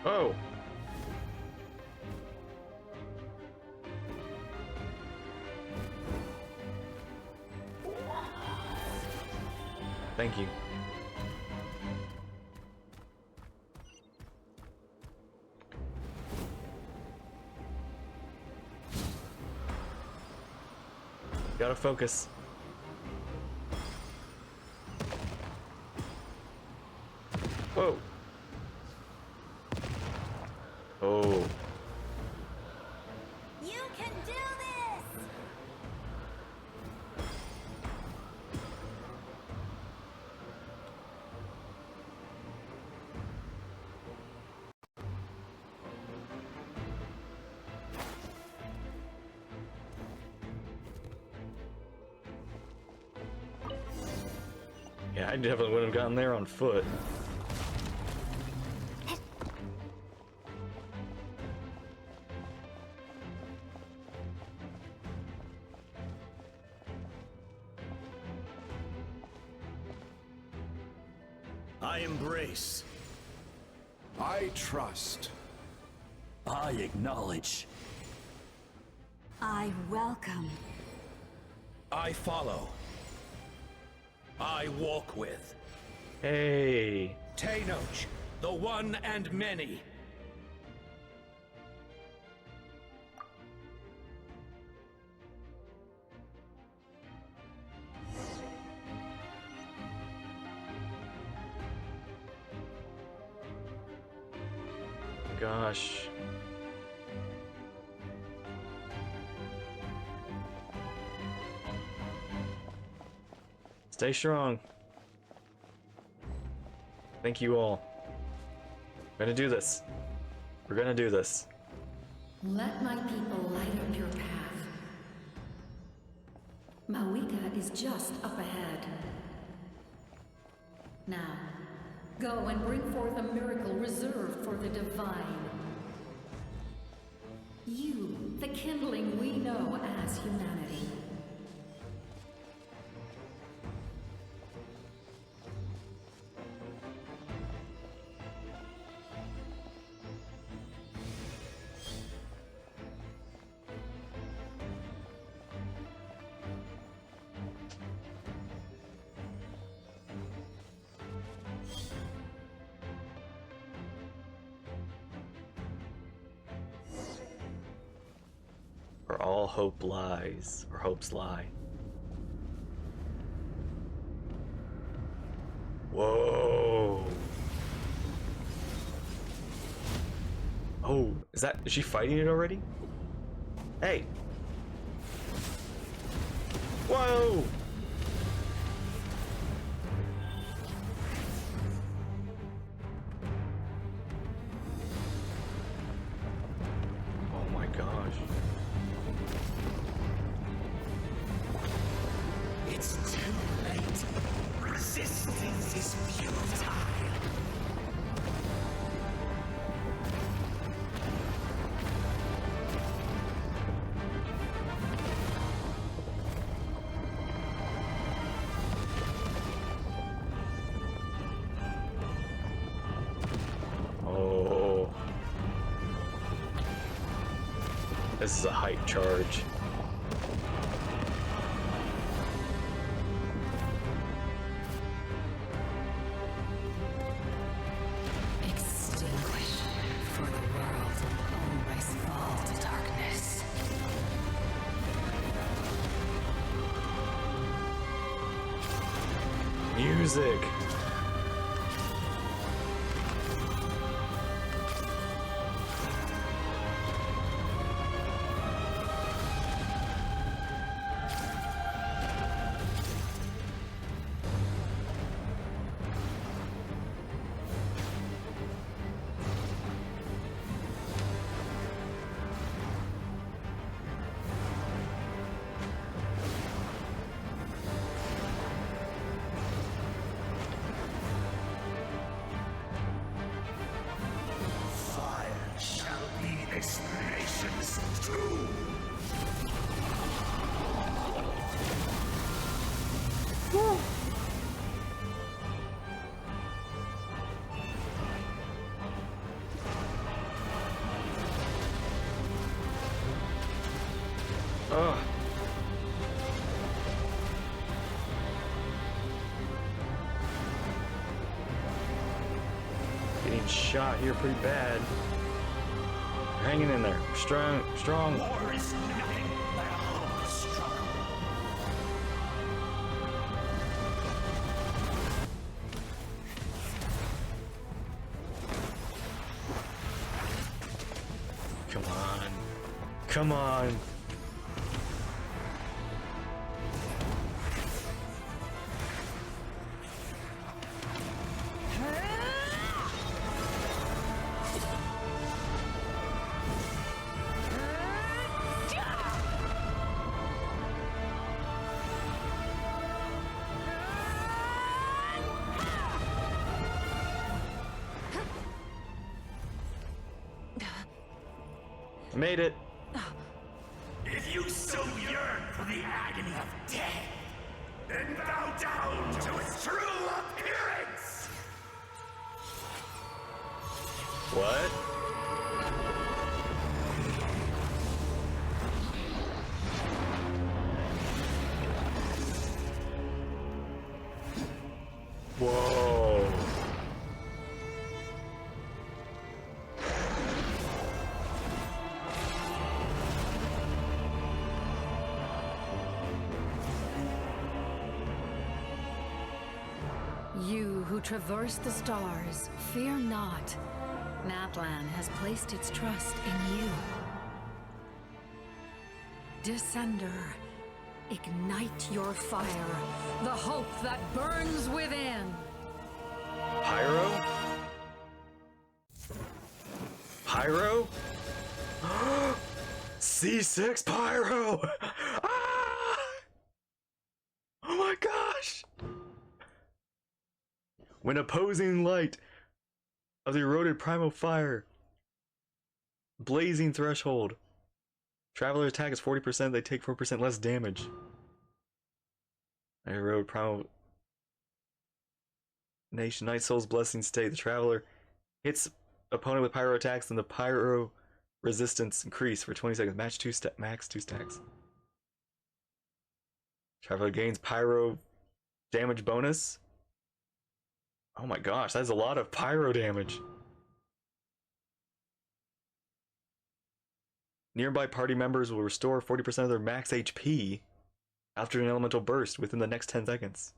Oh. Thank you. Gotta focus. Whoa. Oh. You can do this! Yeah, I definitely wouldn't have gotten there on foot. I embrace. I trust. I acknowledge. I welcome. I follow. I walk with. Hey. Tenoch, the one and many. Gosh. Stay strong. Thank you all. We're gonna do this. We're gonna do this. Let my people light up your path. Mawika is just up ahead. Now, go and bring forth a miracle reserved for the divine. You, the kindling we know as humanity. Where all hope lies, or hopes lie. Whoa. Oh, is she fighting it already? Hey. Whoa. Oh my gosh. It's too late. Resistance is futile. Oh. This is a hype charge. music. This nation's doom. Ugh. Getting shot here pretty bad. Hanging in there. Strong, strong. War is nothing but a hopeless struggle. Come on. Come on. Made it. If you so yearn for the agony of death, then bow down to its true appearance! What? Whoa. You who traverse the stars, fear not. Natlan has placed its trust in you. Descender, ignite your fire, the hope that burns within. Pyro? Pyro? C6 Pyro! Ah! Oh my gosh! When opposing light of the eroded primal fire, blazing threshold, traveler attack is 40%, they take 4% less damage. Erode primal nation, Night Soul's blessing state. The traveler hits opponent with pyro attacks, and the pyro resistance increase for 20 seconds. Max 2 stacks. Traveler gains pyro damage bonus. Oh my gosh, that's a lot of pyro damage. Nearby party members will restore 40% of their max HP after an elemental burst within the next 10 seconds.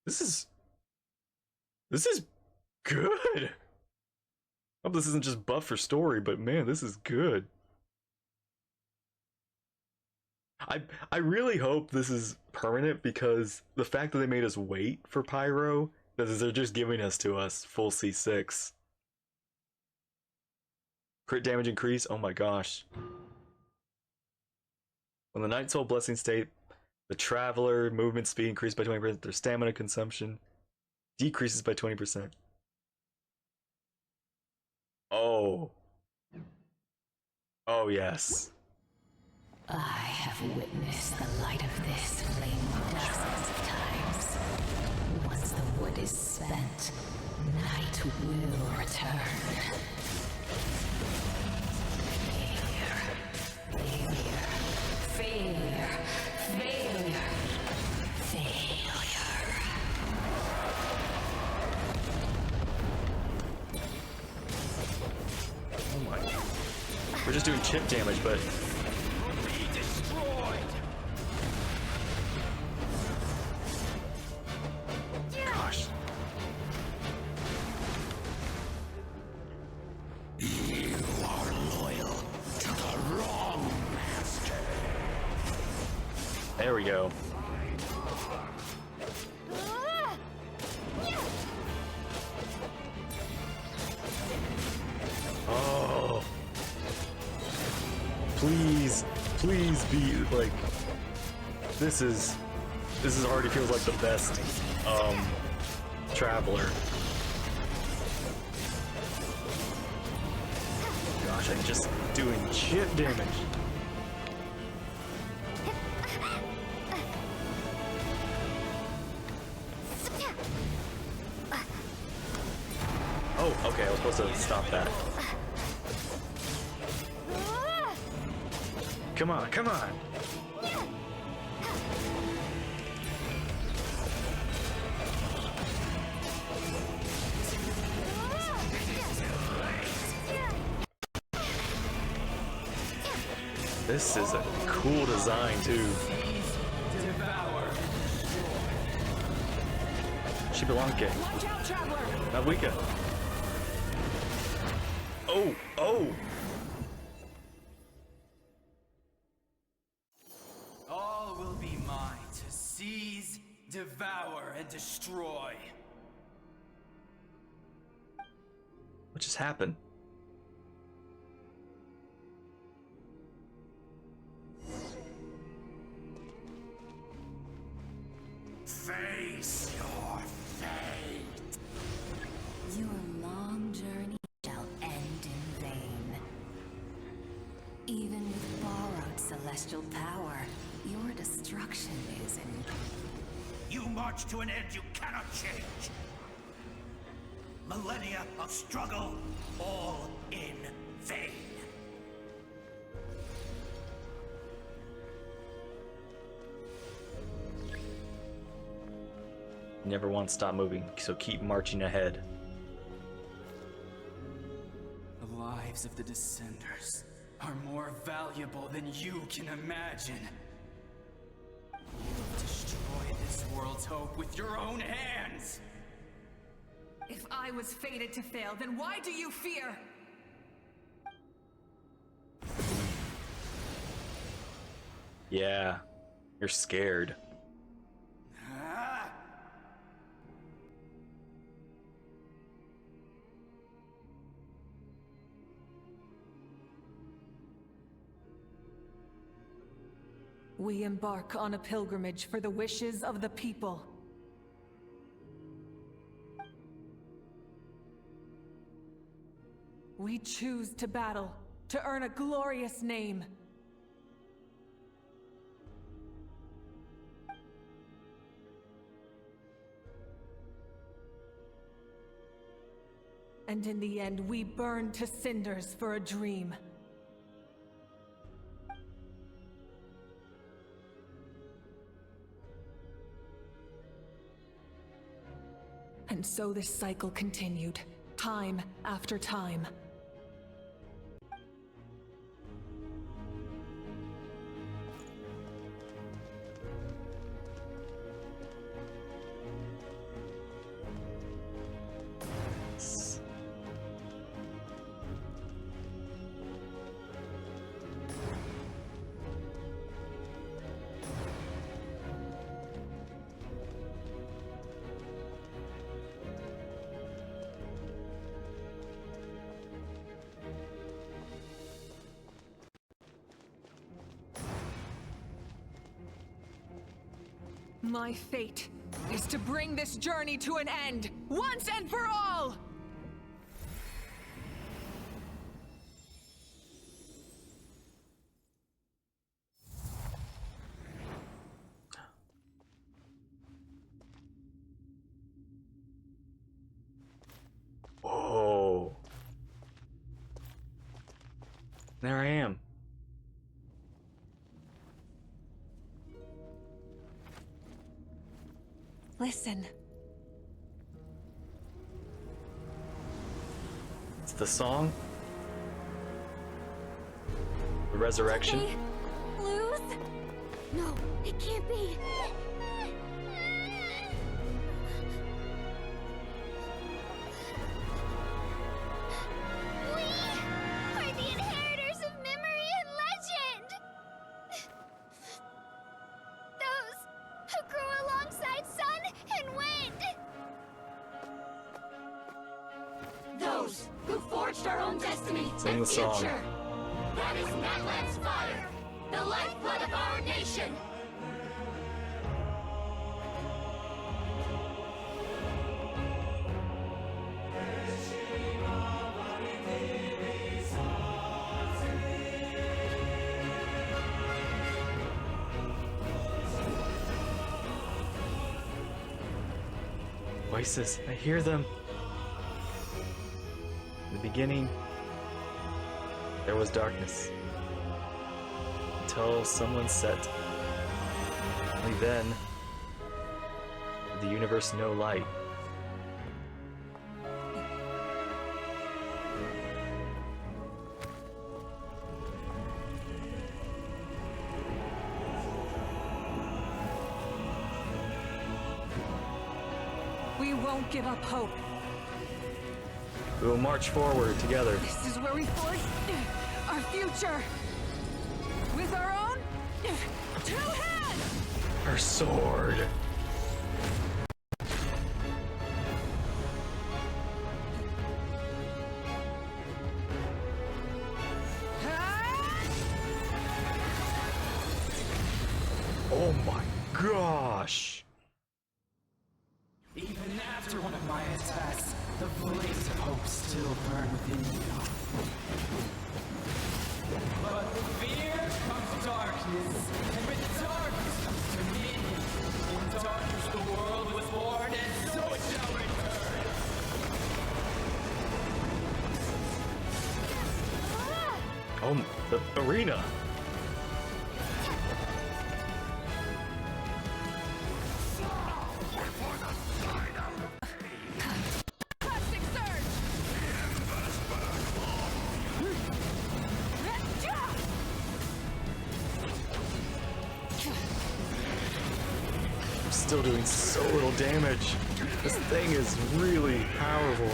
This is good. I hope this isn't just buff for story, but man, this is good. I really hope this is permanent, because the fact that they made us wait for pyro, because they're just giving us to us full C6. Crit damage increase, oh my gosh. When the Night Soul blessing state, the traveler movement speed increased by 20%, their stamina consumption decreases by 20%. Oh. Oh yes. I have witnessed the light of this flame dozens of times. Once the wood is spent, night will return. Failure. Oh my. We're just doing chip damage, but we go. Oh. Please be like, this already feels like the best traveler. Gosh, I'm just doing shit damage. Oh, okay, I was supposed to stop that. Come on, come on! This is a cool design, too. Shibelonke. Navwika. Oh, oh! All will be mine to seize, devour, and destroy. What just happened? Face your fate. Your long journey shall end in vain. Even with borrowed celestial power, your destruction is in... You march to an end you cannot change. Millennia of struggle, all in vain. Never once stop moving, so keep marching ahead. The lives of the Descenders are more valuable than you can imagine. You have destroyed this world's hope with your own hands! If I was fated to fail, then why do you fear? Yeah, you're scared. We embark on a pilgrimage for the wishes of the people. We choose to battle, to earn a glorious name. And in the end, we burn to cinders for a dream. And so this cycle continued, time after time. My fate is to bring this journey to an end, once and for all! Oh. There I am. Listen. It's the song. The resurrection. Did they lose? No, it can't be. We are the inheritors of memory and legend. The those who forged our own destiny Sing and the song. future. That is Natlan's fire, the lifeblood of our nation. Voices, I hear them. In the beginning, there was darkness. Until someone set. Only then did the universe know light. We won't give up hope. We will march forward together. This is where we forge our future. With our own two hands! Her sword. Oh my gosh. Even after one of my attacks, the blaze of hope still burned within you. But with fear comes darkness, and with darkness comes dominion. In darkness the world was born, and so it shall return. Oh, the arena. Still doing so little damage. This thing is really powerful.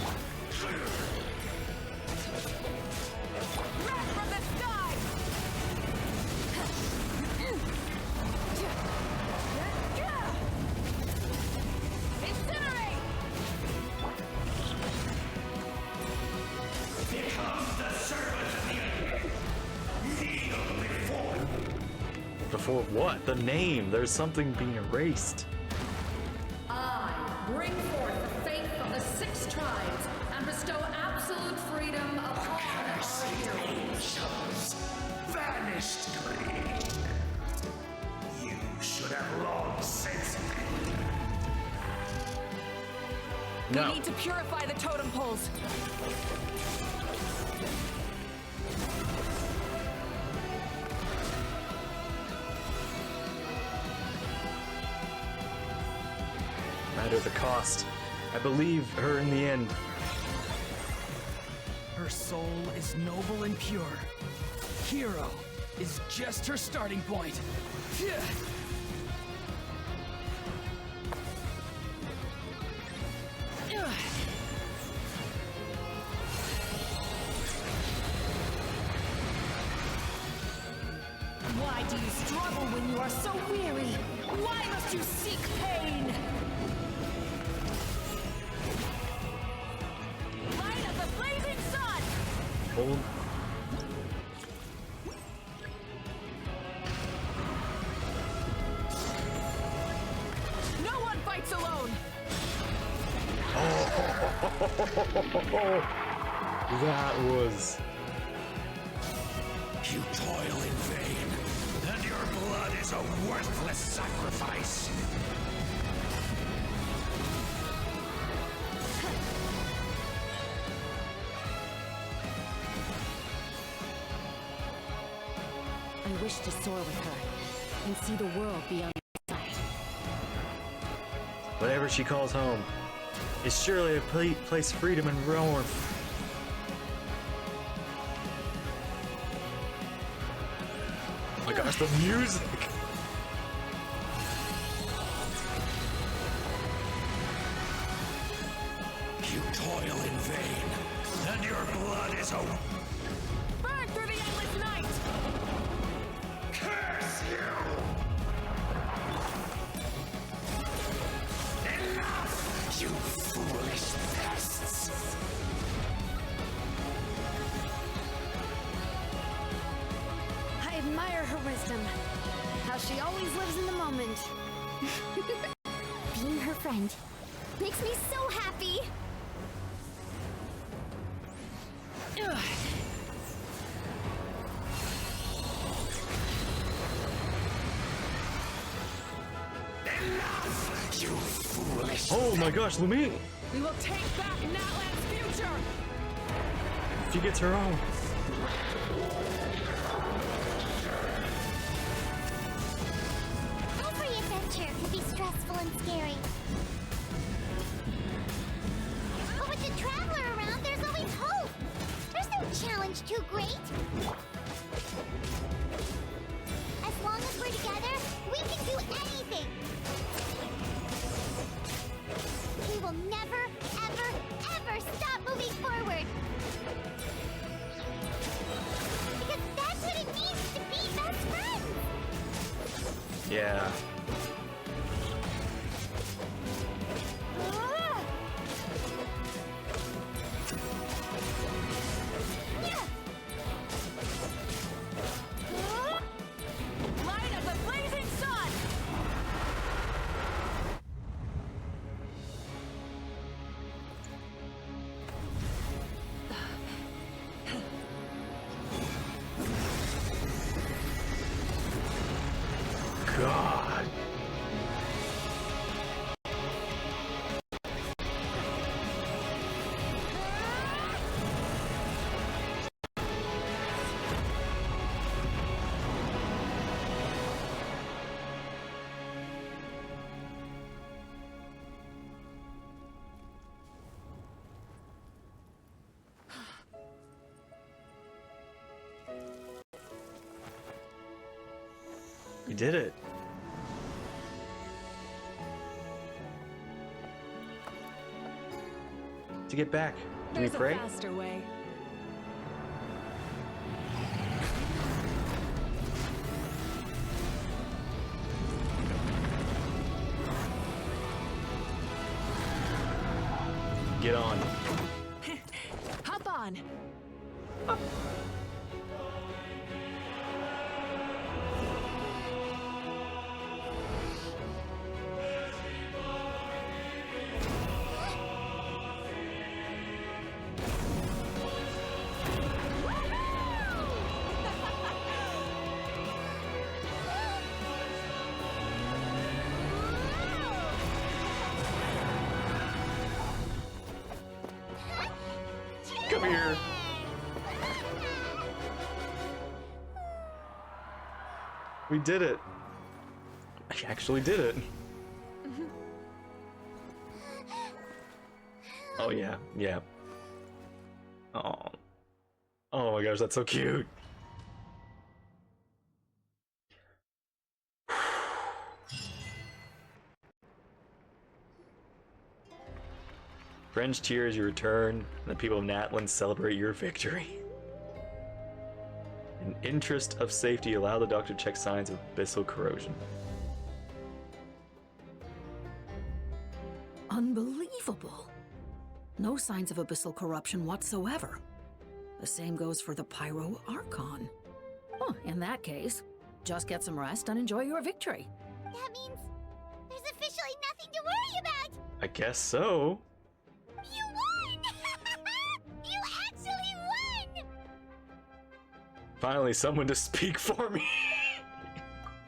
Before what? The name. There's something being erased. I bring forth the faith of the 6 tribes and bestow absolute freedom upon our heroes. Vanished clean. You should have long since. No. We need to purify the totem poles. Matter the cost. I believe her in the end. Her soul is noble and pure. Hero is just her starting point. Why do you struggle when you are so weary? Why must you seek pain? Light of the blazing sun! Hold. No one fights alone! That was... You toil in vain, and your blood is a worthless sacrifice. I wish to soar with her and see the world beyond my sight. Whatever she calls home is surely a place of freedom and warmth. Oh my gosh, the music! You toil in vain, and your blood is a... Burn through the endless night! Curse you! Enough, you foolish pests! am. How she always lives in the moment. Being her friend makes me so happy. Ugh. Enough, you foolish. Oh my gosh, Lumine! We will take back Natlan's future! She gets her own. Every adventure can be stressful and scary. But with the Traveler around, there's always hope. There's no challenge too great. As long as we're together, we can do anything. We will never, ever, ever stop moving forward. Because that's what it means to be best friends. Yeah. Light of the blazing sun! God. We did it. To get back, do we There's pray? a faster way. Get on. Hop on. Come here. We did it. I actually did it. Oh yeah, yeah. Oh. Oh my gosh, that's so cute. Friends cheer as you return, and the people of Natlan celebrate your victory. In interest of safety, allow the doctor to check signs of abyssal corrosion. Unbelievable. No signs of abyssal corruption whatsoever. The same goes for the Pyro Archon. Oh, in that case, just get some rest and enjoy your victory. That means there's officially nothing to worry about. I guess so. You won! You actually won! Finally, someone to speak for me.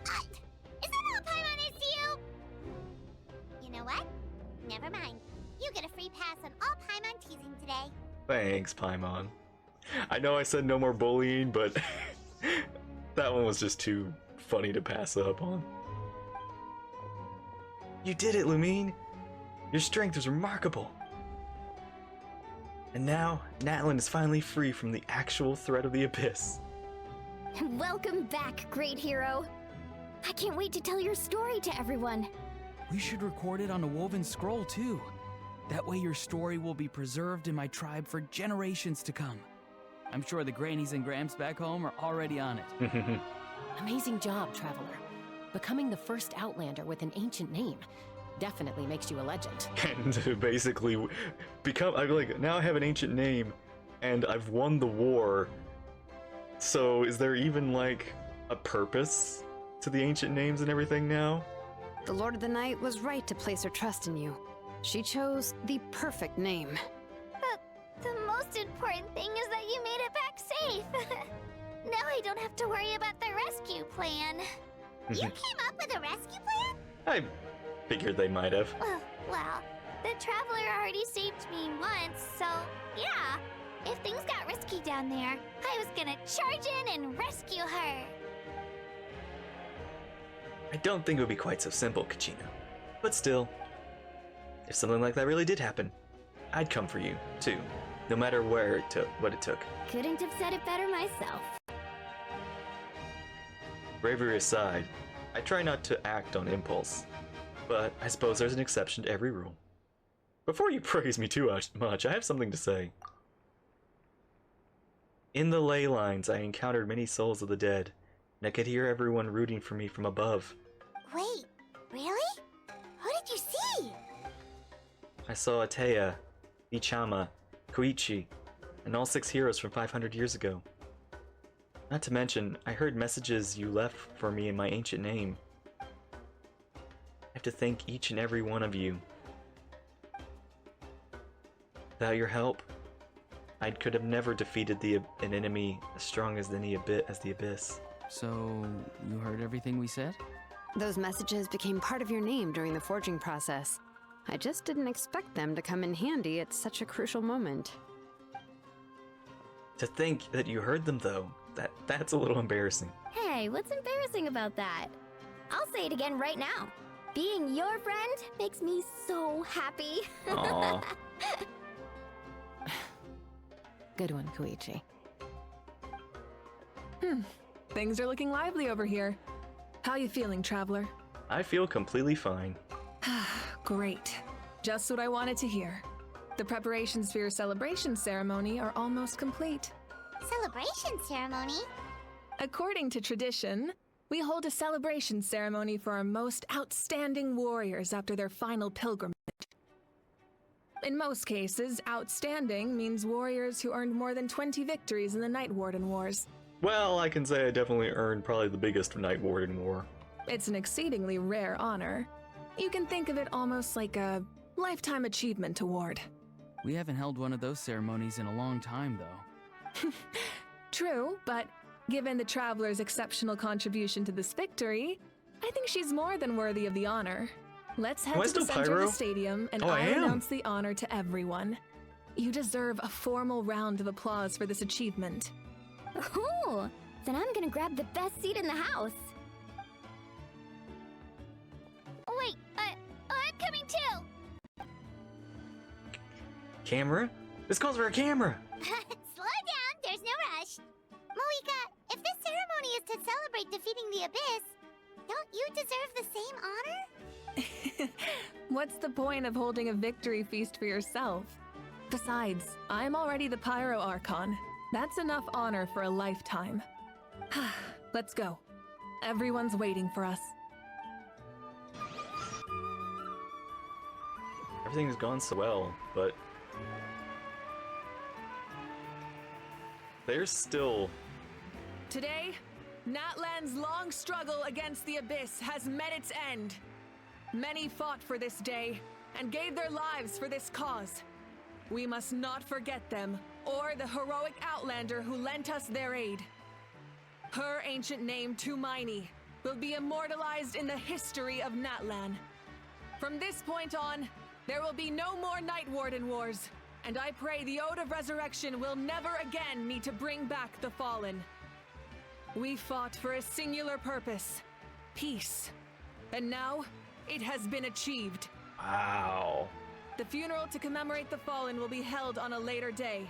Is that all Paimon is to you? You know what? Never mind. You get a free pass on all Paimon teasing today. Thanks, Paimon. I know I said no more bullying, but that one was just too funny to pass up on. You did it, Lumine! Your strength is remarkable. And now, Natlan is finally free from the actual threat of the Abyss. Welcome back, great hero. I can't wait to tell your story to everyone. We should record it on a woven scroll too. That way your story will be preserved in my tribe for generations to come. I'm sure the grannies and gramps back home are already on it. Amazing job, Traveler. Becoming the first Outlander with an ancient name definitely makes you a legend. And to basically become, I'm like, now I have an ancient name, and I've won the war. So is there even like a purpose to the ancient names and everything now. The Lord of the Night was right to place her trust in you. She chose the perfect name. But the most important thing is that you made it back safe. Now I don't have to worry about the rescue plan. You came up with a rescue plan? I figured they might have. Well, the Traveler already saved me once, so yeah. If things got risky down there, I was gonna charge in and rescue her. I don't think it would be quite so simple, Kachina. But still, if something like that really did happen, I'd come for you, too. No matter where it took, what it took. Couldn't have said it better myself. Bravery aside, I try not to act on impulse. But I suppose there's an exception to every rule. Before you praise me too much, I have something to say. In the ley lines, I encountered many souls of the dead, and I could hear everyone rooting for me from above. Wait, really? Who did you see? I saw Atea, Ichama, Koichi, and all 6 heroes from 500 years ago. Not to mention, I heard messages you left for me in my ancient name. I have to thank each and every one of you. Without your help, I could have never defeated an enemy as strong as the Abyss. So, you heard everything we said? Those messages became part of your name during the forging process. I just didn't expect them to come in handy at such a crucial moment. To think that you heard them, though, that's a little embarrassing. Hey, what's embarrassing about that? I'll say it again right now. Being your friend makes me so happy. Aww. Good one, Koichi. Things are looking lively over here. How you feeling, Traveler? I feel completely fine. Great. Just what I wanted to hear. The preparations for your celebration ceremony are almost complete. Celebration ceremony? According to tradition, we hold a celebration ceremony for our most outstanding warriors after their final pilgrimage. In most cases, outstanding means warriors who earned more than 20 victories in the Night Warden Wars. Well, I can say I definitely earned probably the biggest Night Warden War. It's an exceedingly rare honor. You can think of it almost like a lifetime achievement award. We haven't held one of those ceremonies in a long time, though. True, but given the Traveler's exceptional contribution to this victory, I think she's more than worthy of the honor. Let's head to the center of the stadium, and I'll announce the honor to everyone. You deserve a formal round of applause for this achievement. Ooh, then I'm gonna grab the best seat in the house. Wait, I'm coming too! Camera? This calls for a camera! Slow down, there's no rush. Moika, if this ceremony is to celebrate defeating the Abyss, don't you deserve the same honor? What's the point of holding a victory feast for yourself? Besides, I'm already the Pyro Archon. That's enough honor for a lifetime. Let's go. Everyone's waiting for us. Everything's gone so well, but there's still... Today, Natlan's long struggle against the Abyss has met its end. Many fought for this day and gave their lives for this cause. We must not forget them or the heroic Outlander who lent us their aid. Her ancient name, Tumaini, will be immortalized in the history of Natlan. From this point on, there will be no more Night Warden Wars, and I pray the Ode of Resurrection will never again need to bring back the Fallen. We fought for a singular purpose, peace. And now, it has been achieved. Wow. The funeral to commemorate the Fallen will be held on a later day.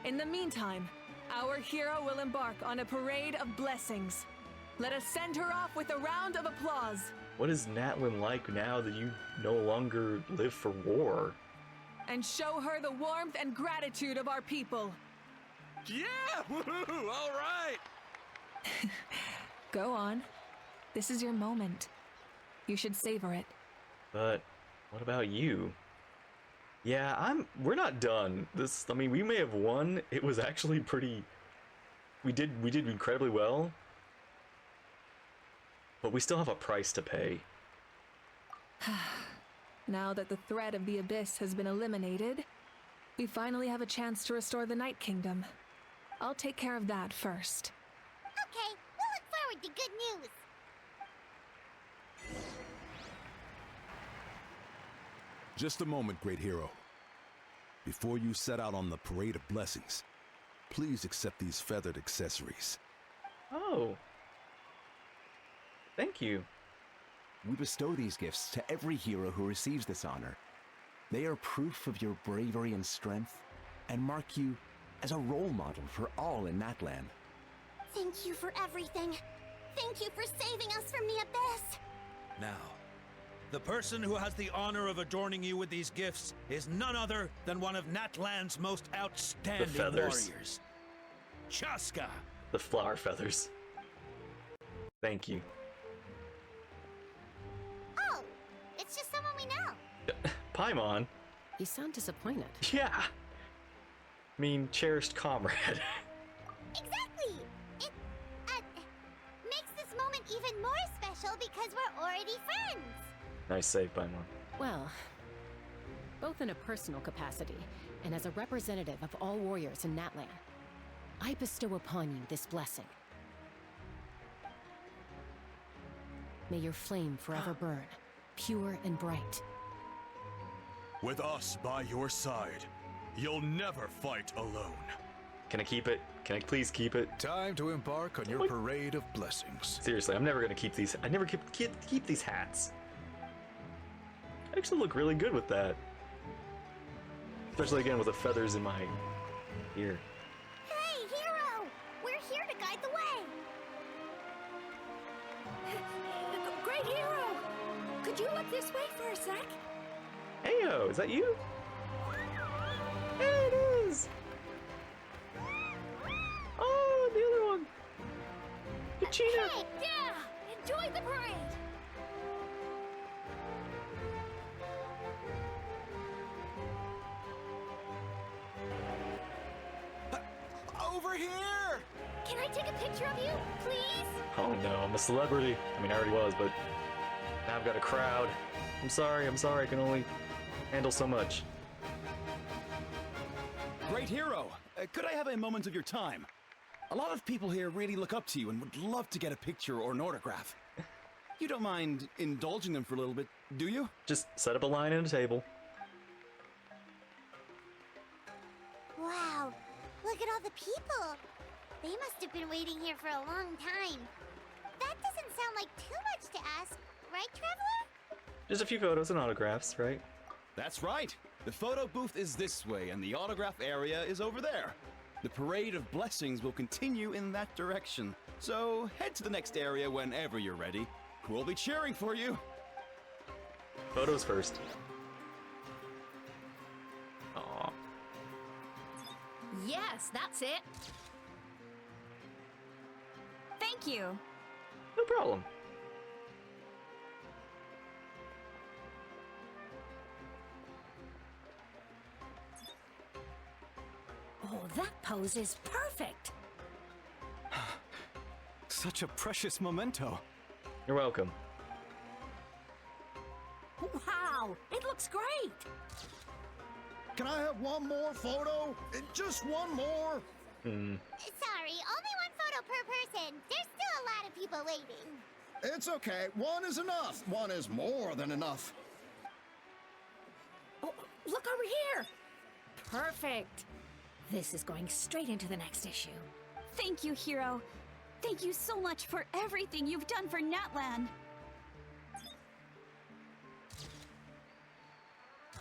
In the meantime, our hero will embark on a parade of blessings. Let us send her off with a round of applause. What is Natlan like now that you no longer live for war? And show her the warmth and gratitude of our people. Yeah! Woohoo! All right! Go on. This is your moment. You should savor it. But what about you? Yeah, we're not done. I mean, we may have won. It was actually pretty... We did incredibly well. But we still have a price to pay. Now that the threat of the Abyss has been eliminated, we finally have a chance to restore the Night Kingdom. I'll take care of that first. Okay, we'll look forward to good news. Just a moment, great hero. Before you set out on the Parade of Blessings, please accept these feathered accessories. Oh. Thank you. We bestow these gifts to every hero who receives this honor. They are proof of your bravery and strength, and mark you as a role model for all in Natlan. Thank you for everything. Thank you for saving us from the Abyss. Now, the person who has the honor of adorning you with these gifts is none other than one of Natlan's most outstanding warriors, Chaska. The flower feathers. Thank you. Oh, it's just someone we know. Paimon. You sound disappointed. Yeah. I mean, cherished comrade. Exactly. It makes this moment even more special because we're already friends. Nice save, Paimon. Well, both in a personal capacity and as a representative of all warriors in Natlan, I bestow upon you this blessing. May your flame forever burn, pure and bright. With us by your side, you'll never fight alone. Can I keep it? Can I please keep it? Time to embark on your parade of blessings. Seriously, I'm never gonna keep these. I never keep these hats. I actually look really good with that. Especially again with the feathers in my ear. Hey, hero! We're here to guide the way. Great hero! Could you look this way for a sec? Heyo, is that you? Hey, it is! Oh, the other one! Kachina! Hey, yeah! Enjoy the parade! Over here! Can I take a picture of you, please? Oh no, I'm a celebrity. I mean, I already was, but now I've got a crowd. I'm sorry, I can only handle so much. Great hero! Could I have a moment of your time? A lot of people here really look up to you and would love to get a picture or an autograph. You don't mind indulging them for a little bit, do you? Just set up a line at a table. Wow, look at all the people. They must have been waiting here for a long time. That doesn't sound like too much to ask, right, Traveler? Just a few photos and autographs, right? That's right. The photo booth is this way and the autograph area is over there. The Parade of Blessings will continue in that direction. So head to the next area whenever you're ready. We'll be cheering for you. Photos first. Aw. Yes, that's it. Thank you. No problem. Oh, that pose is perfect. Such a precious memento. You're welcome. Wow, it looks great. Can I have one more photo? Just one more? Sorry, only one photo per person. There's still a lot of people waiting. It's okay. One is enough. One is more than enough. Oh, look over here. Perfect. This is going straight into the next issue. Thank you, hero. Thank you so much for everything you've done for Natlan.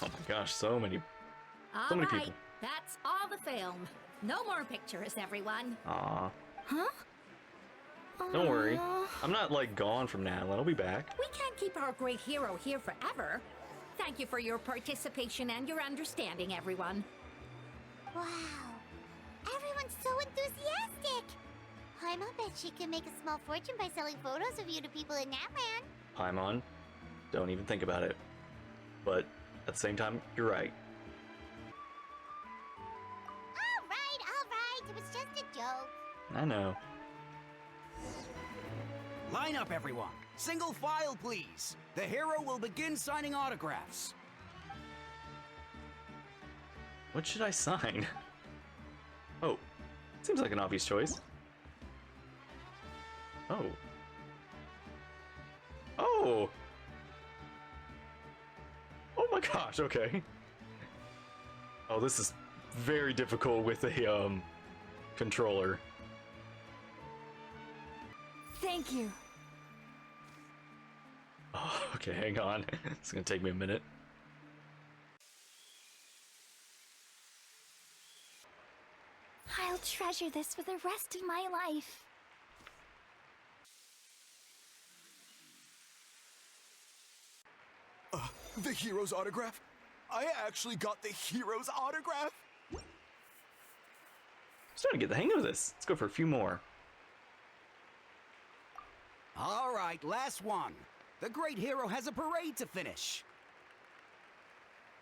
Oh my gosh, so many All many right, people. that's all the film. No more pictures, everyone. Aw. Huh? Don't worry. I'm not like gone from Natlan. I'll be back. We can't keep our great hero here forever. Thank you for your participation and your understanding, everyone. Wow, everyone's so enthusiastic. I bet she can make a small fortune by selling photos of you to people in Natlan. Paimon, don't even think about it. But at the same time, you're right. All right, it was just a joke. I know. Line up, everyone. Single file, please. The hero will begin signing autographs. What should I sign? Oh, seems like an obvious choice. Oh. Oh! Oh my gosh, okay. Oh, this is very difficult with a, controller. Thank you. Oh, okay, hang on. It's gonna take me a minute. I'll treasure this for the rest of my life. The hero's autograph? I actually got the hero's autograph? Starting to get the hang of this. Let's go for a few more. All right, last one. The great hero has a parade to finish.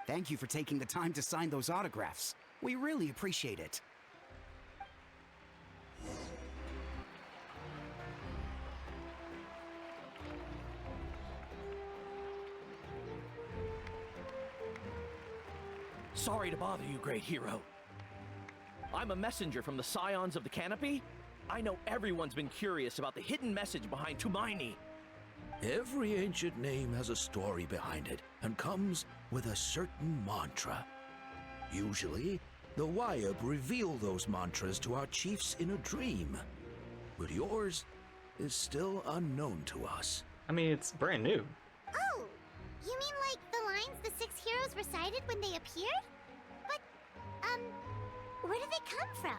Thank you for taking the time to sign those autographs. We really appreciate it. Sorry to bother you, great hero. I'm a messenger from the Scions of the Canopy. I know everyone's been curious about the hidden message behind Tumaini. Every ancient name has a story behind it and comes with a certain mantra. Usually, the Wayab reveal those mantras to our chiefs in a dream. But yours is still unknown to us. I mean, it's brand new. Oh, you mean like the lines the 6 heroes recited when they appeared? But, where do they come from?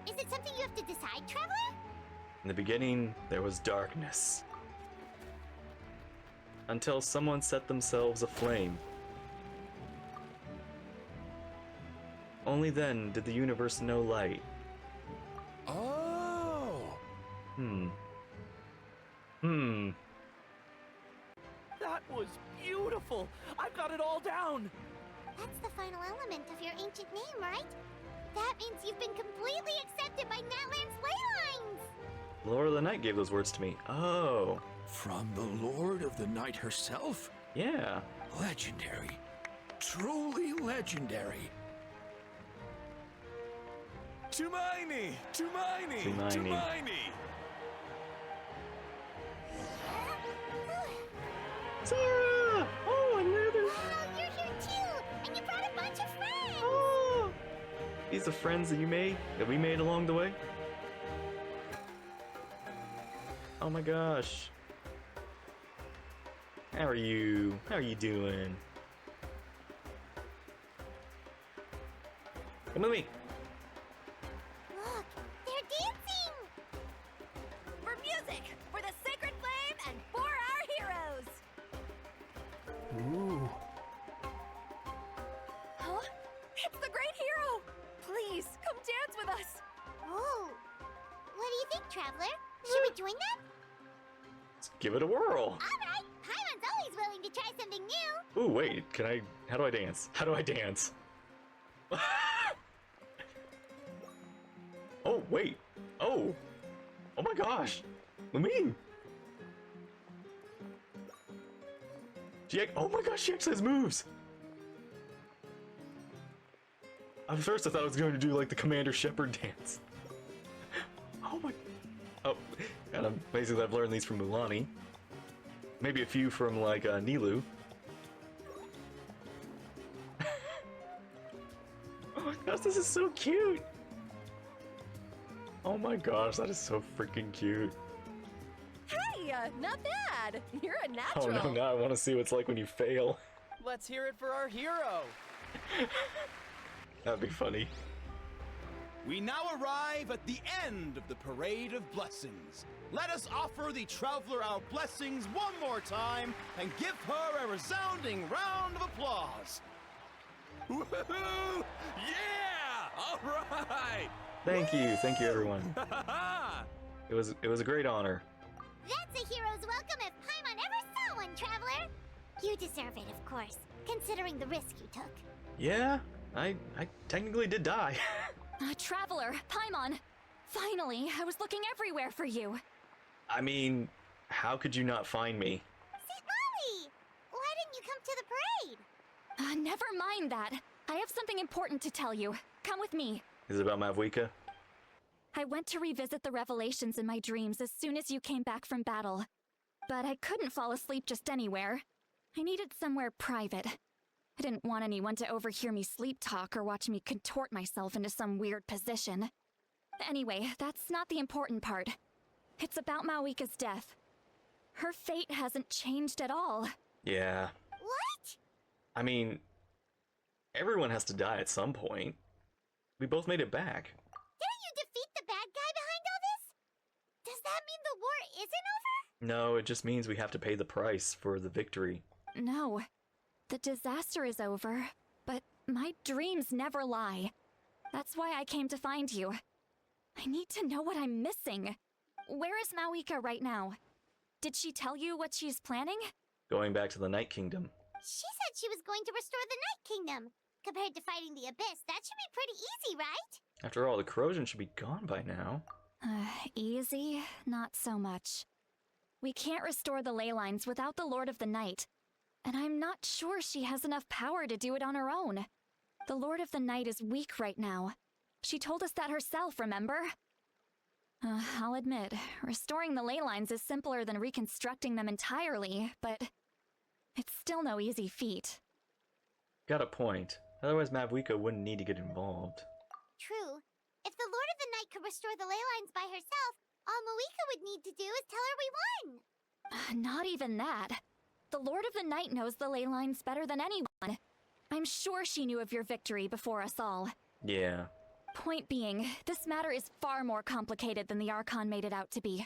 Is it something you have to decide, Traveler? In the beginning, there was darkness. Until someone set themselves aflame. Only then did the universe know light. Oh! That was beautiful! I've got it all down! That's the final element of your ancient name, right? That means you've been completely accepted by Natlan's ley lines! Lord of the Night gave those words to me. Oh. From the Lord of the Night herself? Yeah. Legendary. Truly legendary. Tumaini! Tumaini! Tumaini. Tumaini! Sarah! Oh, another! Wow, you're here too! And you brought a bunch of friends! Oh! These are friends that you made? That we made along the way? Oh my gosh. How are you? How are you doing? Come with me. Look, they're dancing! For music, for the sacred flame, and for our heroes! Ooh. Huh? It's the great hero! Please, come dance with us! Oh, what do you think, Traveler? Should we join them? Let's give it a whirl. Alright, Paimon's always willing to try something new! Ooh, wait, can I... How do I dance? How do I dance? Oh, wait. Oh. Oh my gosh. Lamine. Oh my gosh, she actually has moves. At first I thought I was going to do like the Commander Shepard dance. Oh my... Oh, and basically I've learned these from Mulani. Maybe a few from like Nilu. Oh my gosh, this is so cute. Oh my gosh, that is so freaking cute. Hey, not bad! You're a Oh natural! no, now I want to see what it's like when you fail. Let's hear it for our hero! That'd be funny. We now arrive at the end of the Parade of Blessings. Let us offer the Traveler our blessings one more time and give her a resounding round of applause. Woohoo! Yeah! All right! Thank you everyone. It was a great honor. That's a hero's welcome if Paimon ever saw one, Traveler! You deserve it, of course, considering the risk you took. Yeah, I technically did die. Traveler, Paimon! Finally, I was looking everywhere for you. I mean, How could you not find me? St. Molly! Why didn't you come to the parade? Never mind that. I have something important to tell you. Come with me. Is it about Mavwika? I went to revisit the revelations in my dreams as soon as you came back from battle. But I couldn't fall asleep just anywhere. I needed somewhere private. I didn't want anyone to overhear me sleep talk or watch me contort myself into some weird position. Anyway, that's not the important part. It's about Mawika's death. Her fate hasn't changed at all. Yeah. What? I mean, everyone has to die at some point. We both made it back. Didn't you defeat the bad guy behind all this? Does that mean the war isn't over? No, it just means we have to pay the price for the victory. No. The disaster is over, but my dreams never lie. That's why I came to find you. I need to know what I'm missing. Where is Mawika right now? Did she tell you what she's planning? Going back to the Night Kingdom. She said she was going to restore the Night Kingdom. Compared to fighting the Abyss, that should be pretty easy, right? After all, the corrosion should be gone by now. Easy? Not so much. We can't restore the ley lines without the Lord of the Night. And I'm not sure she has enough power to do it on her own. The Lord of the Night is weak right now. She told us that herself, remember? I'll admit, restoring the ley lines is simpler than reconstructing them entirely, but it's still no easy feat. Got a point. Otherwise Mavwika wouldn't need to get involved. True. If the Lord of the Night could restore the ley lines by herself, all Mawika would need to do is tell her we won. Not even that. The Lord of the Night knows the ley lines better than anyone. I'm sure she knew of your victory before us all. Yeah. Point being, this matter is far more complicated than the Archon made it out to be.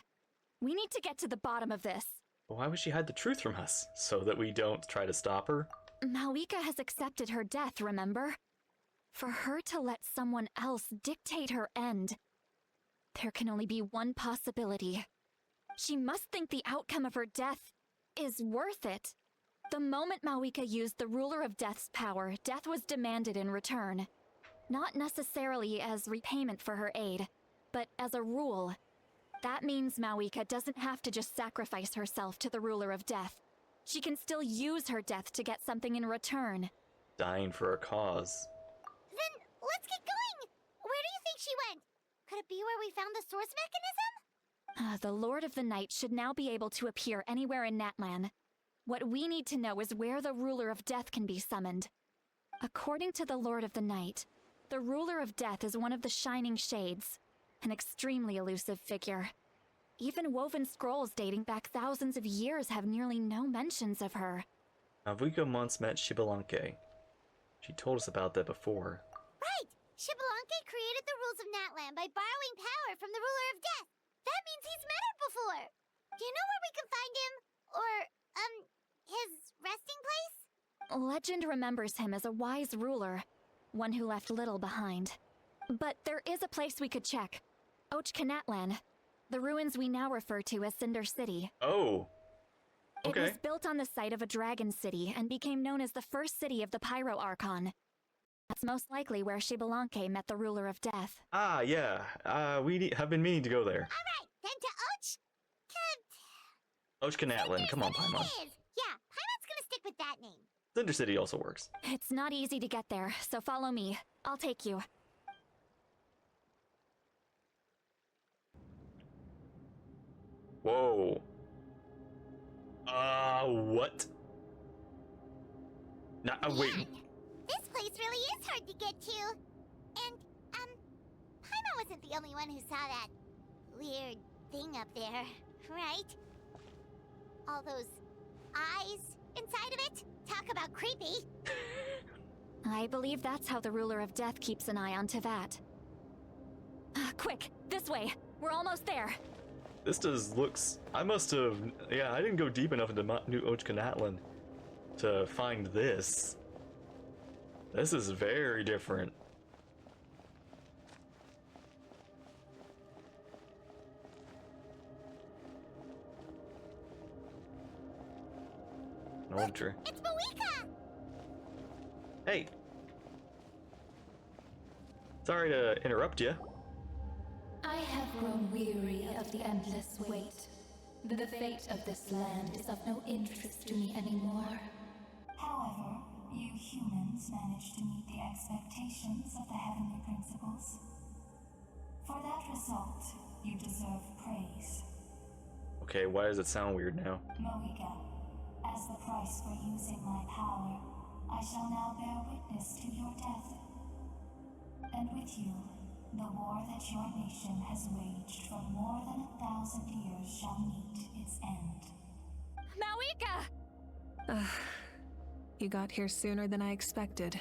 We need to get to the bottom of this. Why would she hide the truth from us? So that we don't try to stop her? Mawika has accepted her death, remember? For her to let someone else dictate her end, there can only be one possibility. She must think the outcome of her death is worth it. The moment Mawika used the Ruler of Death's power, death was demanded in return. Not necessarily as repayment for her aid, but as a rule. That means Mawika doesn't have to just sacrifice herself to the Ruler of Death. She can still use her death to get something in return. Dying for a cause. Then let's get going! Where do you think she went? Could it be where we found the source mechanism? The Lord of the Night should now be able to appear anywhere in Natlan. What we need to know is where the Ruler of Death can be summoned. According to the Lord of the Night, the Ruler of Death is one of the Shining Shades, an extremely elusive figure. Even woven scrolls dating back thousands of years have nearly no mentions of her. Mavwika once met Shibalanke. She told us about that before. Right! Shibalanke created the rules of Natlan by borrowing power from the Ruler of Death. That means he's met her before. Do you know where we can find him? Or, his resting place? Legend remembers him as a wise ruler, one who left little behind. But there is a place we could check. Natlan, the ruins we now refer to as Cinder City. Oh. Okay. It was built on the site of a dragon city and became known as the first city of the Pyro Archon. That's most likely where Shibalanke met the Ruler of Death. Ah, yeah. We have been meaning to go there. Alright, then to Natlan. Come on, Paimon. Yeah, Paimon's gonna stick with that name. Cinder City also works. It's not easy to get there, so follow me. I'll take you. Whoa. What? Wait. This place really is hard to get to. And, Paimon wasn't the only one who saw that weird thing up there, right? All those eyes inside of it? Talk about creepy. I believe that's how the Ruler of Death keeps an eye on Tevat. Quick, this way. We're almost there. This looks... I must have... Yeah, I didn't go deep enough into New Natlan to find this. This is very different. An old tree. It's Mawika! Hey! Sorry to interrupt you. I have grown weary of the endless wait. The fate of this land is of no interest to me anymore. However, you humans managed to meet the expectations of the heavenly principles. For that result, you deserve praise. Okay, why does it sound weird now? Moika, as the price for using my power, I shall now bear witness to your death. And with you, the war that your nation has waged for more than 1,000 years shall meet its end. Mawika! You got here sooner than I expected.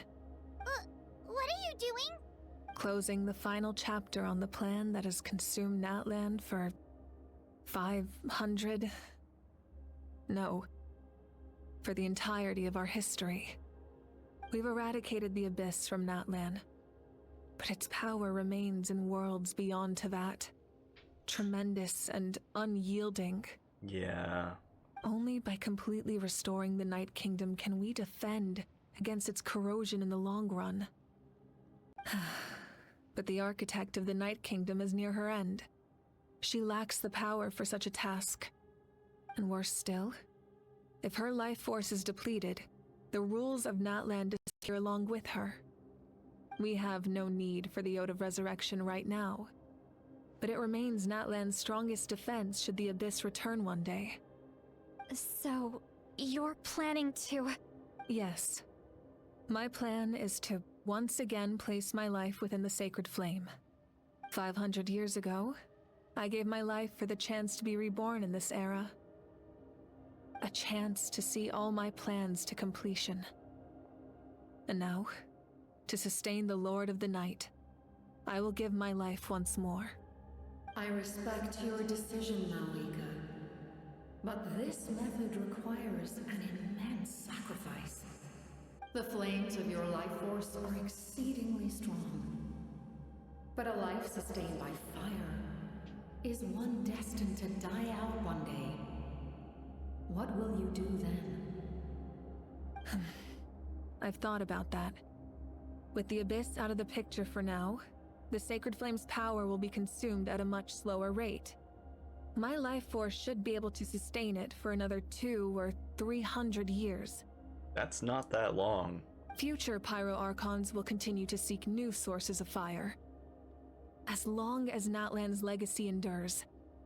What are you doing? Closing the final chapter on the plan that has consumed Natlan for 500... No. For the entirety of our history. We've eradicated the Abyss from Natlan. But its power remains in worlds beyond to that. Tremendous and unyielding. Yeah. Only by completely restoring the Night Kingdom can we defend against its corrosion in the long run. But the architect of the Night Kingdom is near her end. She lacks the power for such a task. And worse still, if her life force is depleted, the rules of Natlan disappear along with her. We have no need for the Ode of Resurrection right now, but it remains Natlan's strongest defense should the Abyss return one day. So, you're planning to... Yes. My plan is to once again place my life within the sacred flame. 500 years ago, I gave my life for the chance to be reborn in this era. A chance to see all my plans to completion. And now, to sustain the Lord of the Night, I will give my life once more. I respect your decision, Mawika. But this method requires an immense sacrifice. The flames of your life force are exceedingly strong. But a life sustained by fire is one destined to die out one day. What will you do then? I've thought about that. With the Abyss out of the picture for now, the Sacred Flame's power will be consumed at a much slower rate. My life force should be able to sustain it for another 200 or 300 years. That's not that long. Future Pyro Archons will continue to seek new sources of fire. As long as Natlan's legacy endures,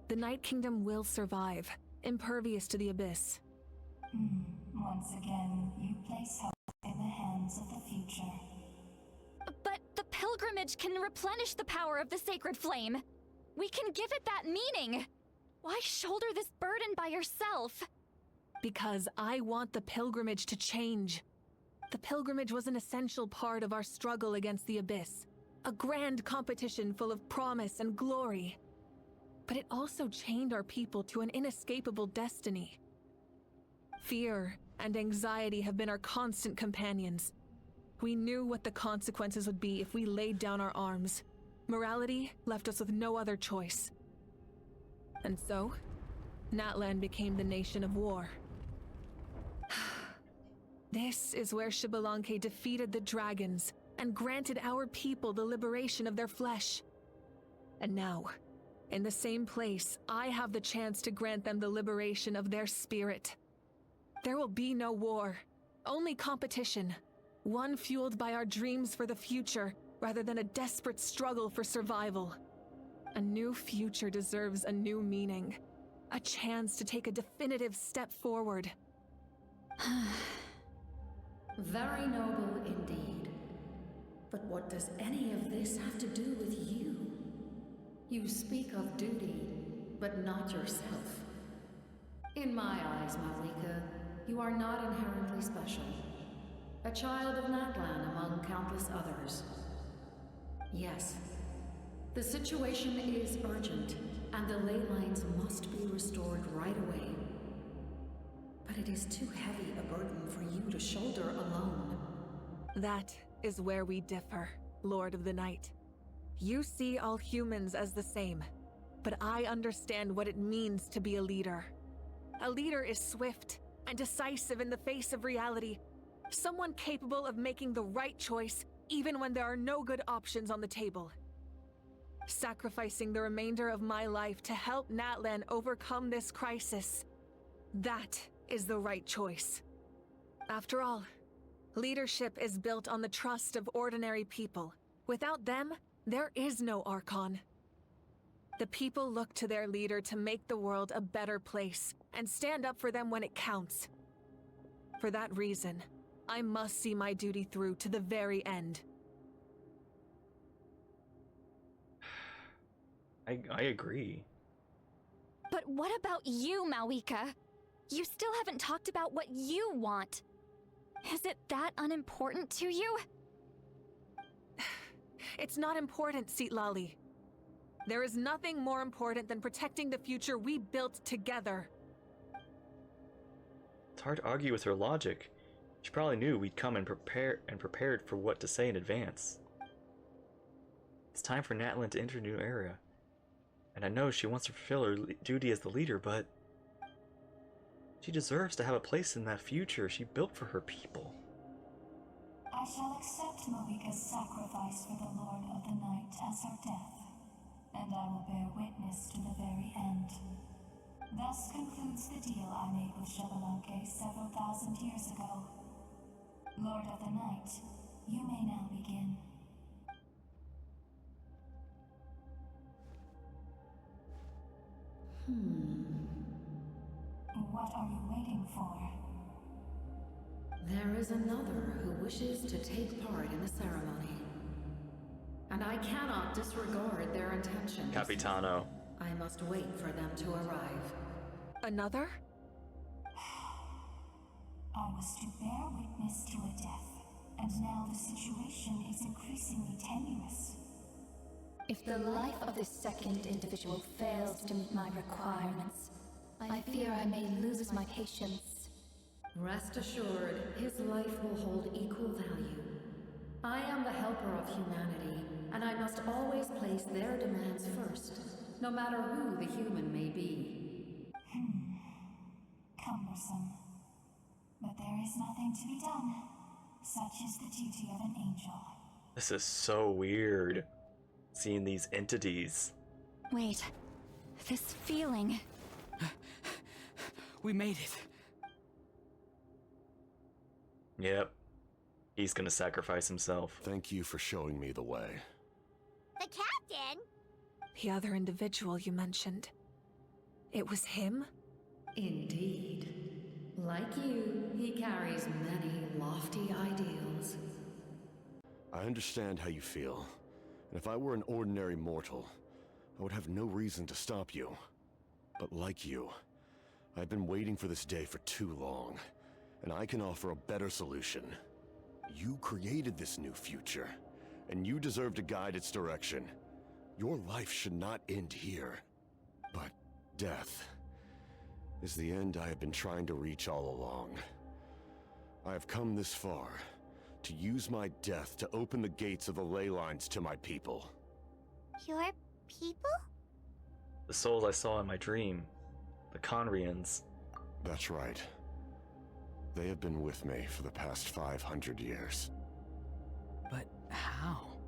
the Night Kingdom will survive, impervious to the Abyss. Once again, you place hope in the hands of the future. But the pilgrimage can replenish the power of the sacred flame. We can give it that meaning. Why shoulder this burden by yourself? Because I want the pilgrimage to change. The pilgrimage was an essential part of our struggle against the Abyss. A grand competition full of promise and glory. But it also chained our people to an inescapable destiny. Fear and anxiety have been our constant companions. We knew what the consequences would be if we laid down our arms. Morality left us with no other choice. And so, Natlan became the nation of war. This is where Xbalanque defeated the dragons and granted our people the liberation of their flesh. And now, in the same place, I have the chance to grant them the liberation of their spirit. There will be no war, only competition. One fueled by our dreams for the future, rather than a desperate struggle for survival. A new future deserves a new meaning. A chance to take a definitive step forward. Very noble indeed. But what does any of this have to do with you? You speak of duty, but not yourself. In my eyes, Mawika, you are not inherently special. A child of Natlan among countless others. Yes, the situation is urgent, and the ley lines must be restored right away. But it is too heavy a burden for you to shoulder alone. That is where we differ, Lord of the Night. You see all humans as the same, but I understand what it means to be a leader. A leader is swift and decisive in the face of reality. Someone capable of making the right choice even when there are no good options on the table. sacrificing the remainder of my life to help Natlan overcome this crisis. That is the right choice. After all, leadership is built on the trust of ordinary people. Without them, there is no Archon. The people look to their leader to make the world a better place and stand up for them when it counts. For that reason, I must see my duty through to the very end. I agree. But what about you, Mawika? You still haven't talked about what you want. Is it that unimportant to you? It's not important, Citlali. There is nothing more important than protecting the future we built together. It's hard to argue with her logic. She probably knew we'd come and prepared for what to say in advance. It's time for Natlan to enter a new era. And I know she wants to fulfill her duty as the leader, but she deserves to have a place in that future she built for her people. I shall accept Mawika's sacrifice for the Lord of the Night as her death, and I will bear witness to the very end. Thus concludes the deal I made with Xbalanque several thousand years ago. Lord of the Night, you may now begin. What are you waiting for? There is another who wishes to take part in the ceremony. And I cannot disregard their intentions. Capitano. I must wait for them to arrive. Another? I was to bear witness to a death, and now the situation is increasingly tenuous. If the life of this second individual fails to meet my requirements, I fear I may lose my patience. Rest assured, his life will hold equal value. I am the helper of humanity, and I must always place their demands first, no matter who the human may be. Cumbersome. But there is nothing to be done. Such is the duty of an angel. This is so weird, seeing these entities. Wait, this feeling. We made it. Yep. He's gonna sacrifice himself. Thank you for showing me the way. The captain? The other individual you mentioned. It was him? Indeed. Like you, he carries many lofty ideals. I understand how you feel. And if I were an ordinary mortal, I would have no reason to stop you. But like you, I've been waiting for this day for too long, and I can offer a better solution. You created this new future, and you deserve to guide its direction. Your life should not end here. But death is the end I have been trying to reach all along. I have come this far to use my death to open the gates of the ley lines to my people. Your people? The souls I saw in my dream. The Conrians. That's right. They have been with me for the past 500 years. But how?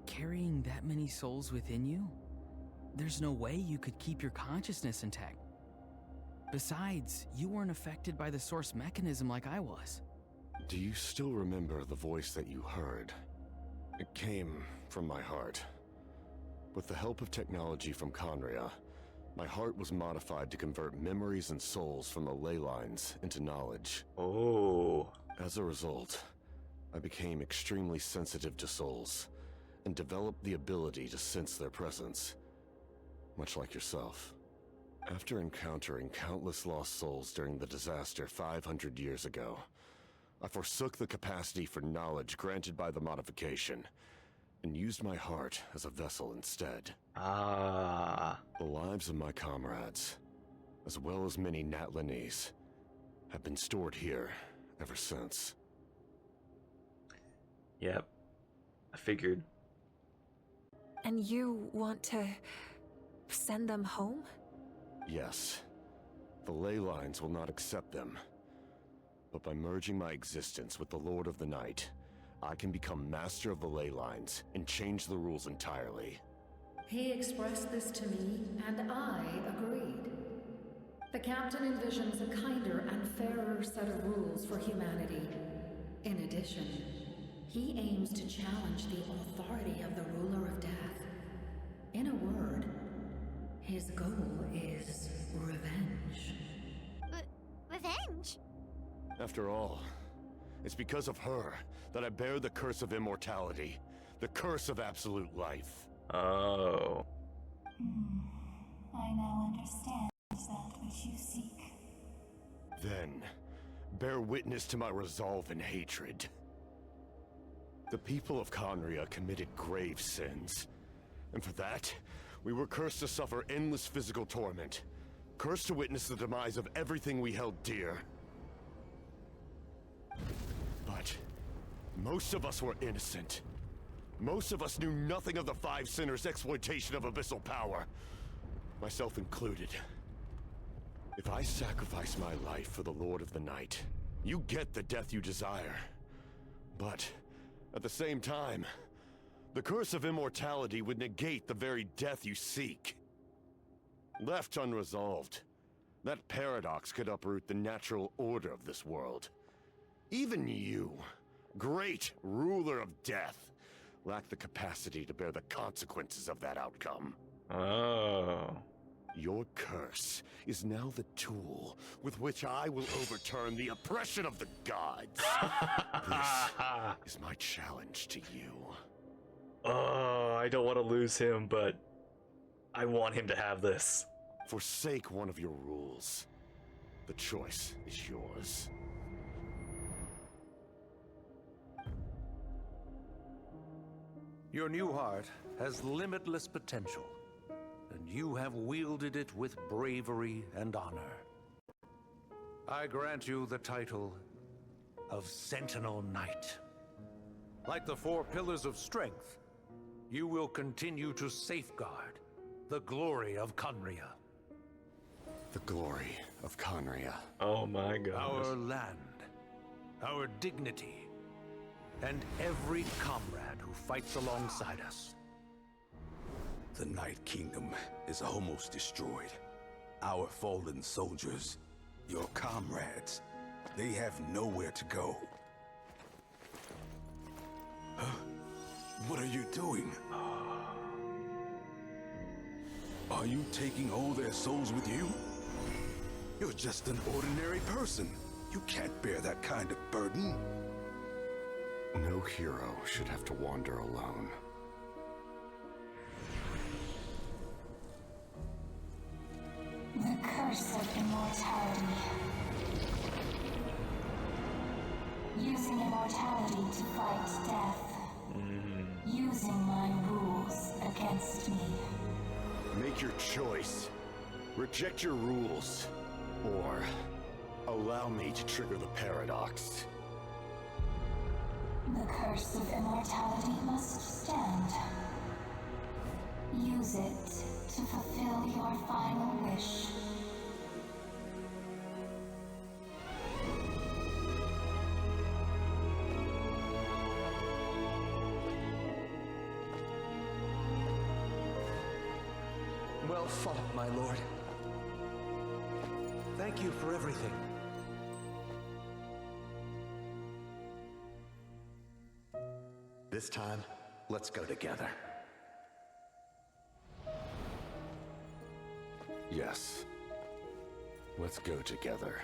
Carrying that many souls within you? There's no way you could keep your consciousness intact. Besides, you weren't affected by the source mechanism like I was. Do you still remember the voice that you heard? It came from my heart. With the help of technology from Conria, my heart was modified to convert memories and souls from the ley lines into knowledge. Oh. As a result, I became extremely sensitive to souls, and developed the ability to sense their presence, much like yourself. After encountering countless lost souls during the disaster 500 years ago, I forsook the capacity for knowledge granted by the modification, and used my heart as a vessel instead. Ah. The lives of my comrades, as well as many Natlanese, have been stored here ever since. Yep. I figured. And you want to send them home? Yes. The ley lines will not accept them. But by merging my existence with the Lord of the Night, I can become master of the ley lines and change the rules entirely. He expressed this to me, and I agreed. The captain envisions a kinder and fairer set of rules for humanity. In addition, he aims to challenge the authority of the ruler of death. In a word, his goal is revenge. Revenge? After all, it's because of her that I bear the curse of immortality, the curse of absolute life. Oh. I now understand that which you seek. Then, bear witness to my resolve and hatred. The people of Conria committed grave sins, and for that, we were cursed to suffer endless physical torment, cursed to witness the demise of everything we held dear. But most of us were innocent. Most of us knew nothing of the Five Sinners' exploitation of abyssal power, myself included. If I sacrifice my life for the Lord of the Night, you get the death you desire. But at the same time, the curse of immortality would negate the very death you seek. Left unresolved, that paradox could uproot the natural order of this world. Even you, great ruler of death, lack the capacity to bear the consequences of that outcome. Oh. Your curse is now the tool with which I will overturn the oppression of the gods. This is my challenge to you. Oh, I don't want to lose him, but I want him to have this. Forsake one of your rules. The choice is yours. Your new heart has limitless potential, and you have wielded it with bravery and honor. I grant you the title of Sentinel Knight. Like the four pillars of strength, you will continue to safeguard the glory of Conria. The glory of Conria. Oh my god. Our land, our dignity, and every comrade who fights alongside us. The Night Kingdom is almost destroyed. Our fallen soldiers, your comrades, they have nowhere to go. Huh? What are you doing? Are you taking all their souls with you? You're just an ordinary person. You can't bear that kind of burden. No hero should have to wander alone. The curse of immortality. Using immortality to fight death. Using my rules against me. Make your choice. Reject your rules. Or allow me to trigger the paradox. The curse of immortality must stand. Use it to fulfill your final wish. Well fought, my lord. Thank you for everything. This time, let's go together. Yes. Let's go together.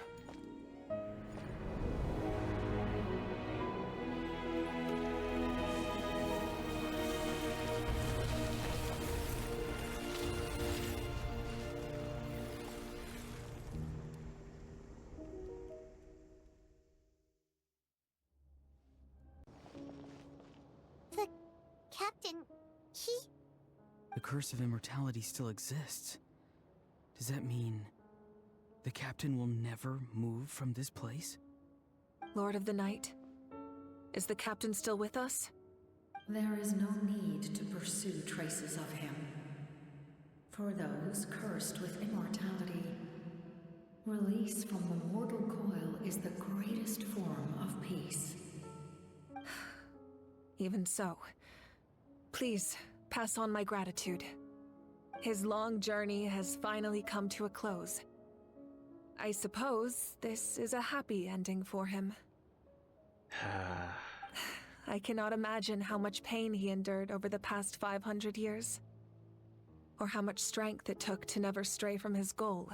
The captain, he... The curse of immortality still exists. Does that mean the captain will never move from this place? Lord of the Night, is the captain still with us? There is no need to pursue traces of him. For those cursed with immortality, release from the mortal coil is the greatest form of peace. Even so, please pass on my gratitude. His long journey has finally come to a close. I suppose this is a happy ending for him. I cannot imagine how much pain he endured over the past 500 years, or how much strength it took to never stray from his goal.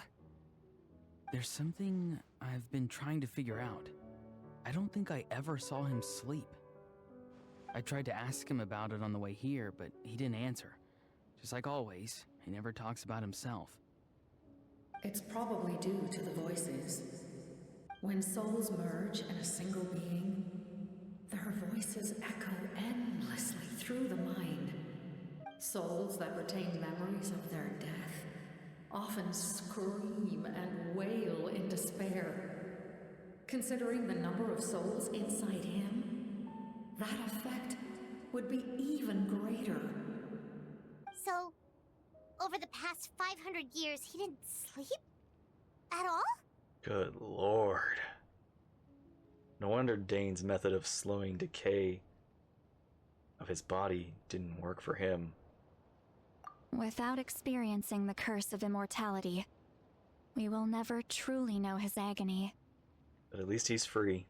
There's something I've been trying to figure out. I don't think I ever saw him sleep. I tried to ask him about it on the way here, but he didn't answer. Just like always, he never talks about himself. It's probably due to the voices. When souls merge in a single being, their voices echo endlessly through the mind. Souls that retain memories of their death often scream and wail in despair. Considering the number of souls inside him, that effect would be even greater. So, over the past 500 years, he didn't sleep? At all? Good lord. No wonder Dane's method of slowing decay of his body didn't work for him. Without experiencing the curse of immortality, we will never truly know his agony. But at least he's free.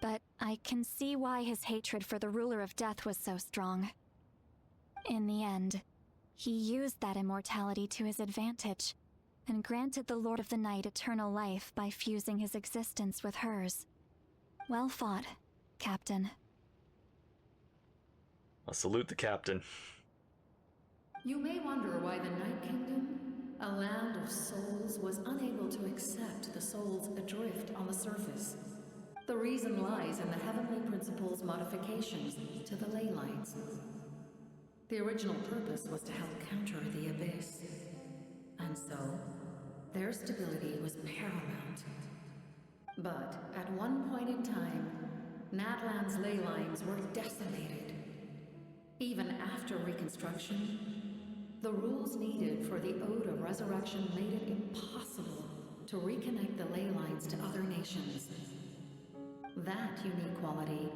But I can see why his hatred for the ruler of death was so strong. In the end, he used that immortality to his advantage, and granted the Lord of the Night eternal life by fusing his existence with hers. Well fought, Captain. I'll salute the captain. You may wonder why the Night Kingdom, a land of souls, was unable to accept the souls adrift on the surface. The reason lies in the Heavenly Principle's modifications to the ley lines. The original purpose was to help counter the Abyss. And so, their stability was paramount. But at one point in time, Natlan's ley lines were decimated. Even after reconstruction, the rules needed for the Ode of Resurrection made it impossible to reconnect the ley lines to other nations. That unique quality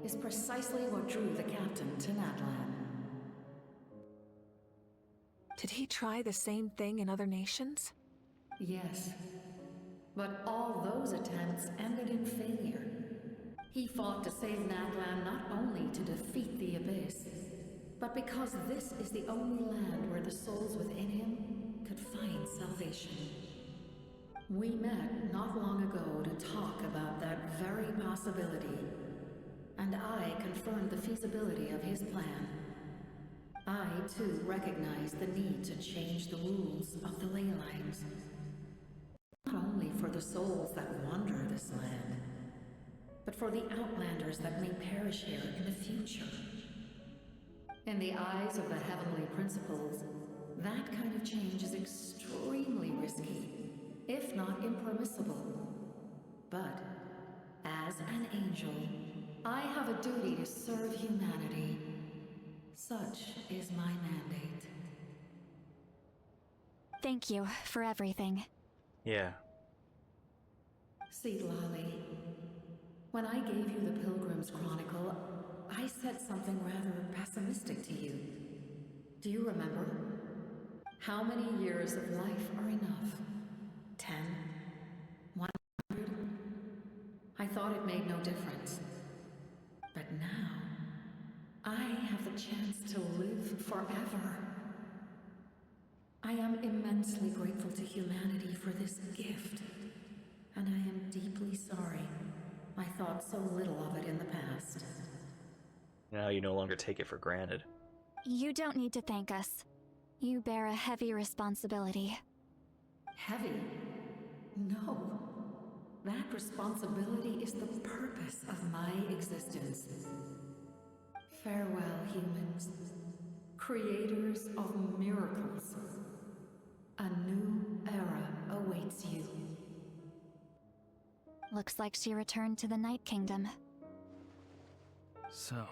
is precisely what drew the captain to Natlan. Did he try the same thing in other nations? Yes. But all those attempts ended in failure. He fought to save Natlan not only to defeat the Abyss, but because this is the only land where the souls within him could find salvation. We met not long ago to talk about that very possibility, and I confirmed the feasibility of his plan. I, too, recognize the need to change the rules of the ley lines. Not only for the souls that wander this land, but for the outlanders that may perish here in the future. In the eyes of the Heavenly Principles, that kind of change is extremely risky, if not impermissible. But, as an angel, I have a duty to serve humanity. Such is my mandate. Thank you for everything. Yeah. See, Lolly, when I gave you the Pilgrim's Chronicle, I said something rather pessimistic to you. Do you remember? How many years of life are enough? 10? 100? I thought it made no difference. But now, I have the chance to live forever. I am immensely grateful to humanity for this gift, and I am deeply sorry I thought so little of it in the past. Now you no longer take it for granted. You don't need to thank us. You bear a heavy responsibility. Heavy? No. That responsibility is the purpose of my existence. Farewell, humans. Creators of miracles. A new era awaits you. Looks like she returned to the Night Kingdom. So,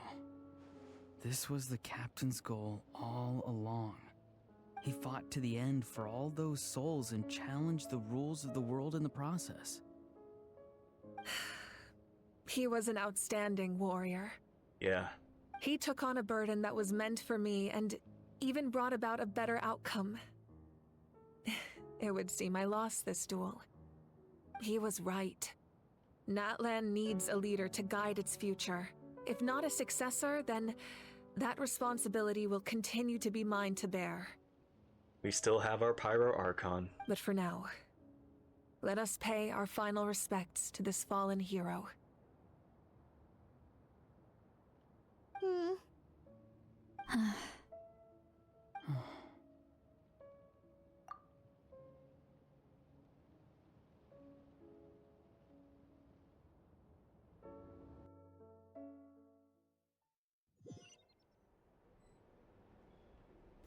this was the captain's goal all along. He fought to the end for all those souls and challenged the rules of the world in the process. He was an outstanding warrior. Yeah. He took on a burden that was meant for me, and even brought about a better outcome. It would seem I lost this duel. He was right. Natlan needs a leader to guide its future. If not a successor, then that responsibility will continue to be mine to bear. We still have our Pyro Archon. But for now, let us pay our final respects to this fallen hero.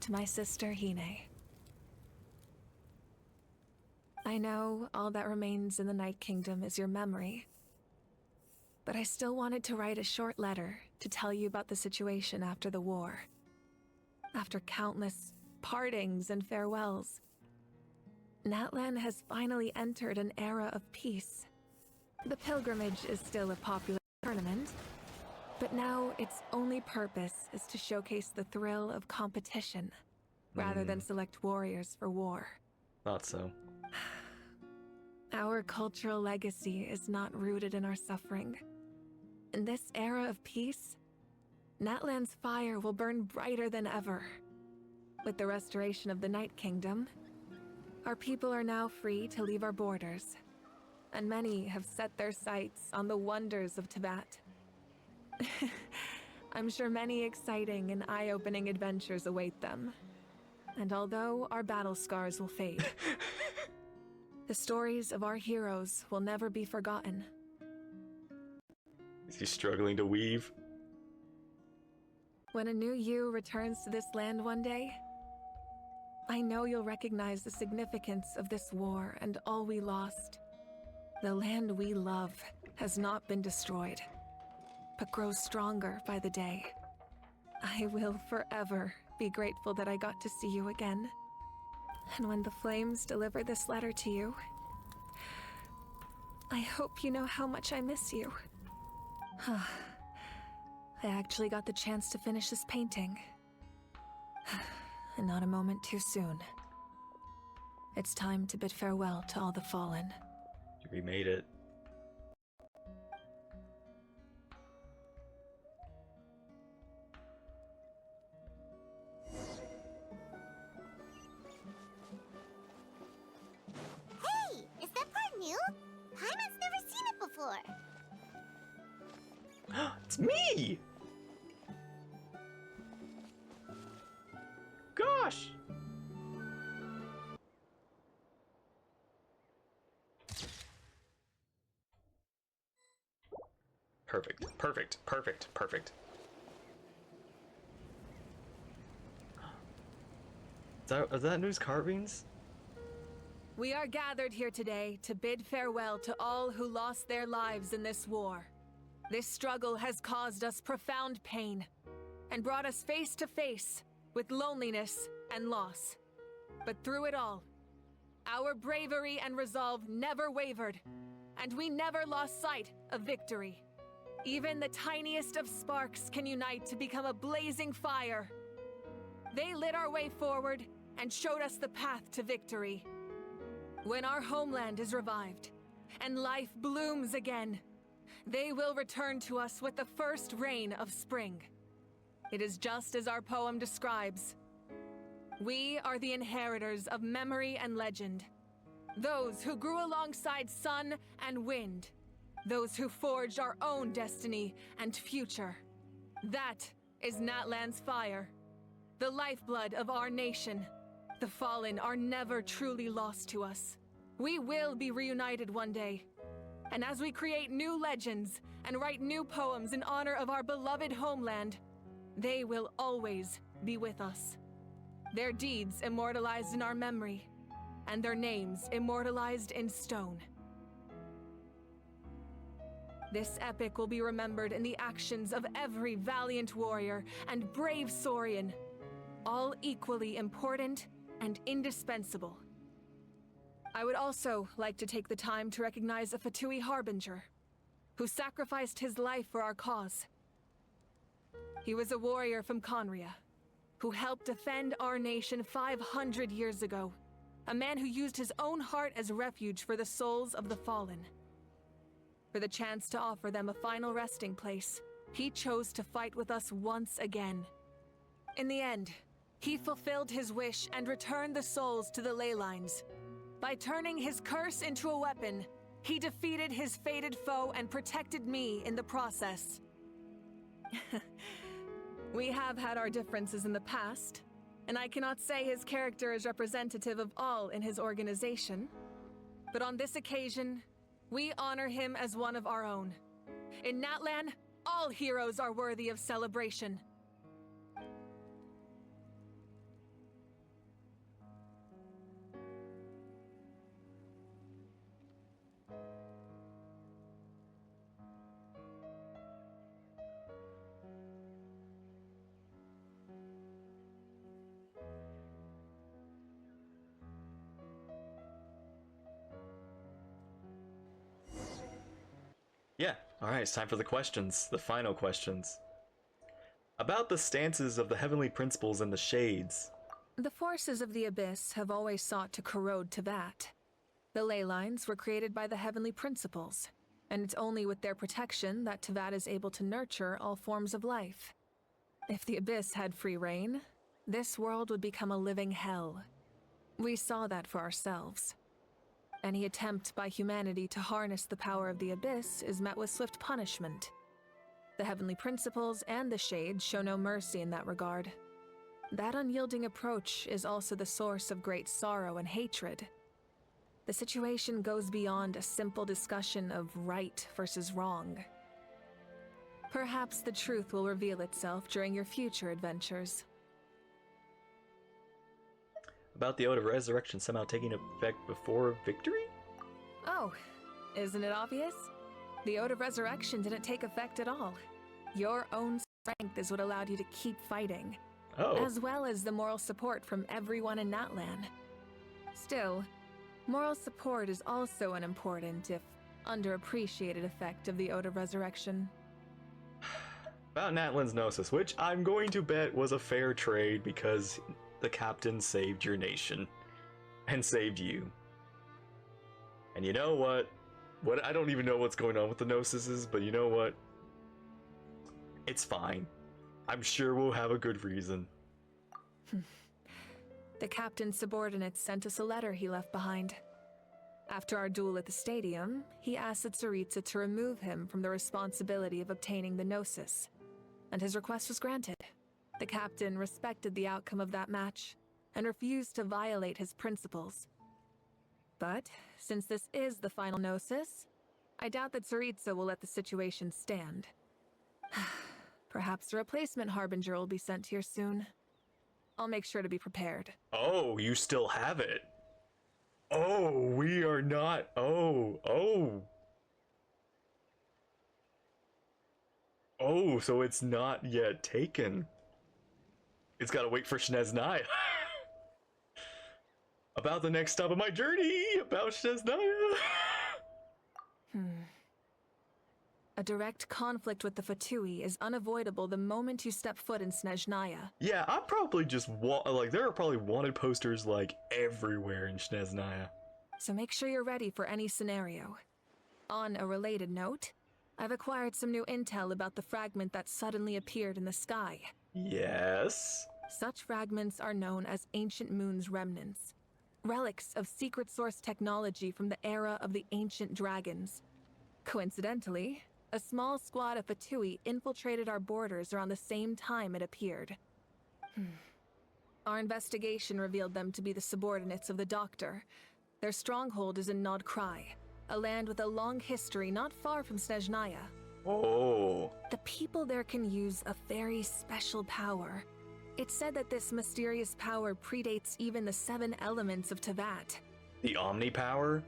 To my sister Hine. I know all that remains in the Night Kingdom is your memory, but I still wanted to write a short letter to tell you about the situation after the war. After countless partings and farewells, Natlan has finally entered an era of peace. The pilgrimage is still a popular tournament, but now its only purpose is to showcase the thrill of competition, rather than select warriors for war. Thought so. Our cultural legacy is not rooted in our suffering. In this era of peace, Natlan's fire will burn brighter than ever. With the restoration of the Night Kingdom, our people are now free to leave our borders, and many have set their sights on the wonders of Tibet. I'm sure many exciting and eye-opening adventures await them. And although our battle scars will fade, the stories of our heroes will never be forgotten. Is he struggling to weave? When a new you returns to this land one day, I know you'll recognize the significance of this war and all we lost. The land we love has not been destroyed, but grows stronger by the day. I will forever be grateful that I got to see you again. And when the flames deliver this letter to you, I hope you know how much I miss you. I actually got the chance to finish this painting. And not a moment too soon. It's time to bid farewell to all the fallen. You remade it. Hey, is that part new? Paimon's never seen it before. It's me! Gosh! Perfect, perfect, perfect, perfect. Is that news carvings? We are gathered here today to bid farewell to all who lost their lives in this war. This struggle has caused us profound pain and brought us face to face with loneliness and loss. But through it all, our bravery and resolve never wavered, and we never lost sight of victory. Even the tiniest of sparks can unite to become a blazing fire. They lit our way forward and showed us the path to victory. When our homeland is revived and life blooms again, they will return to us with the first rain of spring. It is just as our poem describes. We are the inheritors of memory and legend. Those who grew alongside sun and wind. Those who forged our own destiny and future. That is Natlan's fire. The lifeblood of our nation. The fallen are never truly lost to us. We will be reunited one day. And as we create new legends and write new poems in honor of our beloved homeland, they will always be with us. Their deeds immortalized in our memory, and their names immortalized in stone. This epic will be remembered in the actions of every valiant warrior and brave Saurian, all equally important and indispensable. I would also like to take the time to recognize a Fatui Harbinger, who sacrificed his life for our cause. He was a warrior from Conria, who helped defend our nation 500 years ago. A man who used his own heart as refuge for the souls of the fallen. For the chance to offer them a final resting place, he chose to fight with us once again. In the end, he fulfilled his wish and returned the souls to the ley lines. By turning his curse into a weapon, he defeated his fated foe and protected me in the process. We have had our differences in the past, and I cannot say his character is representative of all in his organization. But on this occasion, we honor him as one of our own. In Natlan, all heroes are worthy of celebration. Yeah, alright, it's time for the questions. The final questions. About the stances of the heavenly principles and the shades. The forces of the Abyss have always sought to corrode Tevat. The ley lines were created by the heavenly principles, and it's only with their protection that Tevat is able to nurture all forms of life. If the Abyss had free reign, this world would become a living hell. We saw that for ourselves. Any attempt by humanity to harness the power of the Abyss is met with swift punishment. The heavenly principles and the shades show no mercy in that regard. That unyielding approach is also the source of great sorrow and hatred. The situation goes beyond a simple discussion of right versus wrong. Perhaps the truth will reveal itself during your future adventures. About the Ode of Resurrection somehow taking effect before victory? Oh, isn't it obvious? The Ode of Resurrection didn't take effect at all. Your own strength is what allowed you to keep fighting. Oh. As well as the moral support from everyone in Natlan. Still, moral support is also an important, if underappreciated, effect of the Ode of Resurrection. About Natlan's Gnosis, which I'm going to bet was a fair trade because the captain saved your nation. And saved you. And you know what? I don't even know what's going on with the Gnosises, but you know what? It's fine. I'm sure we'll have a good reason. The captain's subordinates sent us a letter he left behind. After our duel at the stadium, he asked Tsaritsa to remove him from the responsibility of obtaining the Gnosis. And his request was granted. The captain respected the outcome of that match, and refused to violate his principles. But, since this is the final Gnosis, I doubt that Tsaritsa will let the situation stand. Perhaps a replacement Harbinger will be sent here soon. I'll make sure to be prepared. Oh, you still have it. Oh, we are not. Oh. Oh, so it's not yet taken. It's gotta wait for Sneznaya. About the next stop of my journey, about Sneznaya. A direct conflict with the Fatui is unavoidable the moment you step foot in Sneznaya. Yeah, I'm probably just there are probably wanted posters like everywhere in Sneznaya. So make sure you're ready for any scenario. On a related note, I've acquired some new intel about the fragment that suddenly appeared in the sky. Yes? Such fragments are known as Ancient Moon's remnants. Relics of secret source technology from the era of the ancient dragons. Coincidentally, a small squad of Fatui infiltrated our borders around the same time it appeared. Our investigation revealed them to be the subordinates of the Doctor. Their stronghold is in Nod Krai, a land with a long history not far from Sneznaya. Oh. The people there can use a very special power. It's said that this mysterious power predates even the 7 elements of Tevat. The Omni power?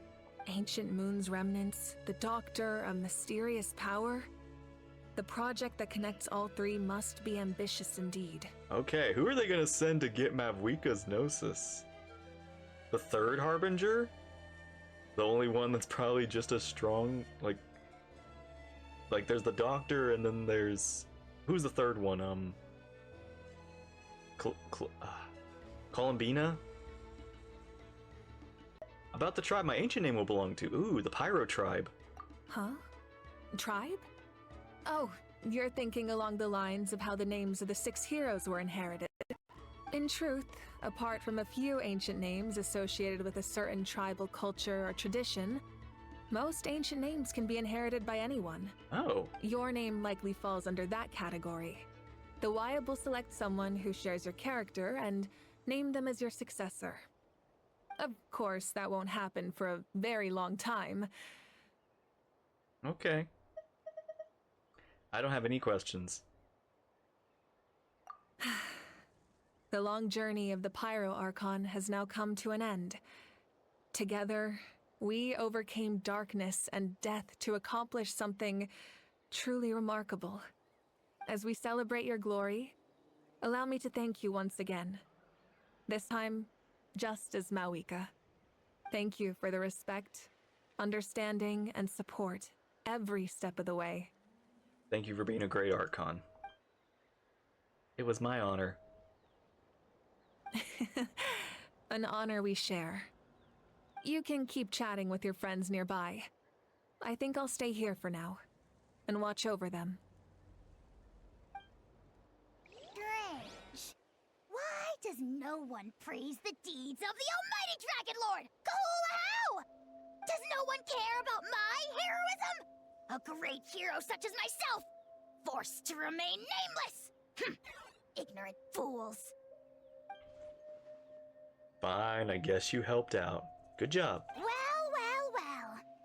Ancient Moon's remnants, the Doctor, a mysterious power. The project that connects all 3 must be ambitious indeed. Okay, who are they gonna send to get Mavwika's Gnosis? The 3rd Harbinger? The only one that's probably just as strong, like there's the Doctor and then there's... Who's the 3rd one? Columbina? About the tribe my ancient name will belong to. Ooh, the Pyro tribe. Huh? Tribe? Oh, you're thinking along the lines of how the names of the 6 heroes were inherited. In truth, apart from a few ancient names associated with a certain tribal culture or tradition, most ancient names can be inherited by anyone. Oh. Your name likely falls under that category. The Wyab will select someone who shares your character and name them as your successor. Of course, that won't happen for a very long time. Okay. I don't have any questions. The long journey of the Pyro Archon has now come to an end. Together, we overcame darkness and death to accomplish something truly remarkable. As we celebrate your glory, allow me to thank you once again. This time, just as Mawika. Thank you for the respect, understanding, and support every step of the way. Thank you for being a great Archon. It was my honor. An honor we share. You can keep chatting with your friends nearby. I think I'll stay here for now and watch over them. Strange. Why does no one praise the deeds of the almighty Dragon Lord, Kahula? Does no one care about my heroism? A great hero such as myself, forced to remain nameless. Ignorant fools. Fine, I guess you helped out. Good job. Well.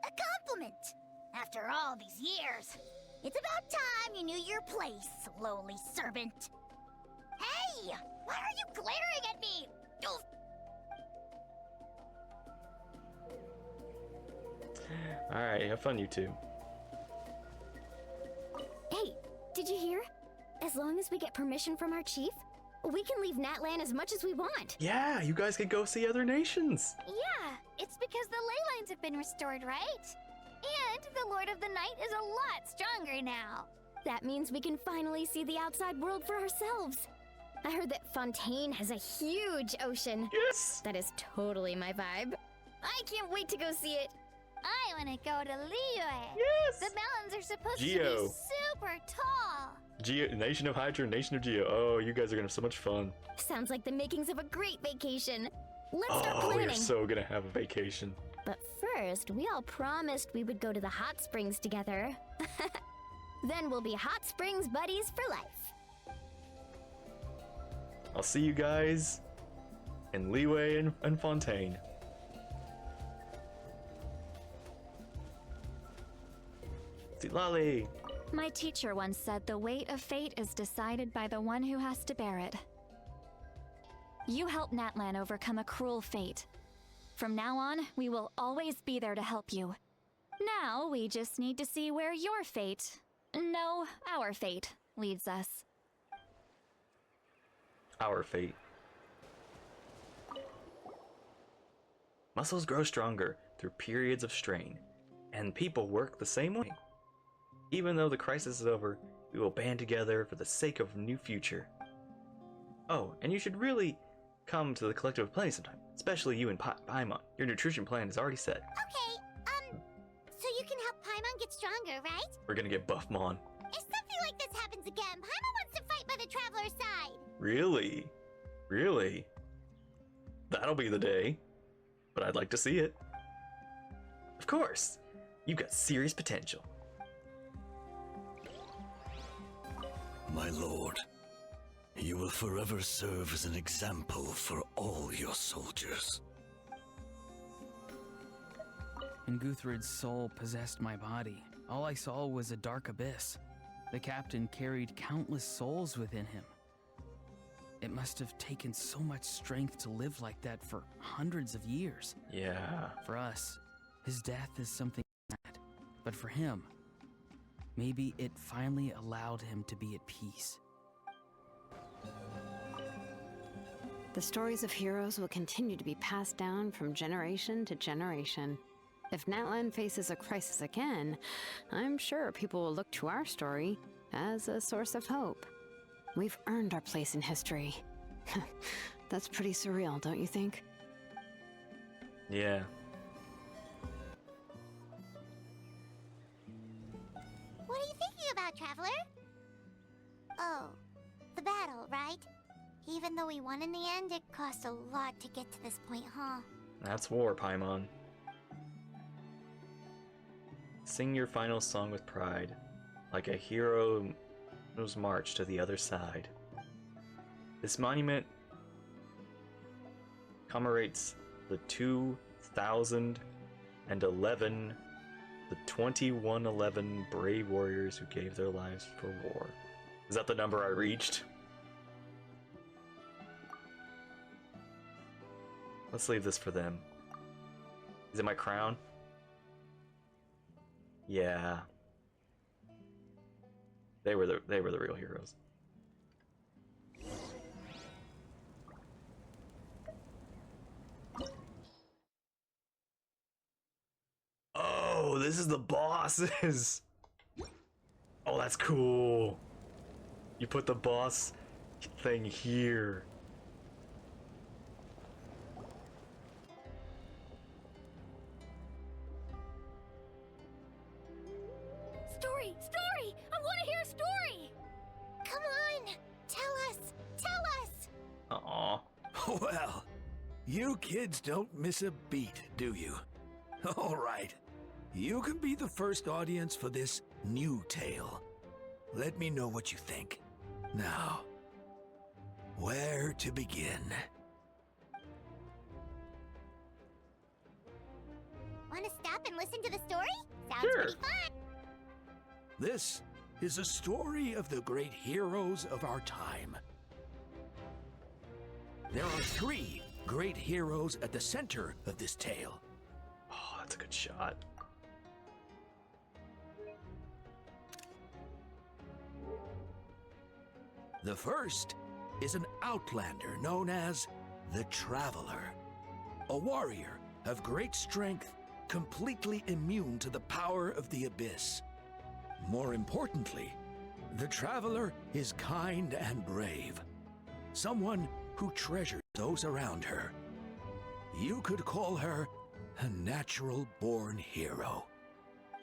A compliment. After all these years, it's about time you knew your place, lowly servant. Hey! Why are you glaring at me? Oof. Alright, have fun, you two. Hey, did you hear? As long as we get permission from our chief, we can leave Natlan as much as we want. Yeah, you guys can go see other nations. Yeah, it's because the ley lines have been restored, right? And the Lord of the Night is a lot stronger now. That means we can finally see the outside world for ourselves. I heard that Fontaine has a huge ocean. Yes! That is totally my vibe. I can't wait to go see it. I want to go to Liyue. Yes! The mountains are supposed Geo. to be super tall. Geo, Nation of Hydra, Nation of Geo. Oh, you guys are gonna have so much fun. Sounds like the makings of a great vacation. Let's start planning. We're so gonna have a vacation. But first, we all promised we would go to the hot springs together. Then we'll be hot springs buddies for life. I'll see you guys in Liyue and Fontaine. See Lolly. My teacher once said the weight of fate is decided by the one who has to bear it. You helped Natlan overcome a cruel fate. From now on, we will always be there to help you. Now, we just need to see where your fate, no, our fate, leads us. Our fate. Muscles grow stronger through periods of strain, and people work the same way. Even though the crisis is over, we will band together for the sake of a new future. Oh, and you should really come to the Collective of Plenty sometime, especially you and Paimon. Your nutrition plan is already set. Okay, so you can help Paimon get stronger, right? We're gonna get Buffmon. If something like this happens again, Paimon wants to fight by the Traveler's side. Really? Really? That'll be the day. But I'd like to see it. Of course! You've got serious potential. My lord, you will forever serve as an example for all your soldiers. When Guthred's soul possessed my body, all I saw was a dark abyss. The captain carried countless souls within him. It must have taken so much strength to live like that for hundreds of years. Yeah. For us, his death is something bad. But for him, maybe it finally allowed him to be at peace. The stories of heroes will continue to be passed down from generation to generation. If Natlan faces a crisis again, I'm sure people will look to our story as a source of hope. We've earned our place in history, That's pretty surreal, don't you think? Yeah. What are you thinking about, Traveler? Oh, the battle, right? Even though we won in the end, it cost a lot to get to this point, huh? That's war, Paimon. Sing your final song with pride, like a hero's march to the other side. This monument commemorates the 2111 brave warriors who gave their lives for war. Is that the number I reached? Let's leave this for them. Is it my crown? Yeah. They were the real heroes. Oh, this is the bosses. Oh, that's cool. You put the boss thing here. Story! Story! I want to hear a story! Come on! Tell us! Tell us! Aw. Well, you kids don't miss a beat, do you? All right. You can be the first audience for this new tale. Let me know what you think. Now, where to begin? Want to stop and listen to the story? Sounds Sure. pretty fun! This is a story of the great heroes of our time. There are 3 great heroes at the center of this tale. Oh, that's a good shot. The first is an outlander known as the Traveler, a warrior of great strength, completely immune to the power of the Abyss. More importantly, the Traveler is kind and brave, someone who treasures those around her. You could call her a natural-born hero.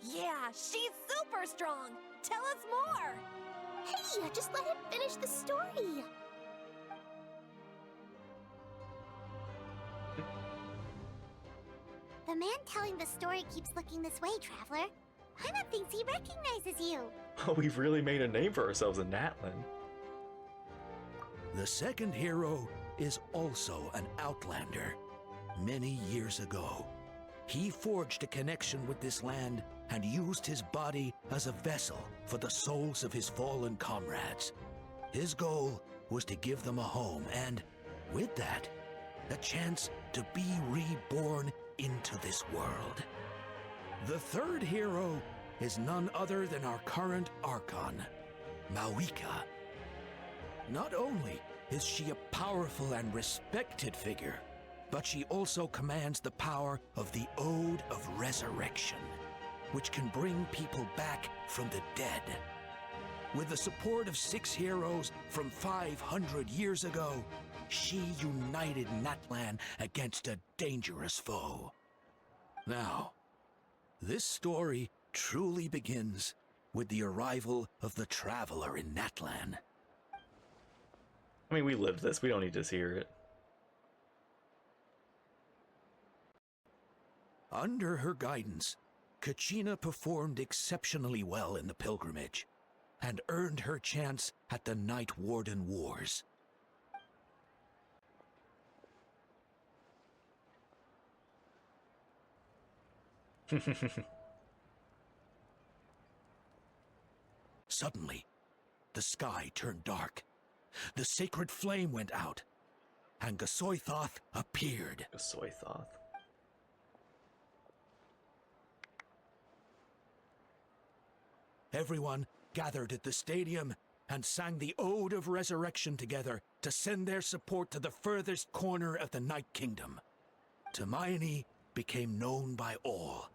Yeah, she's super strong. Tell us more. Hey, just let him finish the story. The man telling the story keeps looking this way, Traveler. Paimon thinks he recognizes you. Oh, we've really made a name for ourselves in Natlan. The second hero is also an outlander. Many years ago, he forged a connection with this land and used his body as a vessel for the souls of his fallen comrades. His goal was to give them a home and, with that, a chance to be reborn into this world. The third hero is none other than our current Archon, Mawika. Not only is she a powerful and respected figure, but she also commands the power of the Ode of Resurrection, which can bring people back from the dead. With the support of 6 heroes from 500 years ago, she united Natlan against a dangerous foe. Now, this story truly begins with the arrival of the Traveler in Natlan. I mean, we lived this. We don't need to hear it. Under her guidance, Kachina performed exceptionally well in the pilgrimage and earned her chance at the Night Warden Wars. Suddenly, the sky turned dark. The sacred flame went out, and Gasoithoth appeared. Gasoithoth. Everyone gathered at the stadium and sang the Ode of Resurrection together to send their support to the furthest corner of the Night Kingdom. Hermione became known by all,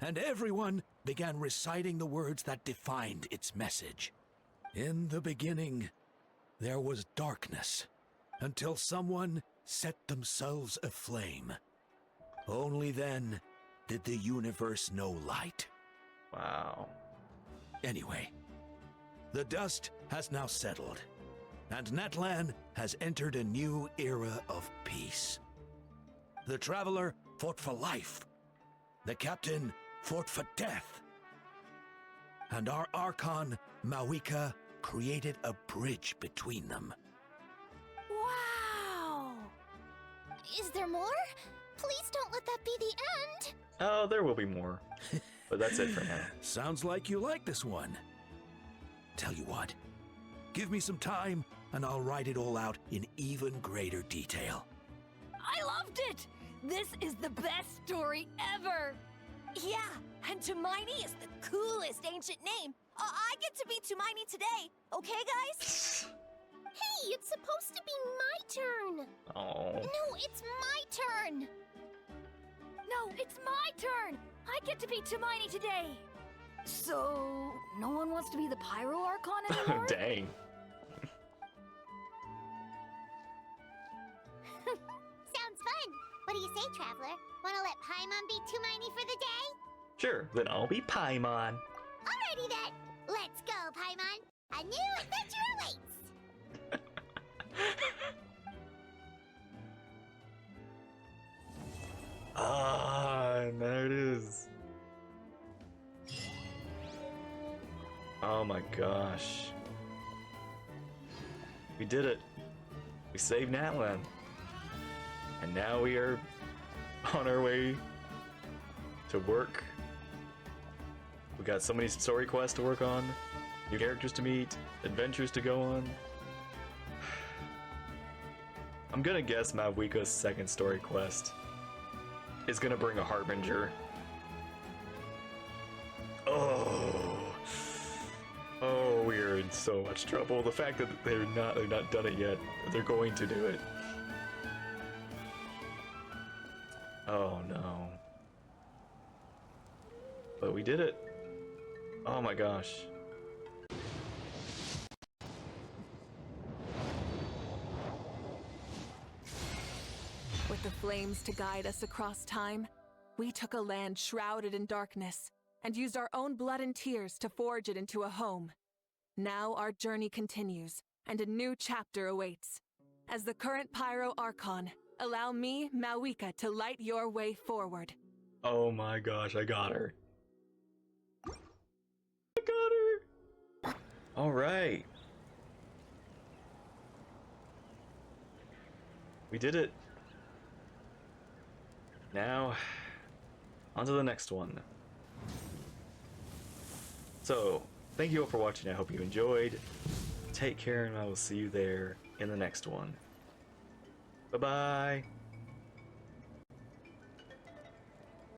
and everyone began reciting the words that defined its message. In the beginning, there was darkness, until someone set themselves aflame. Only then did the universe know light. Wow. Anyway, the dust has now settled, and Natlan has entered a new era of peace. The Traveler fought for life. The Captain fought for death. And our Archon, Mawika, created a bridge between them. Wow! Is there more? Please don't let that be the end. Oh, there will be more. But that's it for now. Sounds like you like this one. Tell you what, give me some time and I'll write it all out in even greater detail. I loved it! This is the best story ever! Yeah, and Tumaini is the coolest ancient name. I get to be Tumaini today, okay, guys? Hey, it's supposed to be my turn. Oh. No, it's my turn. No, it's my turn! I get to be Tumaini today! So, no one wants to be the Pyro Archon anymore? Dang. Sounds fun. What do you say, Traveler? Wanna let Paimon be Tumaini for the day? Sure, then I'll be Paimon. Alrighty then. Let's go, Paimon. A new adventure awaits. And there it is. Oh my gosh. We did it. We saved Natlan. And now we are on our way to work. We got so many story quests to work on, new characters to meet, adventures to go on. I'm gonna guess Mawika's second story quest is gonna bring a Harbinger. Oh, we are in so much trouble. The fact that they've not done it yet, they're going to do it. Oh no. But we did it. Oh my gosh. With the flames to guide us across time, we took a land shrouded in darkness and used our own blood and tears to forge it into a home. Now our journey continues, and a new chapter awaits. As the current Pyro Archon, allow me, Mawika, to light your way forward. Oh my gosh, I got her. I got her! Alright. We did it. Now, on to the next one. So, thank you all for watching. I hope you enjoyed. Take care, and I will see you there in the next one. Bye-bye.